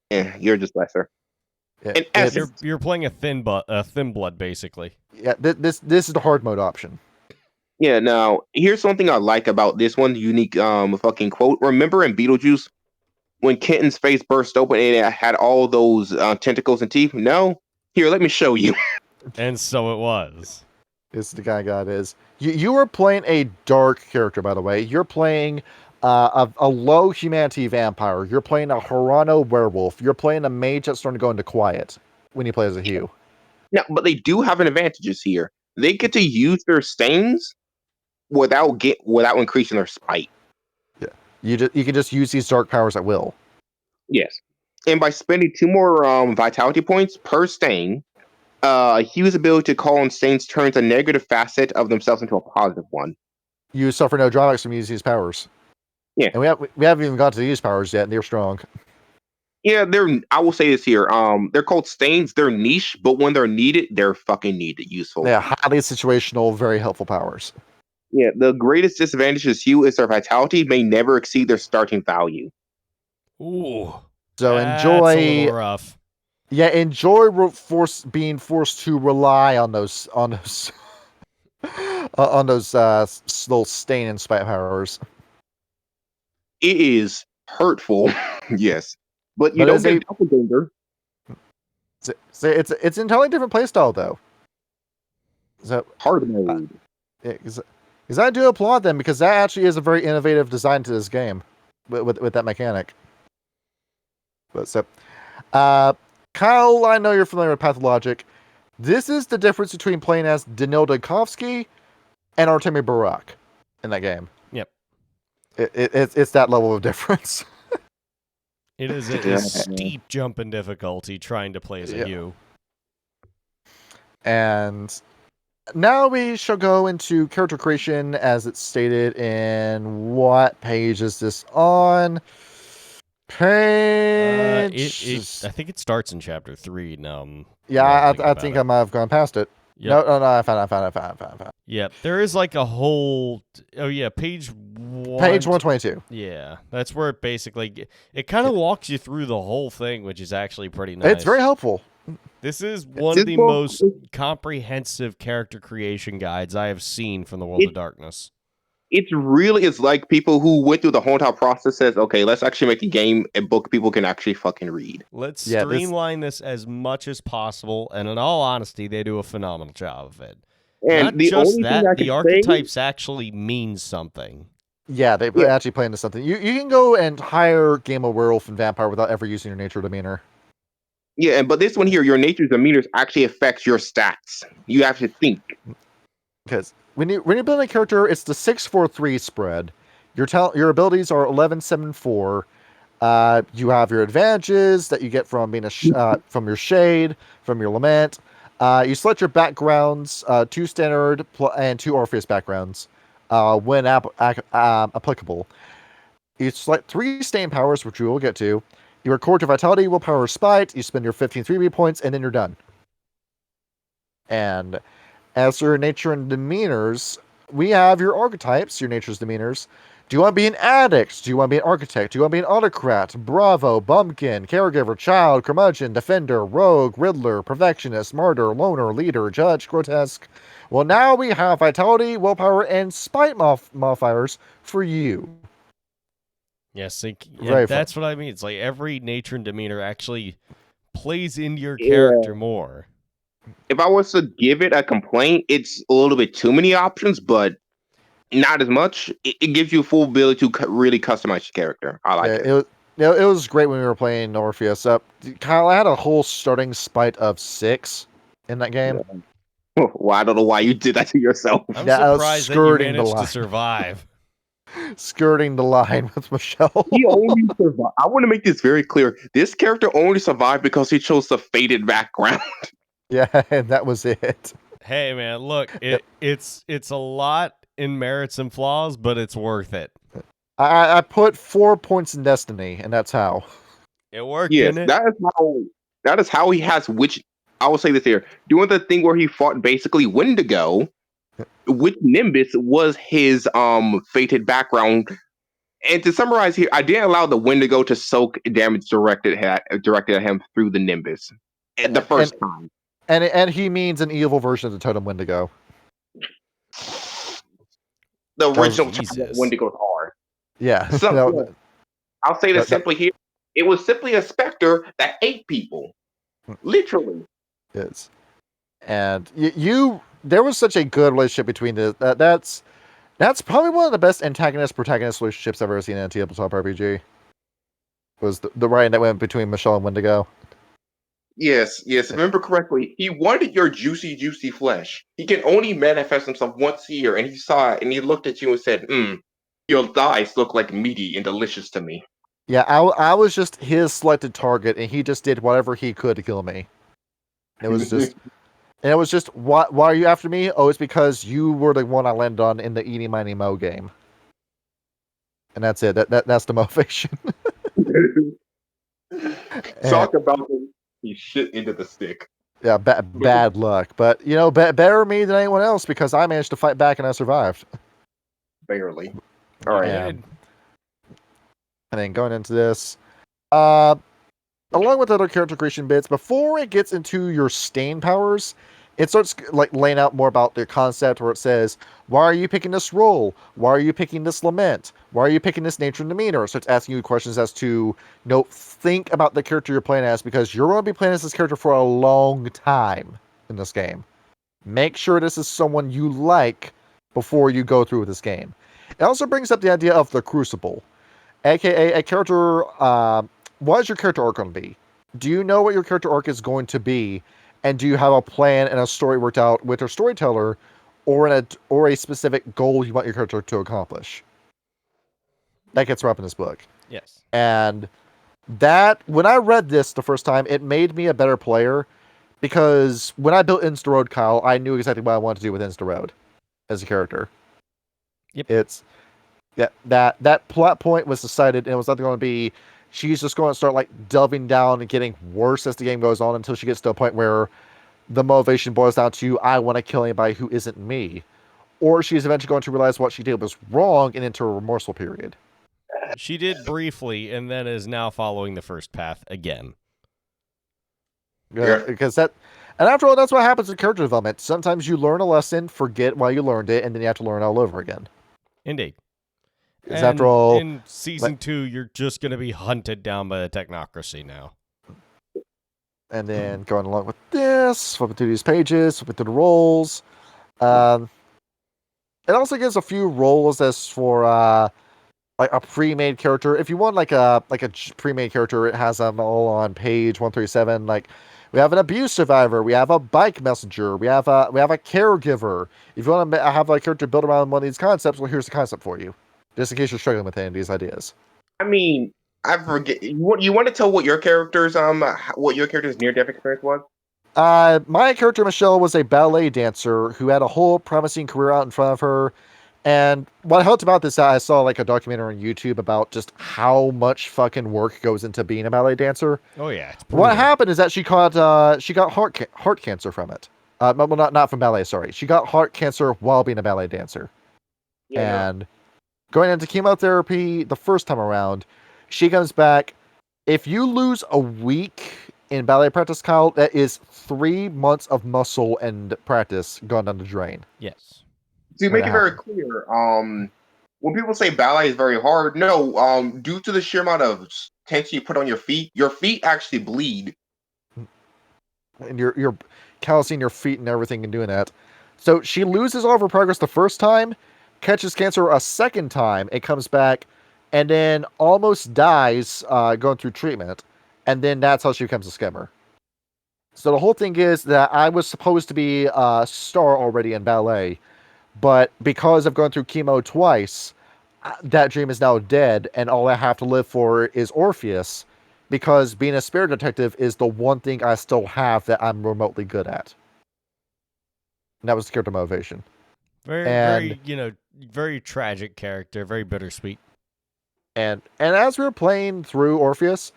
you're just lesser. Yeah, you're playing a thin blood, basically. Yeah, this is the hard mode option. Yeah, now, here's something I like about this one unique fucking quote. Remember in Beetlejuice, when Kenton's face burst open and it had all those tentacles and teeth? No? Here, let me show you. And so it was. It's the guy God is. You are playing a dark character, by the way. You're playing a low humanity vampire. You're playing a Hirano werewolf. You're playing a mage that's starting to go into quiet when you play as a Hugh. Now, but they do have an advantages here. They get to use their stains without increasing their spite. Yeah, you can just use these dark powers at will. Yes, and by spending 2 more vitality points per stain, Hugh's ability to call on stains turns a negative facet of themselves into a positive one. You suffer no drawbacks from using these powers. Yeah, and we haven't even got to these powers yet, and they're strong. Yeah, I will say this here. They're called stains. They're niche, but when they're needed, they're fucking needed, useful. Yeah, highly situational, very helpful powers. Yeah, the greatest disadvantage is Hugh is their vitality may never exceed their starting value. Ooh. So that's enjoy. A little rough. Yeah, enjoy being forced to rely on those little stain and spite powers. It is hurtful, yes, but you don't get doppelganger. It's an entirely different playstyle though. So hard mode. Because I do applaud them because that actually is a very innovative design to this game with that mechanic. But so, Kyle, I know you're familiar with Pathologic. This is the difference between playing as Danil Dankovsky and Artemi Barak in that game. Yep. It's that level of difference. It is a steep jump in difficulty trying to play as a Hugh. And now we shall go into character creation as it's stated in what page is this on? Page... I think it starts in chapter 3. Yeah, I think I might have gone past it. Yep. No, I found it. Yep, there is like a whole... Oh, yeah, page 1. Page 122. Yeah, that's where it basically... It kind of walks you through the whole thing, which is actually pretty nice. It's very helpful. This is one of the most comprehensive character creation guides I have seen from the World of Darkness. It's like people who went through the whole entire process says, okay, let's actually make a book people can actually fucking read. Let's streamline this as much as possible, and in all honesty, they do a phenomenal job of it. And not just that, the archetypes actually mean something. Yeah, they actually play into something. You can go and hire Game of Werewolf and Vampire without ever using your nature demeanor. Yeah, but this one here, your nature's demeanors actually affects your stats. You have to think. Because when you build a character, it's the 6-4-3 spread. Your abilities are 11-7-4. You have your advantages that you get from being from your shade, from your lament. You select your backgrounds, 2 standard and 2 Orpheus backgrounds, when applicable. You select 3 staying powers, which we will get to. You record your vitality, willpower, spite. You spend your 15 3B points, and then you're done. And as for your nature and demeanors, we have your archetypes, your nature's demeanors. Do you want to be an addict? Do you want to be an architect? Do you want to be an autocrat? Bravo, bumpkin, caregiver, child, curmudgeon, defender, rogue, riddler, perfectionist, martyr, loner, leader, judge, grotesque. Well, now we have vitality, willpower, and spite modifiers for you. Yes, that's what I mean. It's like every nature and demeanor actually plays into your character more. If I was to give it a complaint, it's a little bit too many options, but not as much. It gives you full ability to really customize your character. I like it. It was great when we were playing Orpheus. Kyle, I had a whole starting spite of 6 in that game. Yeah. Well, I don't know why you did that to yourself. I'm surprised that you managed to survive. Skirting the line with Michelle. He only survived. I want to make this very clear. This character only survived because he chose the faded background. Yeah, and that was it. Hey, man, look, it's a lot in merits and flaws, but it's worth it. I put 4 points in Destiny, and that's how. It worked, yes, didn't it? That is how he has I will say this here. Doing the thing where he fought basically Wendigo, which Nimbus was his fated background. And to summarize here, I didn't allow the Wendigo to soak damage directed at him through the Nimbus the first time. And he means an evil version of the Totem Wendigo. The original Wendigos are. Yeah. So, I'll say this simply here. It was simply a specter that ate people. Literally. Yes. And there was such a good relationship between that's probably one of the best antagonist-protagonist relationships I've ever seen in a tabletop RPG. Was the writing that went between Michelle and Wendigo. Yes. Remember correctly, he wanted your juicy flesh. He can only manifest himself once a year, and he saw it, and he looked at you and said, your thighs look like meaty and delicious to me. Yeah, I was just his selected target, and he just did whatever he could to kill me. It was just, why are you after me? Oh, it's because you were the one I landed on in the Eeny Miny Mo game. And that's it. That's the motivation. Talk about he shit into the stick. Yeah, bad luck. But, better me than anyone else because I managed to fight back and I survived. Barely. All right. And then going into this, along with other character creation bits, before it gets into your stain powers, it starts laying out more about the concept where it says, why are you picking this role? Why are you picking this lament? Why are you picking this nature and demeanor? So it's asking you questions as to, think about the character you're playing as because you're going to be playing as this character for a long time in this game. Make sure this is someone you like before you go through with this game. It also brings up the idea of the Crucible, aka a character. What is your character arc going to be? do you know what your character arc is going to be, and do you have a plan and a story worked out with your storyteller, or a specific goal you want your character to accomplish? That gets wrapped in this book. Yes. And that, when I read this the first time, it made me a better player, because when I built Insta Road, Kyle, I knew exactly what I wanted to do with Insta Road as a character. Yep. It's that plot point was decided, and it was not going to be she's just going to start like delving down and getting worse as the game goes on until she gets to a point where the motivation boils down to I want to kill anybody who isn't me, or she's eventually going to realize what she did was wrong and enter a remorseful period. She did briefly, and then is now following the first path again. Because and after all, that's what happens in character development. Sometimes you learn a lesson, forget why you learned it, and then you have to learn all over again. Indeed. Because after all, in season 2, you're just going to be hunted down by the technocracy now. And then going along with this, flipping through these pages, flipping through the roles. It also gives a few roles as for like a pre-made character. If you want like a pre-made character, it has them all on page 137. Like we have an abuse survivor, we have a bike messenger, we have a caregiver. If you want to have a character built around one of these concepts, well, here's the concept for you, just in case you're struggling with any of these ideas. I mean, I forget. You want to tell what your character's near-death experience was? My character Michelle was a ballet dancer who had a whole promising career out in front of her. And what helped about this, I saw like a documentary on YouTube about just how much fucking work goes into being a ballet dancer. Oh yeah. What happened is that she got heart cancer from it. Well, not from ballet. Sorry, she got heart cancer while being a ballet dancer. Yeah, and going into chemotherapy the first time around, she comes back. If you lose a week in ballet practice, Kyle, that is 3 months of muscle and practice gone down the drain. Yes. To make it very clear, when people say ballet is very hard, no, due to the sheer amount of tension you put on your feet actually bleed. And you're callousing your feet and everything and doing that. So she loses all of her progress the first time, catches cancer a second time, it comes back, and then almost dies going through treatment. And then that's how she becomes a skimmer. So the whole thing is that I was supposed to be a star already in ballet, but because I've gone through chemo twice, that dream is now dead, and all I have to live for is Orpheus, because being a spirit detective is the one thing I still have that I'm remotely good at. And that was the character motivation. Very, very tragic character, very bittersweet. And as we were playing through Orpheus,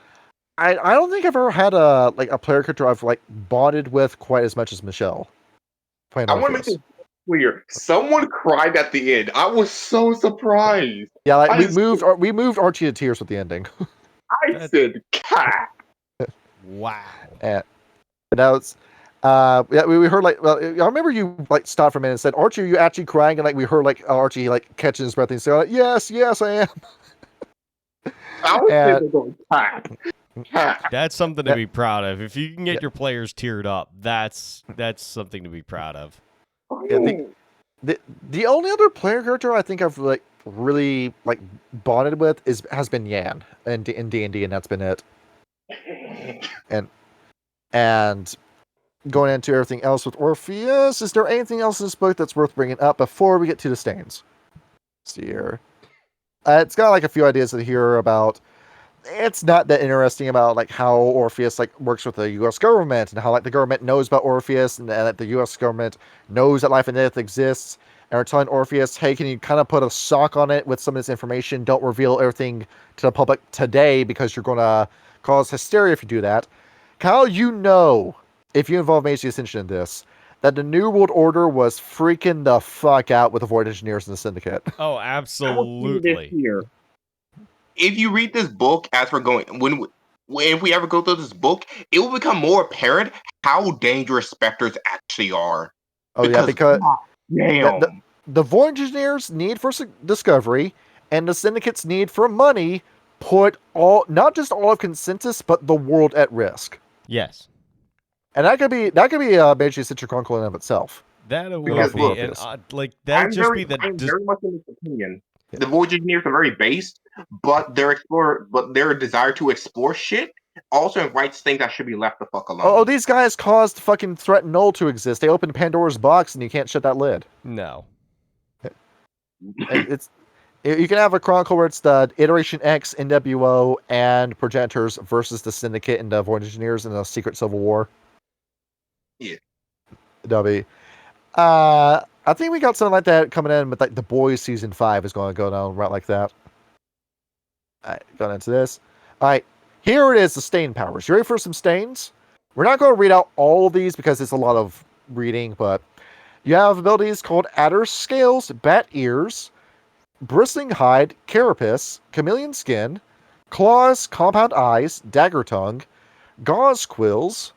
I don't think I've ever had a player character I've like bonded with quite as much as Michelle. Playing Orpheus. I want to make this clear. Someone cried at the end. I was so surprised. Yeah, like we moved Archie to tears with the ending. I said, "Cat." Wow. And that was, we heard like, well, I remember you like stopped for a minute and said, "Archie, are you actually crying?" And like we heard like Archie like catching his breath and saying, "Yes, I am." I was going, "Cat." That's something to be proud of. If you can get your players teared up, that's something to be proud of. Yeah, the only other player character I think I've like really like bonded with has been Yan in D&D, and that's been it. And going into everything else with Orpheus, is there anything else in this book that's worth bringing up before we get to the stains? Let's see here. It's got like a few ideas in here about. It's not that interesting about like how Orpheus like works with the U.S. government and how like the government knows about Orpheus and that the U.S. government knows that life and death exists and are telling Orpheus, hey, can you kind of put a sock on it with some of this information? Don't reveal everything to the public today because you're going to cause hysteria if you do that. Kyle, if you involve Mage the Ascension in this, that the New World Order was freaking the fuck out with the Void Engineers and the Syndicate. Oh, absolutely. If you read this book as we're going, if we ever go through this book, it will become more apparent how dangerous specters actually are. Oh, because the Void Engineers' need for discovery and the Syndicate's need for money put not just all of Consensus, but the world at risk. Yes. And that could be a Mage the Ascension Chronicle in of itself. That will be, and that just be the. I'm very much in this opinion. The Void Engineers are very based, but their desire to explore shit also invites things that should be left the fuck alone. Oh, these guys caused fucking Threat Null to exist. They opened Pandora's box, and you can't shut that lid. No. It's you can have a chronicle where it's the Iteration X, NWO, and Progenitors versus the Syndicate and the Void Engineers in a secret civil war. Yeah. W. I think we got something like that coming in with like The Boys season 5 is going to go down right like that. Alright, going into this. Alright, here it is, the stain powers. You ready for some stains? We're not going to read out all of these because it's a lot of reading, but you have abilities called Adder Scales, Bat Ears, Bristling Hide, Carapace, Chameleon Skin, Claws, Compound Eyes, Dagger Tongue, Gauze Quills,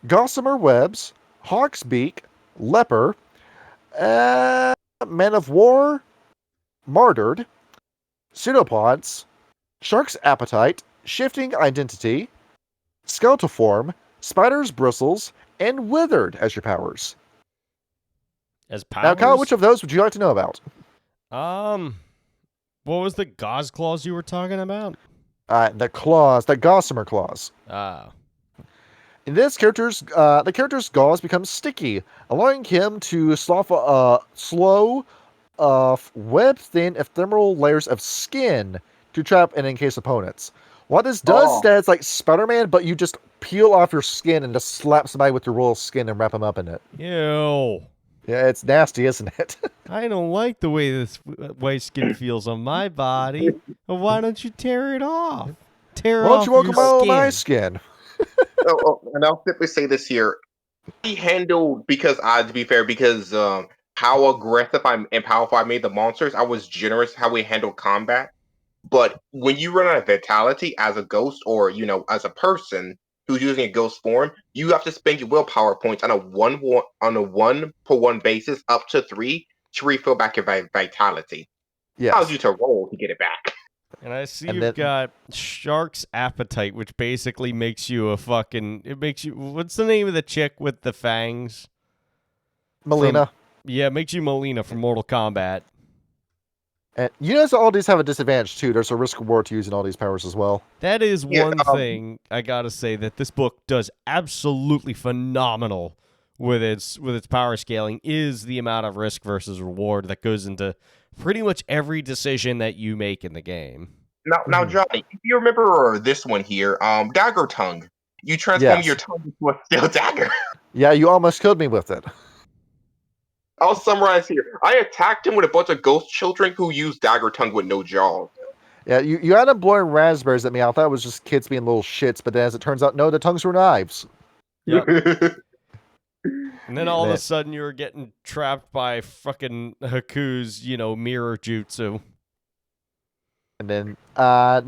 Gossamer Webs, Hawk's Beak, Leper, Men of War, Martyred, Pseudopods, Shark's Appetite, Shifting Identity, Skeletal Form, Spider's Bristles, and Withered as your powers. As powers? Now, Kyle, which of those would you like to know about? What was the gauze claws you were talking about? The claws, the Gossamer Claws. Ah. In this the character's gauze becomes sticky, allowing him to slow web-thin ephemeral layers of skin to trap and encase opponents. What this does is that it's like Spider-Man, but you just peel off your skin and just slap somebody with your royal skin and wrap them up in it. Ew. Yeah, it's nasty, isn't it? I don't like the way this white skin feels on my body. Why don't you tear it off? Why don't you welcome my skin? And I'll simply say this here. He handled, to be fair, because how aggressive and powerful I made the monsters, I was generous how we handled combat. But when you run out of vitality as a ghost or, as a person who's using a ghost form, you have to spend your willpower points on a one-for-one basis up to 3 to refill back your vitality. Yes. Allows you to roll to get it back. And I see you've got Shark's Appetite, which basically makes you what's the name of the chick with the fangs? Melina. It makes you Melina from Mortal Kombat. And you notice all these have a disadvantage too. There's a risk reward to using all these powers as well. That is one thing I gotta say that this book does absolutely phenomenal with its power scaling is the amount of risk versus reward that goes into pretty much every decision that you make in the game. Now, Johnny, if you remember this one here, Dagger Tongue, you transform your tongue into a steel dagger. Yeah, you almost killed me with it. I'll summarize here. I attacked him with a bunch of ghost children who used Dagger Tongue with no jaws. Yeah, you ended up blowing raspberries at me. I thought it was just kids being little shits, but then as it turns out, no, the tongues were knives. Yep. And then all of a sudden you were getting trapped by fucking Haku's, mirror jutsu. And then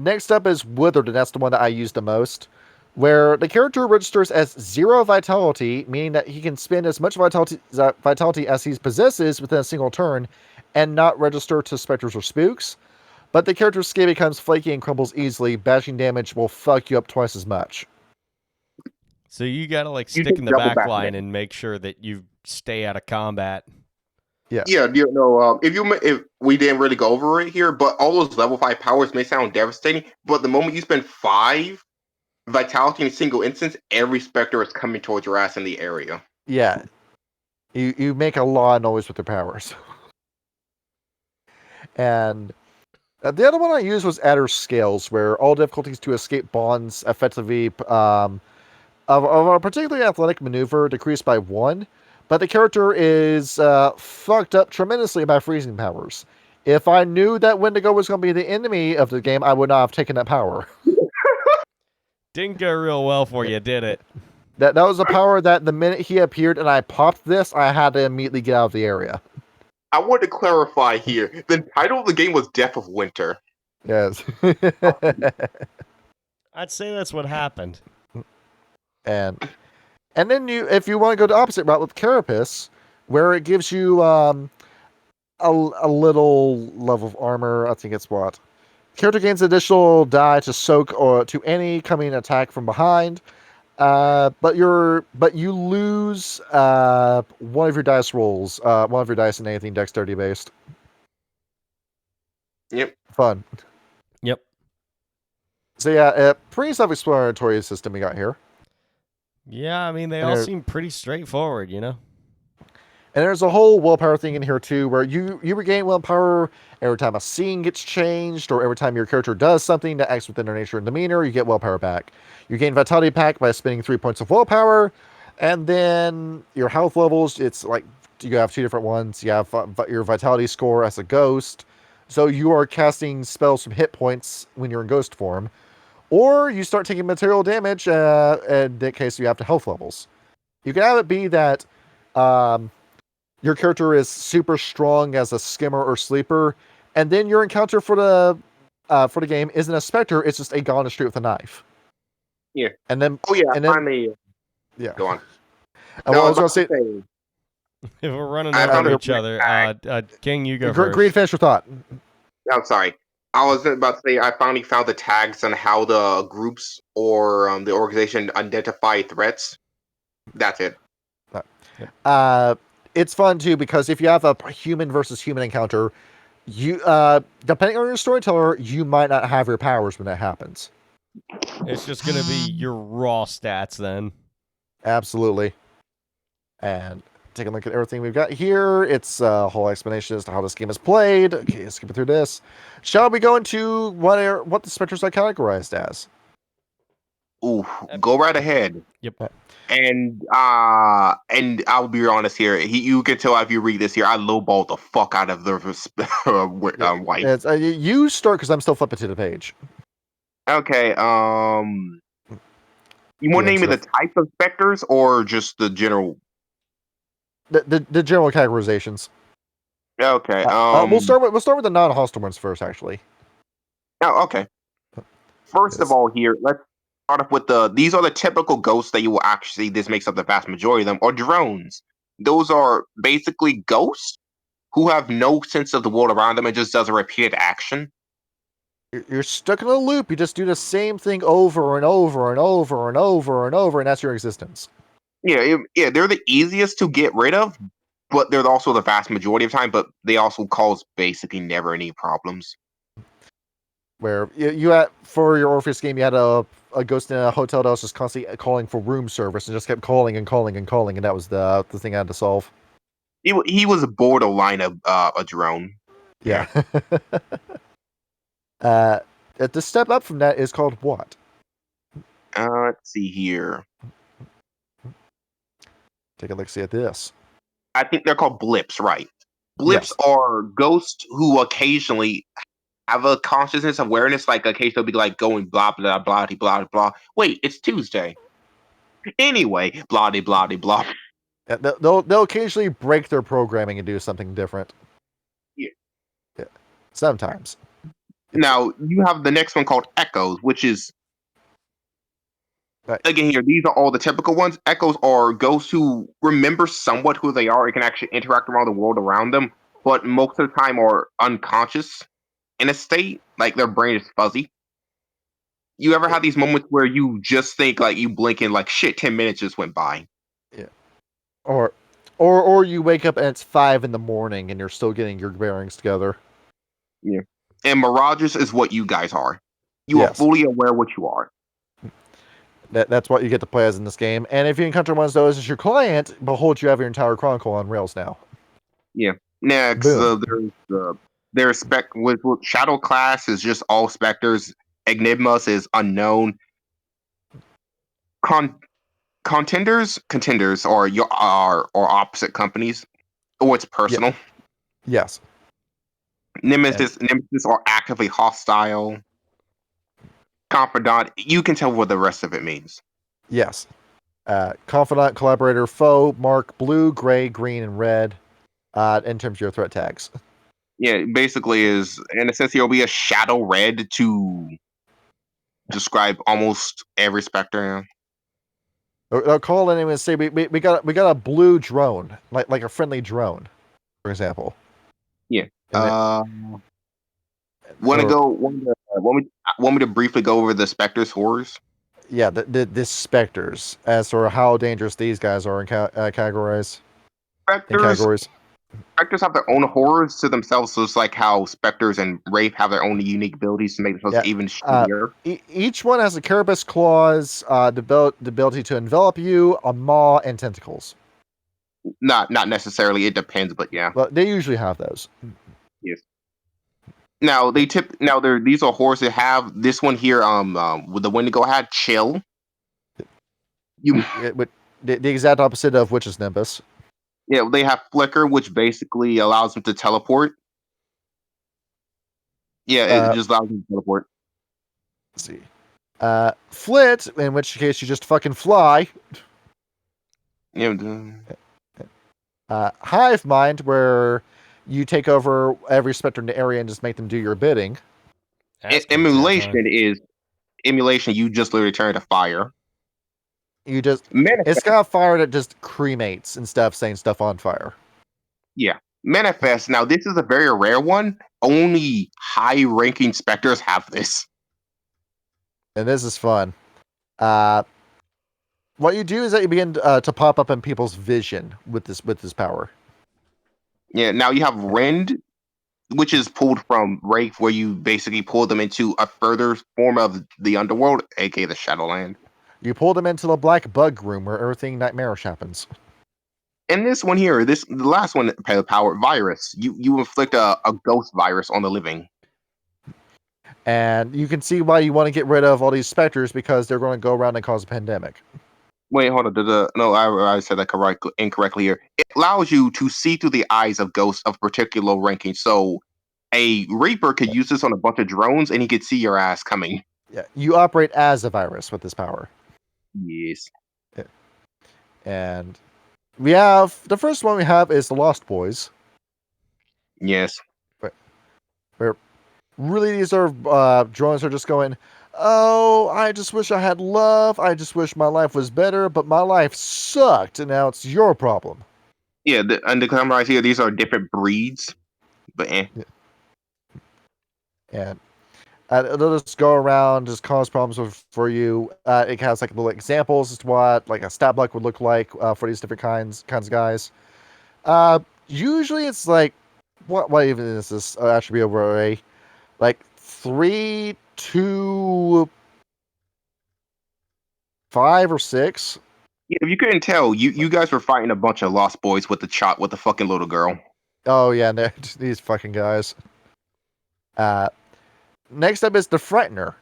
next up is Withered, and that's the one that I use the most, where the character registers as 0 vitality, meaning that he can spend as much vitality as he possesses within a single turn and not register to specters or spooks. But the character's skin becomes flaky and crumbles easily. Bashing damage will fuck you up twice as much. So you gotta stick in the back line and make sure that you stay out of combat. Yeah. Yeah, if we didn't really go over it here, but all those level 5 powers may sound devastating, but the moment you spend 5 vitality in a single instance, every specter is coming towards your ass in the area. Yeah. You make a lot of noise with your powers. And the other one I used was Adder Scales, where all difficulties to escape bonds effectively of a particularly athletic maneuver decreased by 1, but the character is fucked up tremendously by freezing powers. If I knew that Wendigo was going to be the enemy of the game, I would not have taken that power. Didn't go real well for you, did it? That was a power that the minute he appeared and I popped this, I had to immediately get out of the area. I want to clarify here. The title of the game was Death of Winter. Yes. I'd say that's what happened. And then if you want to go the opposite route with Carapace, where it gives you a little level of armor, I think it's what? Character gains additional die to soak or to any coming attack from behind. But you lose one of your dice rolls, one of your dice in anything dexterity based. Yep. Fun. Yep. So yeah, pretty self-explanatory system we got here. Yeah, I mean, they And all there- seem pretty straightforward, you know? And there's a whole willpower thing in here too, where you regain willpower every time a scene gets changed, or every time your character does something that acts within their nature and demeanor, you get willpower back. You gain vitality back by spending 3 points of willpower, and then your health levels. It's like you have two different ones. You have your vitality score as a ghost, so you are casting spells from hit points when you're in ghost form, or you start taking material damage. In that case, you have to health levels. You can have it be that. Your character is super strong as a skimmer or sleeper, and then your encounter for the game isn't a specter; it's just a god on the street with a knife. Yeah. And then, Oh yeah, and then, finally. yeah. Go on. And what I was gonna say, If we're running I found over a each other, King, you go Green, first. finish your thought. I'm sorry. I was about to say I finally found the tags on how the groups or the organization identify threats. That's it. It's fun too because if you have a human versus human encounter, you depending on your storyteller, you might not have your powers when that happens. It's just going to be your raw stats then. Absolutely. And take a look at everything we've got here. It's a whole explanation as to how this game is played. Okay, skipping through this. Shall we go into what the specters are categorized as? Ooh, go right ahead. Yep. And I'll be honest here. You can tell if you read this here. I lowballed the fuck out of the wife. It's, you start because I'm still flipping to the page. Okay. You want to name me the type of specters or just the general? The general categorizations. Okay. We'll start with the non-hostile ones first, actually. Oh, okay. First of all, here let's start off with these are the typical ghosts that you will actually. This makes up the vast majority of them. Or drones. Those are basically ghosts who have no sense of the world around them and just does a repeated action. You're stuck in a loop. You just do the same thing over and over and over and over and over, and that's your existence. Yeah, they're the easiest to get rid of, but they're also the vast majority of time. But they also cause basically never any problems. Where you had for your Orpheus game, you had a ghost in a hotel that was just constantly calling for room service and just kept calling and calling and calling, and that was the thing I had to solve. He was a borderline of a drone. Yeah. The step up from that is called what? Let's see here. Take a look. See at this. I think they're called blips, right? Blips are ghosts who occasionally have a consciousness awareness, like occasionally they'll be like going blah blah blah blah blah. Wait, it's Tuesday. Anyway, blah blah blah. Yeah, they'll occasionally break their programming and do something different. Yeah. Sometimes. Now you have the next one called echoes, which is again here. These are all the typical ones. Echoes are ghosts who remember somewhat who they are and can actually interact around the world around them, but most of the time are unconscious in a state, like their brain is fuzzy. You ever have these moments where you just think like you blink and like shit, 10 minutes just went by? Yeah. Or you wake up and it's 5 a.m. and you're still getting your bearings together. Yeah. And mirages is what you guys are. You are fully aware what you are. That's what you get to play as in this game. And if you encounter one of those as your client, behold, you have your entire chronicle on rails now. Yeah. Next, there's with Shadow class is just all specters. Enigmas is unknown. Contenders are opposite companies, or it's personal. Yes. Nemesis are actively hostile. Confidant, you can tell what the rest of it means. Yes. Confidant, collaborator, foe, mark, blue, gray, green, and red. In terms of your threat tags. Yeah, basically is in a sense he'll be a shadow red to describe almost every specter. They'll call in and say we got a blue drone, like a friendly drone, for example. Yeah. Want me to briefly go over the specters horrors? Yeah, the specters as for how dangerous these guys are in categories. Specters. In categories. Specters have their own horrors to themselves, so it's like how Specters and Wraith have their own unique abilities to make themselves even shittier. Each one has a carapace claws, the ability to envelop you, a maw, and tentacles. Not necessarily. It depends, but yeah. But they usually have those. Yes. Now these are horrors that have this one here. With the Wendigo had chill. The exact opposite of Witch's Nimbus. Yeah, they have Flicker, which basically allows them to teleport. Yeah, it just allows them to teleport. Let's see. Flit, in which case you just fucking fly. Yeah. Hive Mind, where you take over every specter in the area and just make them do your bidding. Emulation. You just literally turn to fire. It's got fire that just cremates instead of setting stuff on fire. Yeah. Manifest. Now, this is a very rare one. Only high-ranking specters have this. And this is fun. What you do is that you begin to pop up in people's vision with this power. Yeah. Now you have Rend, which is pulled from Wraith, where you basically pull them into a further form of the underworld, aka the Shadowland. You pull them into the black bug room where everything nightmarish happens. And this one here, the last one, power virus. You inflict a ghost virus on the living. And you can see why you want to get rid of all these specters, because they're going to go around and cause a pandemic. Wait, hold on. No, I said that incorrectly here. It allows you to see through the eyes of ghosts of particular ranking. So a Reaper could use this on a bunch of drones, and he could see your ass coming. Yeah, you operate as a virus with this power. Yes. Yeah. And we have the first one we have is the Lost Boys. Yes. Where really these are drones are just going, oh, I just wish I had love. I just wish my life was better, but my life sucked, and now it's your problem. Yeah, and the cameras here, these are different breeds, but Yeah. And they'll just go around, just cause problems for you. It has like little examples as to what like a stat block would look like for these different kinds of guys. Usually it's like what even is this attribute over a like 3, 2, 5, or 6. Yeah, if you couldn't tell, you guys were fighting a bunch of Lost Boys with the fucking little girl. Oh yeah, and they're these fucking guys. Next up is the Frightener.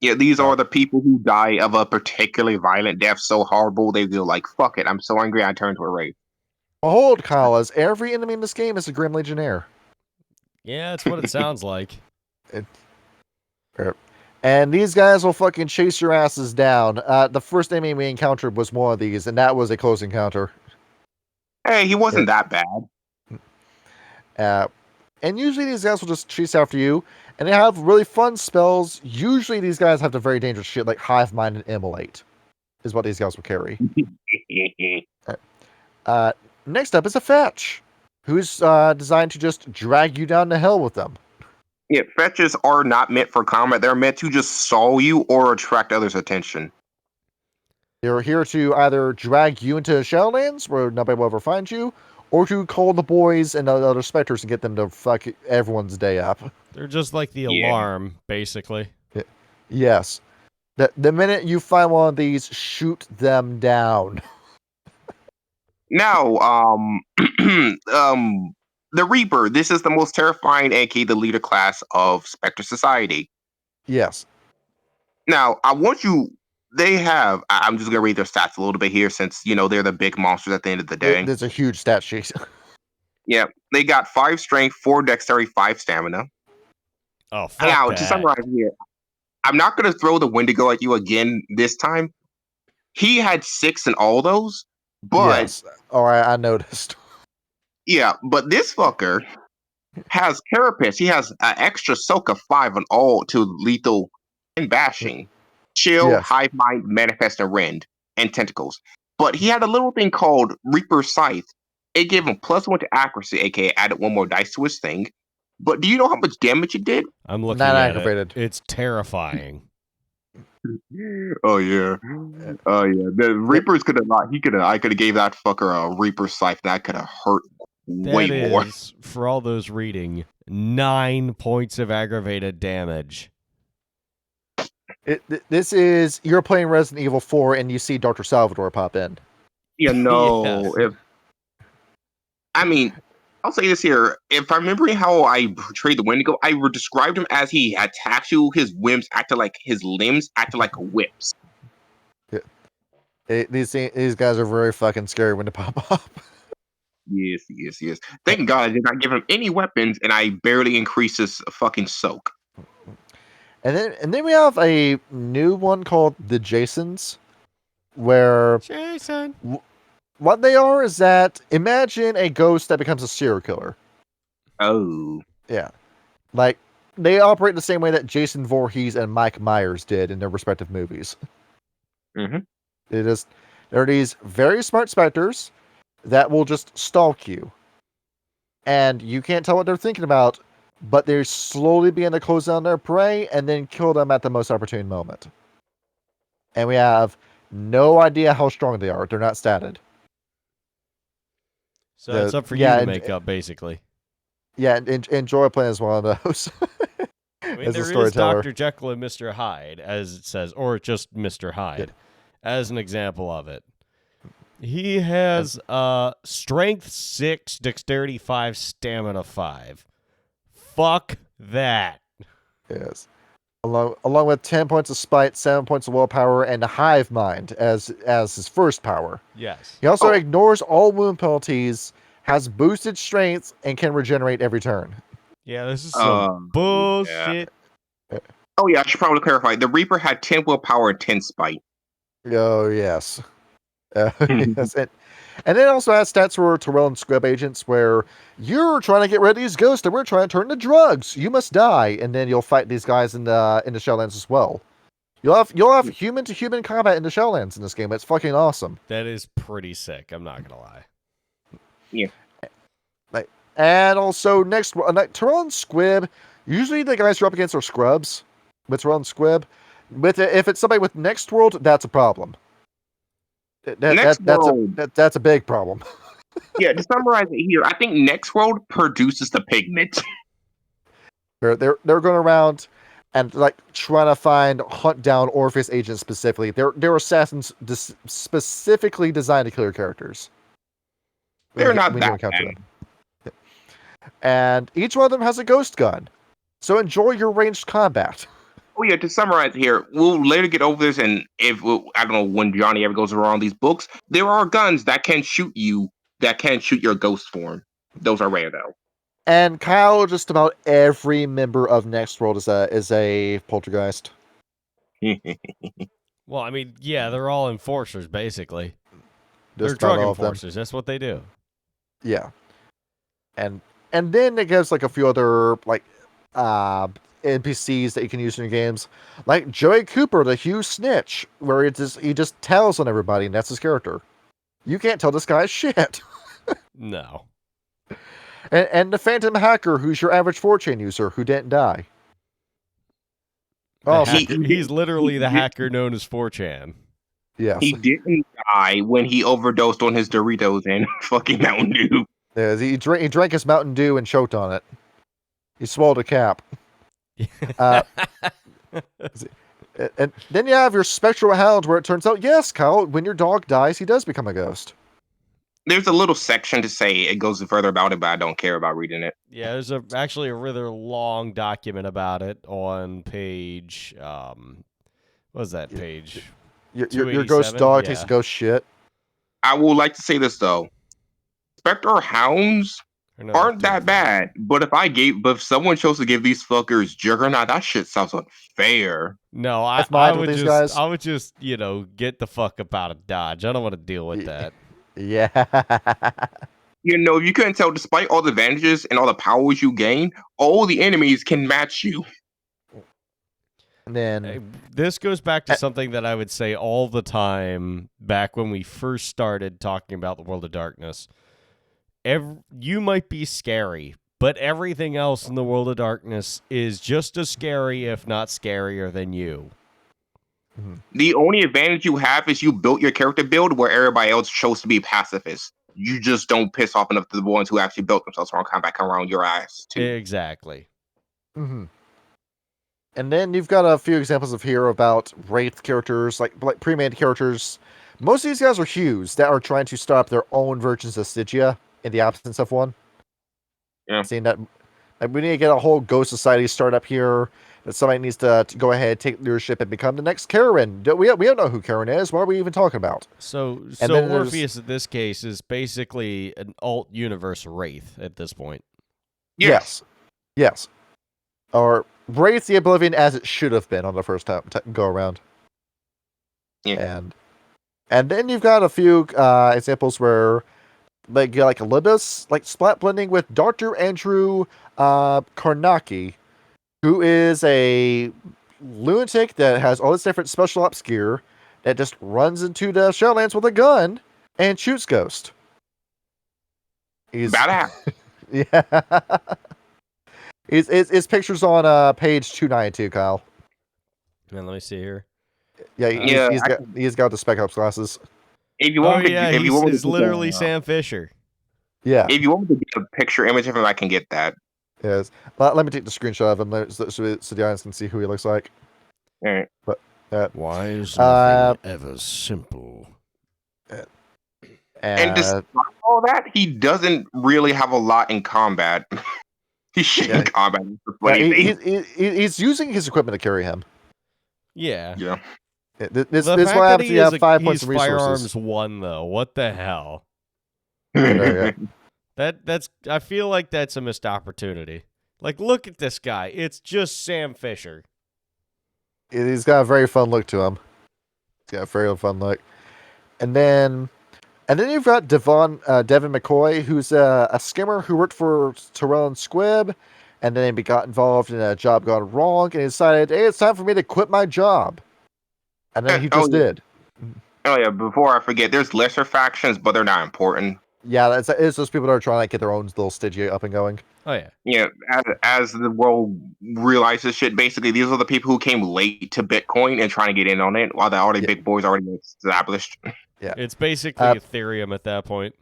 Yeah, these are the people who die of a particularly violent death so horrible they feel like, fuck it, I'm so angry I turn to a wraith. Behold, Kyle, as every enemy in this game is a Grim Legionnaire. Yeah, that's what it sounds like. And these guys will fucking chase your asses down. The first enemy we encountered was one of these, and that was a close encounter. Hey, he wasn't that bad. And usually these guys will just chase after you, and they have really fun spells. Usually these guys have the very dangerous shit like Hive Mind and Immolate, is what these guys will carry. Next up is a Fetch, who's designed to just drag you down to hell with them. Yeah, fetches are not meant for combat. They're meant to just stall you or attract others' attention. They're here to either drag you into Shadowlands, where nobody will ever find you, or to call the boys and the other specters and get them to fuck everyone's day up. They're just like the alarm, basically. Yes. The minute you find one of these, shoot them down. Now, the Reaper, this is the most terrifying, aka the leader class of Spectre Society. Yes. Now, I'm just going to read their stats a little bit here since, they're the big monsters at the end of the day. There's a huge stat sheet. Yeah, they got 5 strength, 4 dexterity, 5 stamina. Oh, fuck now, that. to summarize here, I'm not going to throw the Wendigo at you again this time. He had 6 in all those, but... Yes. All right, I noticed. Yeah, but this fucker has carapace. He has an extra soak of 5 on all to lethal and bashing. Chill, Yes. Hive Mind, Manifest, and Rend, and Tentacles. But he had a little thing called Reaper Scythe. It gave him +1 to accuracy, aka added 1 more dice to his thing. But do you know how much damage it did? I'm looking Not at aggravated. it. It's terrifying. Oh yeah. The Reapers could have not. I could have gave that fucker a Reaper Scythe. That could have hurt way more. Is, for all those reading, 9 points of aggravated damage. This is, you're playing Resident Evil 4 and you see Dr. Salvador pop in. Yes. I mean, I'll say this here. If I'm remembering how I portrayed the Wendigo, I described him as he attacks you, his limbs acted like whips. These guys are very fucking scary when they pop up. Yes. Thank God I did not give him any weapons, and I barely increased his fucking soak. And then we have a new one called the Jasons, where Jason. What they are is that, imagine a ghost that becomes a serial killer. Oh. Yeah. Like, they operate the same way that Jason Voorhees and Mike Myers did in their respective movies. Mm-hmm. They're these very smart specters that will just stalk you. And you can't tell what they're thinking about, but they slowly begin to close down their prey and then kill them at the most opportune moment. And we have no idea how strong they are. They're not statted. So it's up for you to make up, basically. Yeah, enjoy playing as one of those. I mean, there is Dr. Jekyll and Mr. Hyde, as it says, or just Mr. Hyde, as an example of it. He has strength 6, dexterity 5, stamina 5. Fuck that. Yes. Along with 10 points of spite, 7 points of willpower, and a hive mind as his first power. Yes. He also ignores all wound penalties, has boosted strength, and can regenerate every turn. Yeah, this is some bullshit. Yeah. Oh yeah, I should probably clarify. The Reaper had 10 willpower and 10 spite. Oh yes. Yes. And it also has stats for Tyrell and Scrib agents where you're trying to get rid of these ghosts and we're trying to turn to drugs. You must die, and then you'll fight these guys in the Shelllands as well. You'll have human to human combat in the Shelllands in this game. It's fucking awesome. That is pretty sick. I'm not gonna lie. Yeah. And also Tyrell and Squib. Usually the guys you're up against are scrubs with Tyrell and Squib. If it's somebody with Next World, that's a problem. That's a big problem. Yeah, to summarize it here, I think Next World produces the pigment. They're going around and like trying to hunt down Orpheus agents specifically. They're assassins specifically designed to kill your characters. They're not that bad. And each one of them has a ghost gun, so enjoy your ranged combat. Oh yeah, to summarize here, we'll later get over this, and I don't know when Johnny ever goes around these books, there are guns that can shoot you, that can shoot your ghost form. Those are rare though. And Kyle, just about every member of Next World is a poltergeist. Well, I mean, yeah, they're all enforcers basically. Just they're drug enforcers. That's what they do. Yeah, and then it gives like a few other like NPCs that you can use in your games, like Joey Cooper, the Hugh Snitch, where he just tells on everybody, and that's his character. You can't tell this guy shit. No. And the Phantom Hacker, who's your average 4chan user who didn't die. He's literally the hacker known as 4chan. Yes. He didn't die when he overdosed on his Doritos and fucking Mountain Dew. Yeah, he drank his Mountain Dew and choked on it. He swallowed a cap. And then you have your Spectral Hound, where it turns out, yes, Kyle, when your dog dies, he does become a ghost. There's a little section to say it goes further about it, but I don't care about reading it. Yeah, there's actually a rather long document about it on page. What was that page? Your ghost dog takes a ghost shit. I would like to say this though: Spectral Hounds aren't that bad, but if someone chose to give these fuckers Juggernaut, that shit sounds unfair. No, I would just get the fuck up out of Dodge. I don't want to deal with that. Yeah. If you couldn't tell, despite all the advantages and all the powers you gain, all the enemies can match you. And then this goes back to something that I would say all the time back when we first started talking about the World of Darkness. You might be scary, but everything else in the World of Darkness is just as scary, if not scarier than you. The only advantage you have is you built your character build where everybody else chose to be pacifist. you just don't piss off enough to the ones who actually built themselves around combat come around your ass too. Exactly. Mm-hmm. And then you've got a few examples of here about Wraith characters, like pre-made characters. Most of these guys are Hues that are trying to start up their own versions of Stygia in the absence of one. Yeah. Seeing that we need to get a whole Ghost Society start up here, that somebody needs to go ahead, take leadership, and become the next Karen. We don't know who Karen is. What are we even talking about? So then Orpheus in this case is basically an alt universe Wraith at this point. Yes. Or Wraith the Oblivion as it should have been on the first time go around. Yeah. And then you've got a few examples where like Libus, like splat blending with Dr. Andrew Karnaki, who is a lunatic that has all this different special ops gear that just runs into the Shadowlands with a gun and shoots Ghost. He's Badass. yeah. His picture's on page 292, Kyle. And let me see here. Yeah, he's got the Spec Ops glasses. If you want he's literally Sam Fisher. Yeah. If you want me to get a picture image of him, I can get that. Yes. Let me take the screenshot of him so the audience can see who he looks like. All right. But Why is nothing ever simple? And despite all that, he doesn't really have a lot in combat. He's shit in combat. He's using his equipment to carry him. Yeah. Yeah. This is what happens when you have 5 points of resources. Firearms 1 though. What the hell? Yeah. That's. I feel like that's a missed opportunity. Like, look at this guy. It's just Sam Fisher. He's got a very fun look to him. He's got a very fun look. And then you've got Devin McCoy, who's a skimmer who worked for Terrell and Squibb, and then he got involved in a job gone wrong, and he decided, hey, it's time for me to quit my job. And then he just did. Oh yeah, before I forget, there's lesser factions, but they're not important. Yeah, it's those people that are trying to get their own little Stygia up and going. Oh yeah. Yeah, as the world realizes shit, basically these are the people who came late to Bitcoin and trying to get in on it, while all the big boys already established. Yeah, it's basically Ethereum at that point.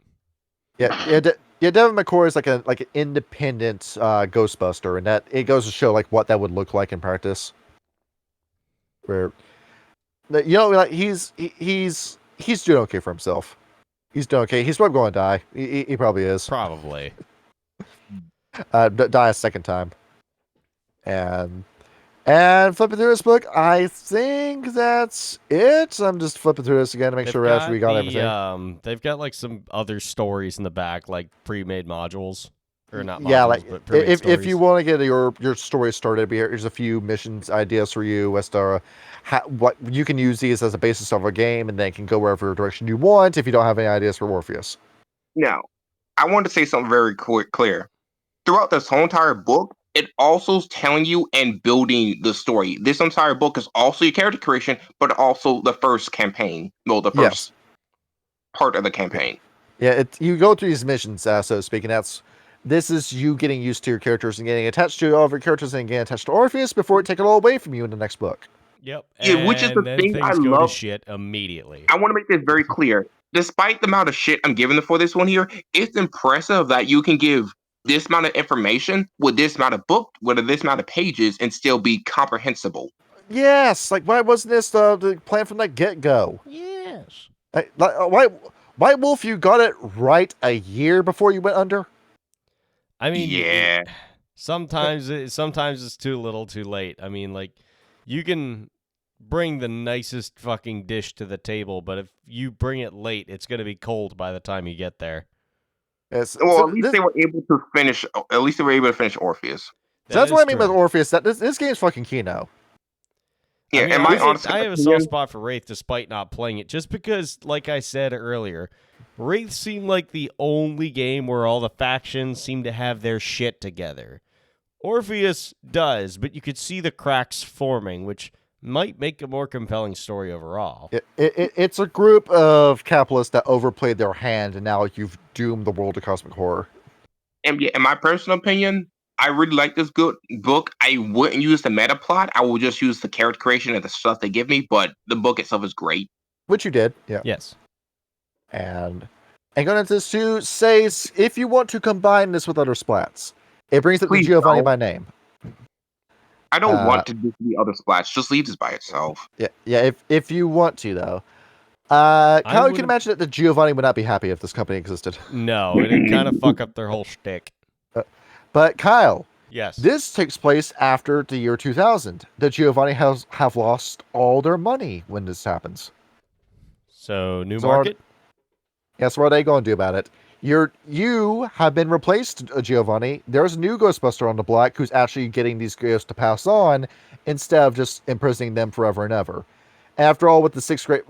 Yeah. Devin McCoy is like an independent Ghostbuster, and that it goes to show like what that would look like in practice. Where, like he's doing okay for himself. He's doing okay. He's probably going to die. He probably is. Probably. Die a second time. And flipping through this book, I think that's it. I'm just flipping through this again to make sure we got everything. They've got like some other stories in the back, like pre-made modules. Or not modules, yeah, like but pre-made stories. If you want to get your story started, here's a few missions ideas for you, Westar. What you can use these as a basis of a game, and then can go wherever direction you want if you don't have any ideas for Orpheus. Now, I want to say something very clear. Throughout this whole entire book, it also is telling you and building the story. This entire book is also your character creation, but also the first campaign. Well, the first part of the campaign. Yeah, you go through these missions, so to speak, and this is you getting used to your characters and getting attached to all of your characters and getting attached to Orpheus before it take it all away from you in the next book. Yep. Yeah, which is the thing I go love. To shit immediately. I want to make this very clear. Despite the amount of shit I'm giving for this one here, it's impressive that you can give this amount of information with this amount of book, with this amount of pages, and still be comprehensible. Yes, like why wasn't this the plan from the get-go? Yes. White Wolf, you got it right a year before you went under. I mean, yeah. Sometimes it's too little, too late. I mean, like, you can bring the nicest fucking dish to the table, but if you bring it late, it's going to be cold by the time you get there. Yes. Well, at least they were able to finish. At least they were able to finish Orpheus. So that's what I mean with Orpheus. That this game's fucking Kino. Yeah, I mean, I have a soft spot for Wraith despite not playing it, just because, like I said earlier, Wraith seemed like the only game where all the factions seem to have their shit together. Orpheus does, but you could see the cracks forming, which might make a more compelling story overall. It's a group of capitalists that overplayed their hand, and now you've doomed the world to cosmic horror. And yeah, in my personal opinion, I really like this good book. I wouldn't use the meta plot. I will just use the character creation and the stuff they give me, but the book itself is great. Which you did, yeah. Yes. And And going into this too, says if you want to combine this with other splats, it brings up the Please Giovanni don't. by name. I don't want to do the other splats. Just leave this by itself. Yeah. If you want to though, Kyle, you can imagine that the Giovanni would not be happy if this company existed. No, it'd kind of fuck up their whole shtick. But Kyle, Yes. this takes place after the year 2000. The Giovanni have lost all their money when this happens. So new So market. Guess what are they going to do about it? You have been replaced, Giovanni. There's a new Ghostbuster on the block who's actually getting these ghosts to pass on instead of just imprisoning them forever and ever. After all, with the sixth grade,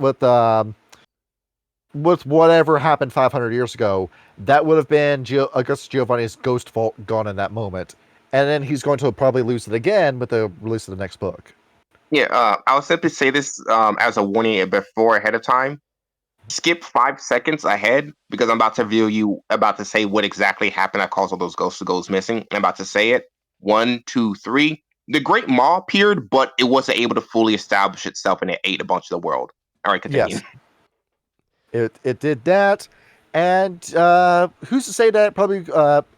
with whatever happened 500 years ago, that would have been Augustus Giovanni's ghost vault gone in that moment, and then he's going to probably lose it again with the release of the next book. Yeah, I'll simply say this as a warning ahead of time. Skip 5 seconds ahead because I'm about to say what exactly happened that caused all those ghosts to go missing. I'm about to say it. 1, 2, 3. The Great Maw appeared, but it wasn't able to fully establish itself, and it ate a bunch of the world. All right, continue. Yes. It did that, and who's to say that probably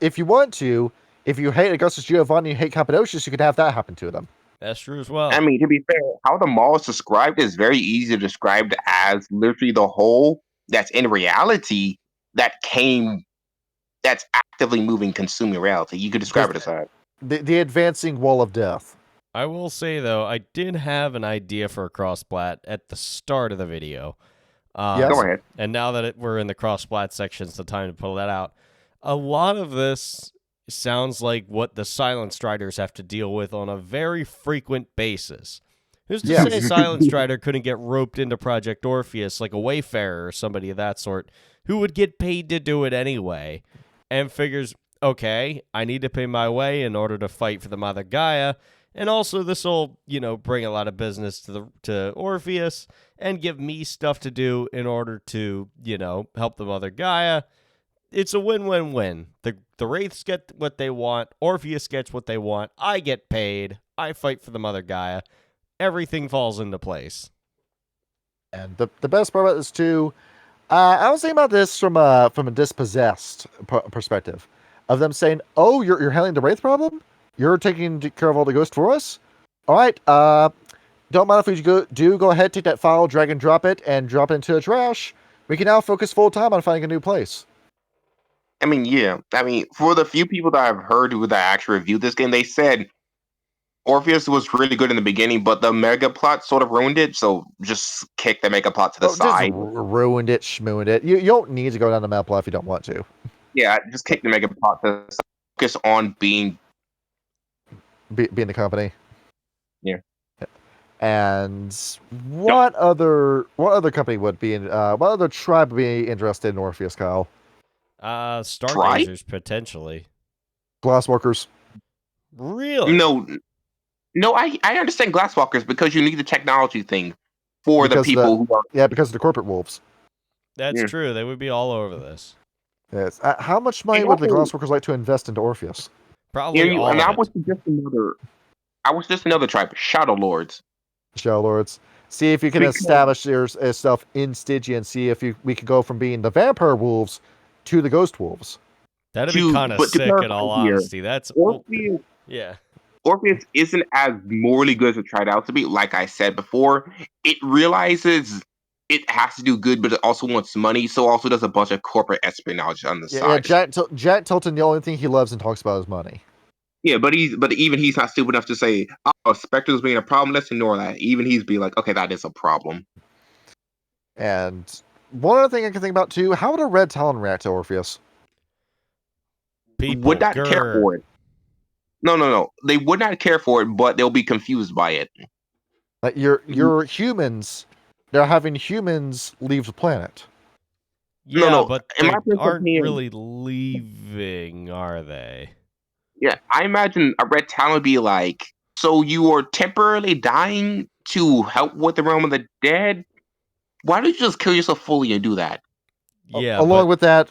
if you want to, if you hate Augustus Giovanni and hate Cappadocius, you could have that happen to them. That's true as well. I mean, to be fair, how the mall is described is very easy to describe as literally the hole that's in reality that's actively moving, consuming reality. You could describe it as that. The advancing wall of death. I will say though, I did have an idea for a cross-splat at the start of the video. Yes. Go ahead. And now that we're in the cross-splat section, it's the time to pull that out. A lot of this sounds like what the Silent Striders have to deal with on a very frequent basis. Who's to say Silent Strider couldn't get roped into Project Orpheus like a Wayfarer or somebody of that sort who would get paid to do it anyway and figures, okay, I need to pay my way in order to fight for the Mother Gaia, and also this will, bring a lot of business to Orpheus and give me stuff to do in order to, help the Mother Gaia. It's a win-win-win. The Wraiths get what they want. Orpheus gets what they want. I get paid. I fight for the Mother Gaia. Everything falls into place. And the best part about this too, I was thinking about this from a dispossessed perspective, of them saying, "Oh, you're handling the Wraith problem. You're taking care of all the ghosts for us. All right. Don't mind if we go ahead, take that file, drag and drop it into the trash. We can now focus full time on finding a new place." I mean, yeah. I mean, for the few people that I've heard that actually reviewed this game, they said Orpheus was really good in the beginning, but the mega plot sort of ruined it. So just kick the mega plot to the side. Ruined it, schmooned it. You don't need to go down the mega plot if you don't want to. Yeah, just kick the mega plot to the side. Focus on being the company. Yeah. And what other company would be in? What other tribe would be interested in Orpheus, Kyle? Stargazers potentially. Glasswalkers. Really? No, I understand Glasswalkers because you need the technology thing for the people who are. Yeah, because of the corporate wolves. That's true. They would be all over this. Yes. How much money would the Glasswalkers like to invest into Orpheus? Probably all. And of I it. was just another tribe, Shadow Lords. Shadow Lords. See if you can establish yourself in Stygia and see if we could go from being the vampire wolves to the ghost wolves. That'd be kind of sick in all honesty. That's Orpheus. Yeah. Orpheus isn't as morally good as it tried out to be. Like I said before, it realizes it has to do good, but it also wants money, so also does a bunch of corporate espionage on the side. Yeah, Jack Tilton, the only thing he loves and talks about is money. Yeah, but even he's not stupid enough to say, "Oh, Spectre's being a problem. Let's ignore that." Even he's be like, "Okay, that is a problem." And one other thing I can think about too: how would a Red Talon react to Orpheus? People would not care for it. No. They would not care for it, but they'll be confused by it. Like your humans, they're having humans leave the planet. Yeah, No. But they aren't really leaving, are they? Yeah, I imagine a Red Talon would be like, so you are temporarily dying to help with the realm of the dead? Why don't you just kill yourself fully and do that? Yeah. Along with that,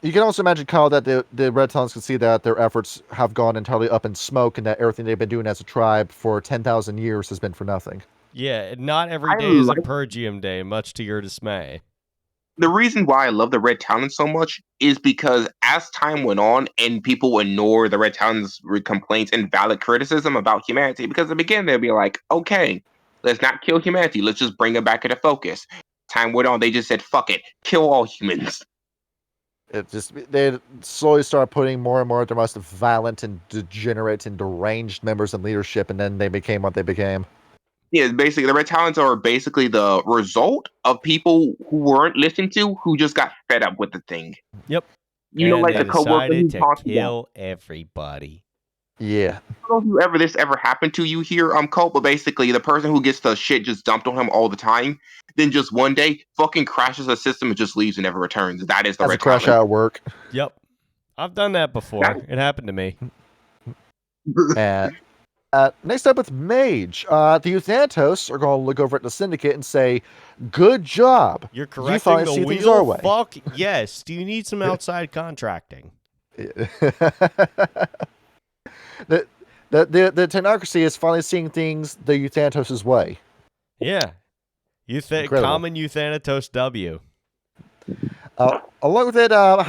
you can also imagine, Kyle, that the Red Talons can see that their efforts have gone entirely up in smoke and that everything they've been doing as a tribe for 10,000 years has been for nothing. Yeah, not every day is a Purgium day, much to your dismay. the reason why I love the Red Talons so much is because as time went on and people ignore the Red Talons' complaints and valid criticism about humanity, because at the beginning they'd be like, okay, let's not kill humanity, let's just bring it back into focus. Time went on, they just said, fuck it, kill all humans. They slowly started putting more and more of their most violent and degenerate and deranged members in leadership, and then they became what they became. Yeah, basically, the Red Talons are basically the result of people who weren't listened to, who just got fed up with the thing. Yep. You know, And like they the coworker decided who to talked about. kill everybody. Yeah. I don't know if this ever happened to you here, Colt, but basically, the person who gets the shit just dumped on him all the time, then just one day fucking crashes the system and just leaves and never returns. That is the As a Red crash Talon. out of work. Yep. I've done that before. It happened to me. And next up, it's Mage. The Euthanatos are going to look over at the Syndicate and say, "Good job. You're You correcting finally the see things our wheel? way." Fuck yes. Do you need some outside contracting? the Technocracy is finally seeing things the Euthanatos' way. Yeah. Incredible. Common Euthanatos W. Along with it, how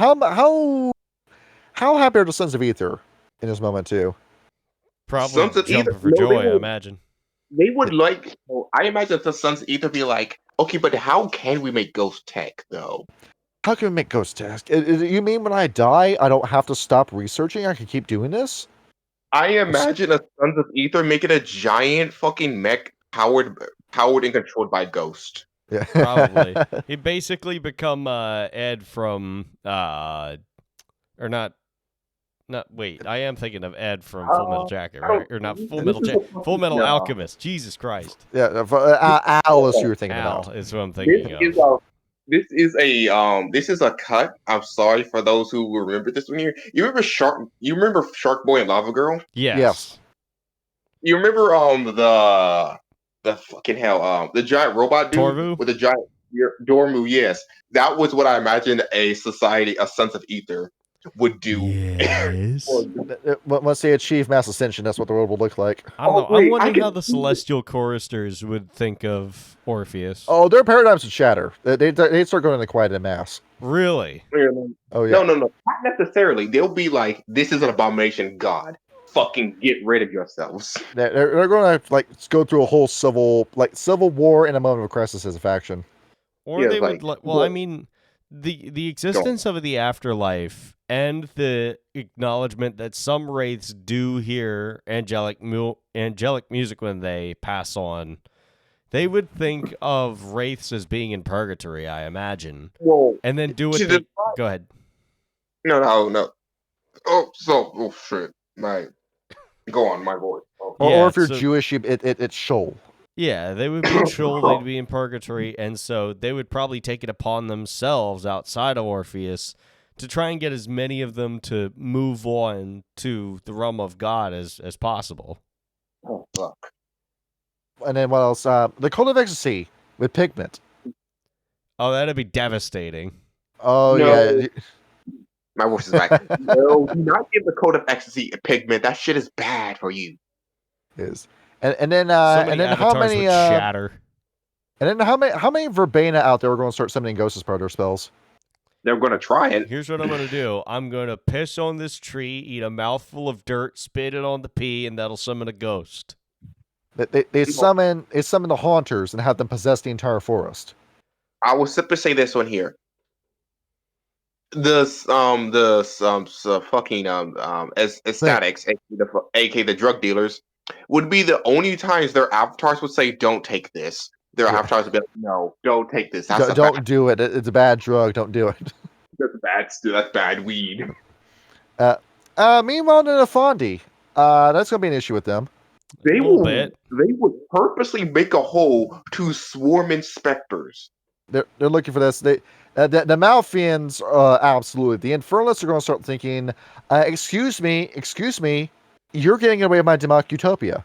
happy are the Sons of Ether in this moment too? Probably Sons of jumping Ether- for no, joy, they I would- imagine. They would like. I imagine the Sons of Ether be like, okay, but how can we make ghost tech though? How can we make ghost tech? You mean when I die, I don't have to stop researching? I can keep doing this? I imagine a Sons of Ether making a giant fucking mech powered and controlled by Ghost. Yeah. Probably. He'd basically become Ed from wait, I am thinking of Ed from Full Metal Jacket, right? Or not Full Metal Alchemist. Jesus Christ. Yeah, Al is who you're thinking Al about. is what I'm thinking of. This is a cut. I'm sorry for those who remember this one here. You remember Shark Boy and Lava Girl? Yes. You remember the fucking hell the giant robot dude Torvu? with the giant Dormu? Yes, that was what I imagined a Sons of Ether would do. Yes. Once they achieve mass ascension, that's what the world will look like. I don't know. wait, I'm wondering I can- how the Celestial Choristers would think of Orpheus. Oh, their paradigms would shatter. They start going into quiet en masse. Really? Oh yeah. No, not necessarily. They'll be like, "This is an abomination, God. Fucking get rid of yourselves." They're going to go through a whole civil war in a moment of crisis as a faction. Or Yeah, they like, would well, I mean, the existence of the afterlife and the acknowledgement that some wraiths do hear angelic music when they pass on. They would think of wraiths as being in purgatory, I imagine. Well, And then do what to they... the- Go ahead. no. Oh shit. Go on, my boy. Oh. Or if you're so- Jewish, it's Sheol. Yeah, they would be in Sheol, they'd be in purgatory, and so they would probably take it upon themselves outside of Orpheus to try and get as many of them to move on to the realm of God as possible. Oh fuck. And then what else? The Cult of Ecstasy with Pigment. Oh, that'd be devastating. Oh No. yeah. My voice is back. No, do not give the Code of Ecstasy a Pigment. That shit is bad for you. Is. And then So many and then avatars how many would shatter. and then how many Verbena out there are going to start summoning ghosts as part of their spells? They're gonna try it. Here's what I'm going to do. I'm going to piss on this tree, eat a mouthful of dirt, spit it on the pea, and that'll summon a ghost. They summon the haunters and have them possess the entire forest. I will simply say this one here. Ecstatics, aka the drug dealers, would be the only times their avatars would say, "Don't take this." Their avatars would be like, "No, don't take this. That's Don't do it. It's a bad drug. Don't do it. That's bad weed." Meanwhile, in Fondi, that's going to be an issue with them. They little will. bit. They would purposely make a hole to swarm inspectors. They're looking for this. The Malfians, absolutely. The Infernalists are going to start thinking, excuse me, you're getting away with my demonic utopia.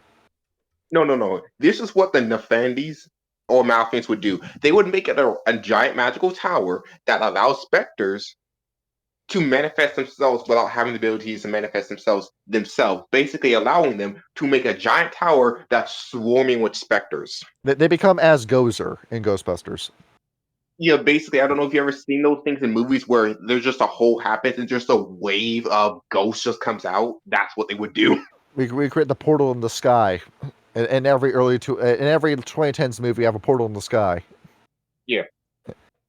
No. This is what the Nefandis or Malfians would do. They would make it a giant magical tower that allows specters to manifest themselves without having the abilities to manifest themselves, basically allowing them to make a giant tower that's swarming with specters. They become as Gozer in Ghostbusters. Yeah, basically, I don't know if you ever seen those things in movies where there's just a hole happens and just a wave of ghosts just comes out. That's what they would do. We create the portal in the sky. In every in every 2010s movie, you have a portal in the sky. Yeah,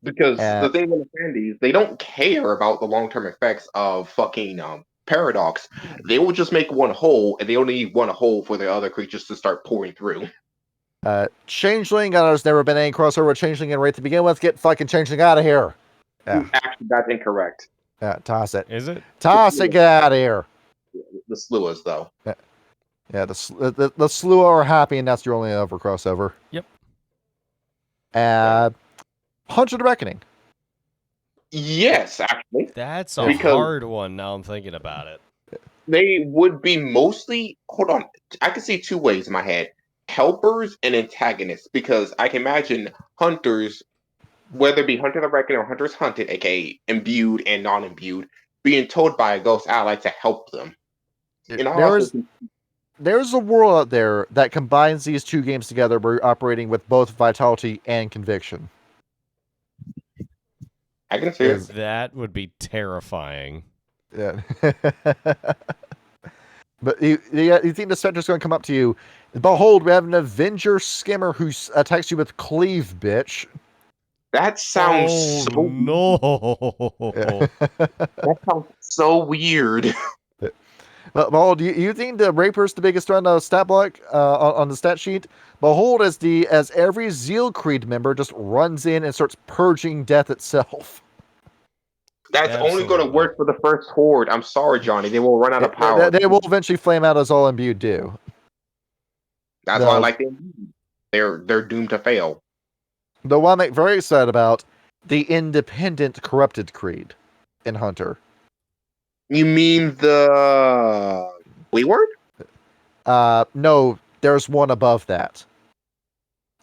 because Uh, the thing with the Sandies, they don't care about the long term effects of fucking paradox. They will just make one hole, and they only need one hole for the other creatures to start pouring through. Changeling, there's never been any crossover with Changeling and Wraith to begin with. Get fucking Changeling out of here. Yeah, Actually, that's incorrect. Toss it. Is it? Toss it, get out of here. The Sluas, though. Yeah, the Slua are happy, and that's your only ever crossover. Yep. Hunter the Reckoning. Yes, actually. That's a Because- hard one now I'm thinking about it. They would be mostly. Hold on. I can see two ways in my head: helpers and antagonists. Because I can imagine hunters, whether it be Hunter the Reckoning or Hunters Hunted, aka imbued and non-imbued, being told by a ghost ally to help them. And There's a world out there that combines these two games together where you're operating with both Vitality and Conviction. I can see it. That would be terrifying. Yeah. But you think the Spectre's going to come up to you? Behold, we have an Avenger skimmer who attacks you with Cleave, bitch. That sounds so. no. That sounds so weird. Behold, you think the Raper's the biggest threat on the stat block on the stat sheet? Behold, as every Zeal Creed member just runs in and starts purging death itself. That's only going to Absolutely. work for the first horde. I'm sorry, Johnny. They will run out of power. They will eventually flame out as all imbued do. That's why I like them. They're doomed to fail. The one I'm very excited about, the Independent Corrupted Creed in Hunter. You mean the Wayward? No, there's one above that.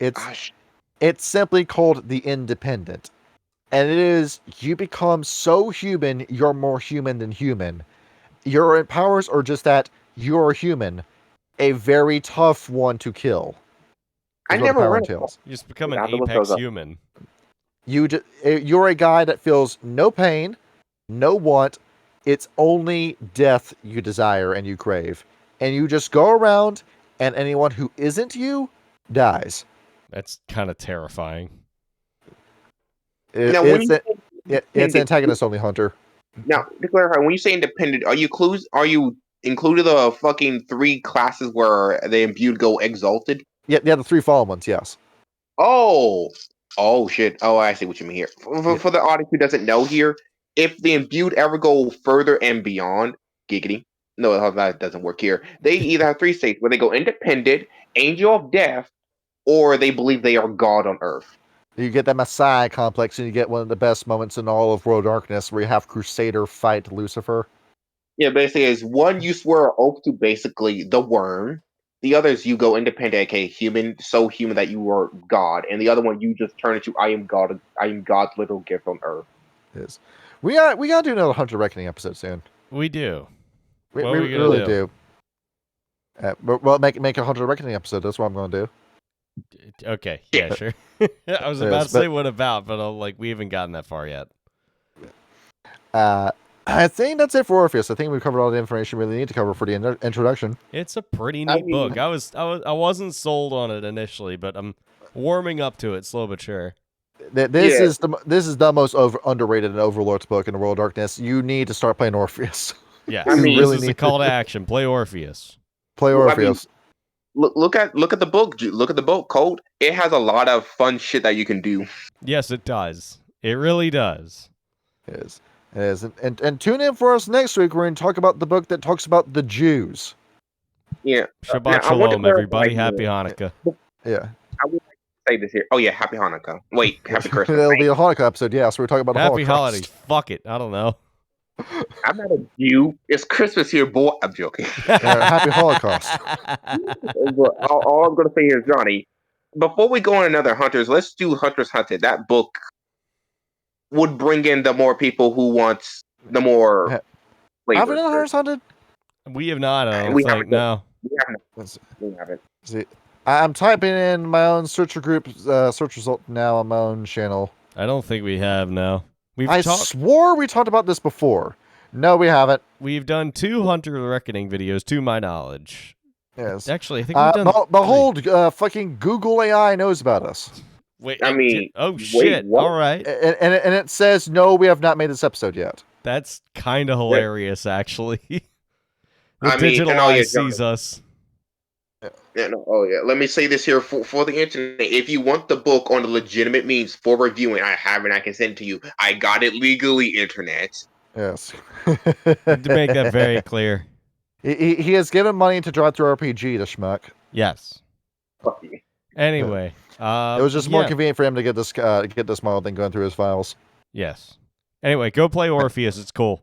Gosh. It's simply called the Independent. And it is, you become so human, you're more human than human. Your powers are just that you're human. A very tough one to kill. I never read it. You just become I an have to look apex those up. human. You're a guy that feels no pain, no want. It's only death you desire and you crave. And you just go around, and anyone who isn't you dies. That's kind of terrifying. It's antagonist only, Hunter. Now, to clarify, when you say independent, are you included the fucking 3 classes where the imbued go exalted? Yeah, the 3 fallen ones, yes. Oh shit. Oh, I see what you mean here. For the audience who doesn't know here, if the imbued ever go further and beyond, giggity. No, that doesn't work here. They either have 3 states where they go independent, angel of death, or they believe they are God on earth. You get that Messiah complex, and you get one of the best moments in all of World Darkness where you have Crusader fight Lucifer. Yeah, basically, is one you swear an oath to basically the worm. The other is you go independent, aka human, so human that you are God, and the other one you just turn into I am God, I am God's little gift on earth. Is we gotta do another Hunter Reckoning episode soon. We do. We What are we gonna really do? Well, make a Hunter Reckoning episode. That's what I'm gonna do. Okay, yeah, sure. I was about to say what about, but we haven't gotten that far yet. I think that's it for Orpheus. I think we've covered all the information we really need to cover for the introduction. It's a pretty neat book. I wasn't sold on it initially, but I'm warming up to it, slow but sure. This is the most underrated and overlooked book in the World of Darkness. You need to start playing Orpheus. Yeah, I mean, this really is a need call to action. Play Orpheus. Play Well, I Orpheus. Look at the book. Look at the book code. It has a lot of fun shit that you can do. Yes, it does. It really does. It is. And tune in for us next week. We're going to talk about the book that talks about the Jews. Yeah. Shabbat Now, I want to shalom, everybody. clarify Happy here. Hanukkah. Yeah. I would like to say this here. Oh yeah, happy Hanukkah. Wait, happy Christmas. It'll be a Hanukkah episode. Yeah, so we're talking about the Happy Holocaust. holidays. Fuck it. I don't know. I'm not a Jew. It's Christmas here, boy. I'm joking. Happy Holocaust. But all I'm going to say here is, Johnny, before we go on another Hunters, let's do Hunters Hunted. That book would bring in the more people who want the more Have flavor. we done Hunters Hunted? We have not, I don't We think. haven't. No. We haven't. See, I'm typing in my own searcher group search result now on my own channel. I don't think we have, no. I swore we talked about this before. No, we haven't. We've done 2 Hunter the Reckoning videos, to my knowledge. Yes. Actually, I think we've done... Behold, fucking Google AI knows about us. Wait, wait, shit. what? All right. And it says, no, we have not made this episode yet. That's kind of hilarious, actually. The I mean, digital eye sees us. Yeah, no, oh yeah. Let me say this here for the internet. If you want the book on the legitimate means for reviewing, I have it. I can send it to you. I got it legally, internet. Yes. To make that very clear. He has given money to Drive Through RPG to Schmuck. Yes. Fuck you. Anyway, it was just more convenient for him to get this model than going through his files. Yes. Anyway, go play Orpheus. It's cool.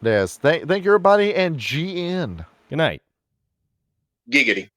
Yes. Thank you, everybody, and GN. Good night. Giggity.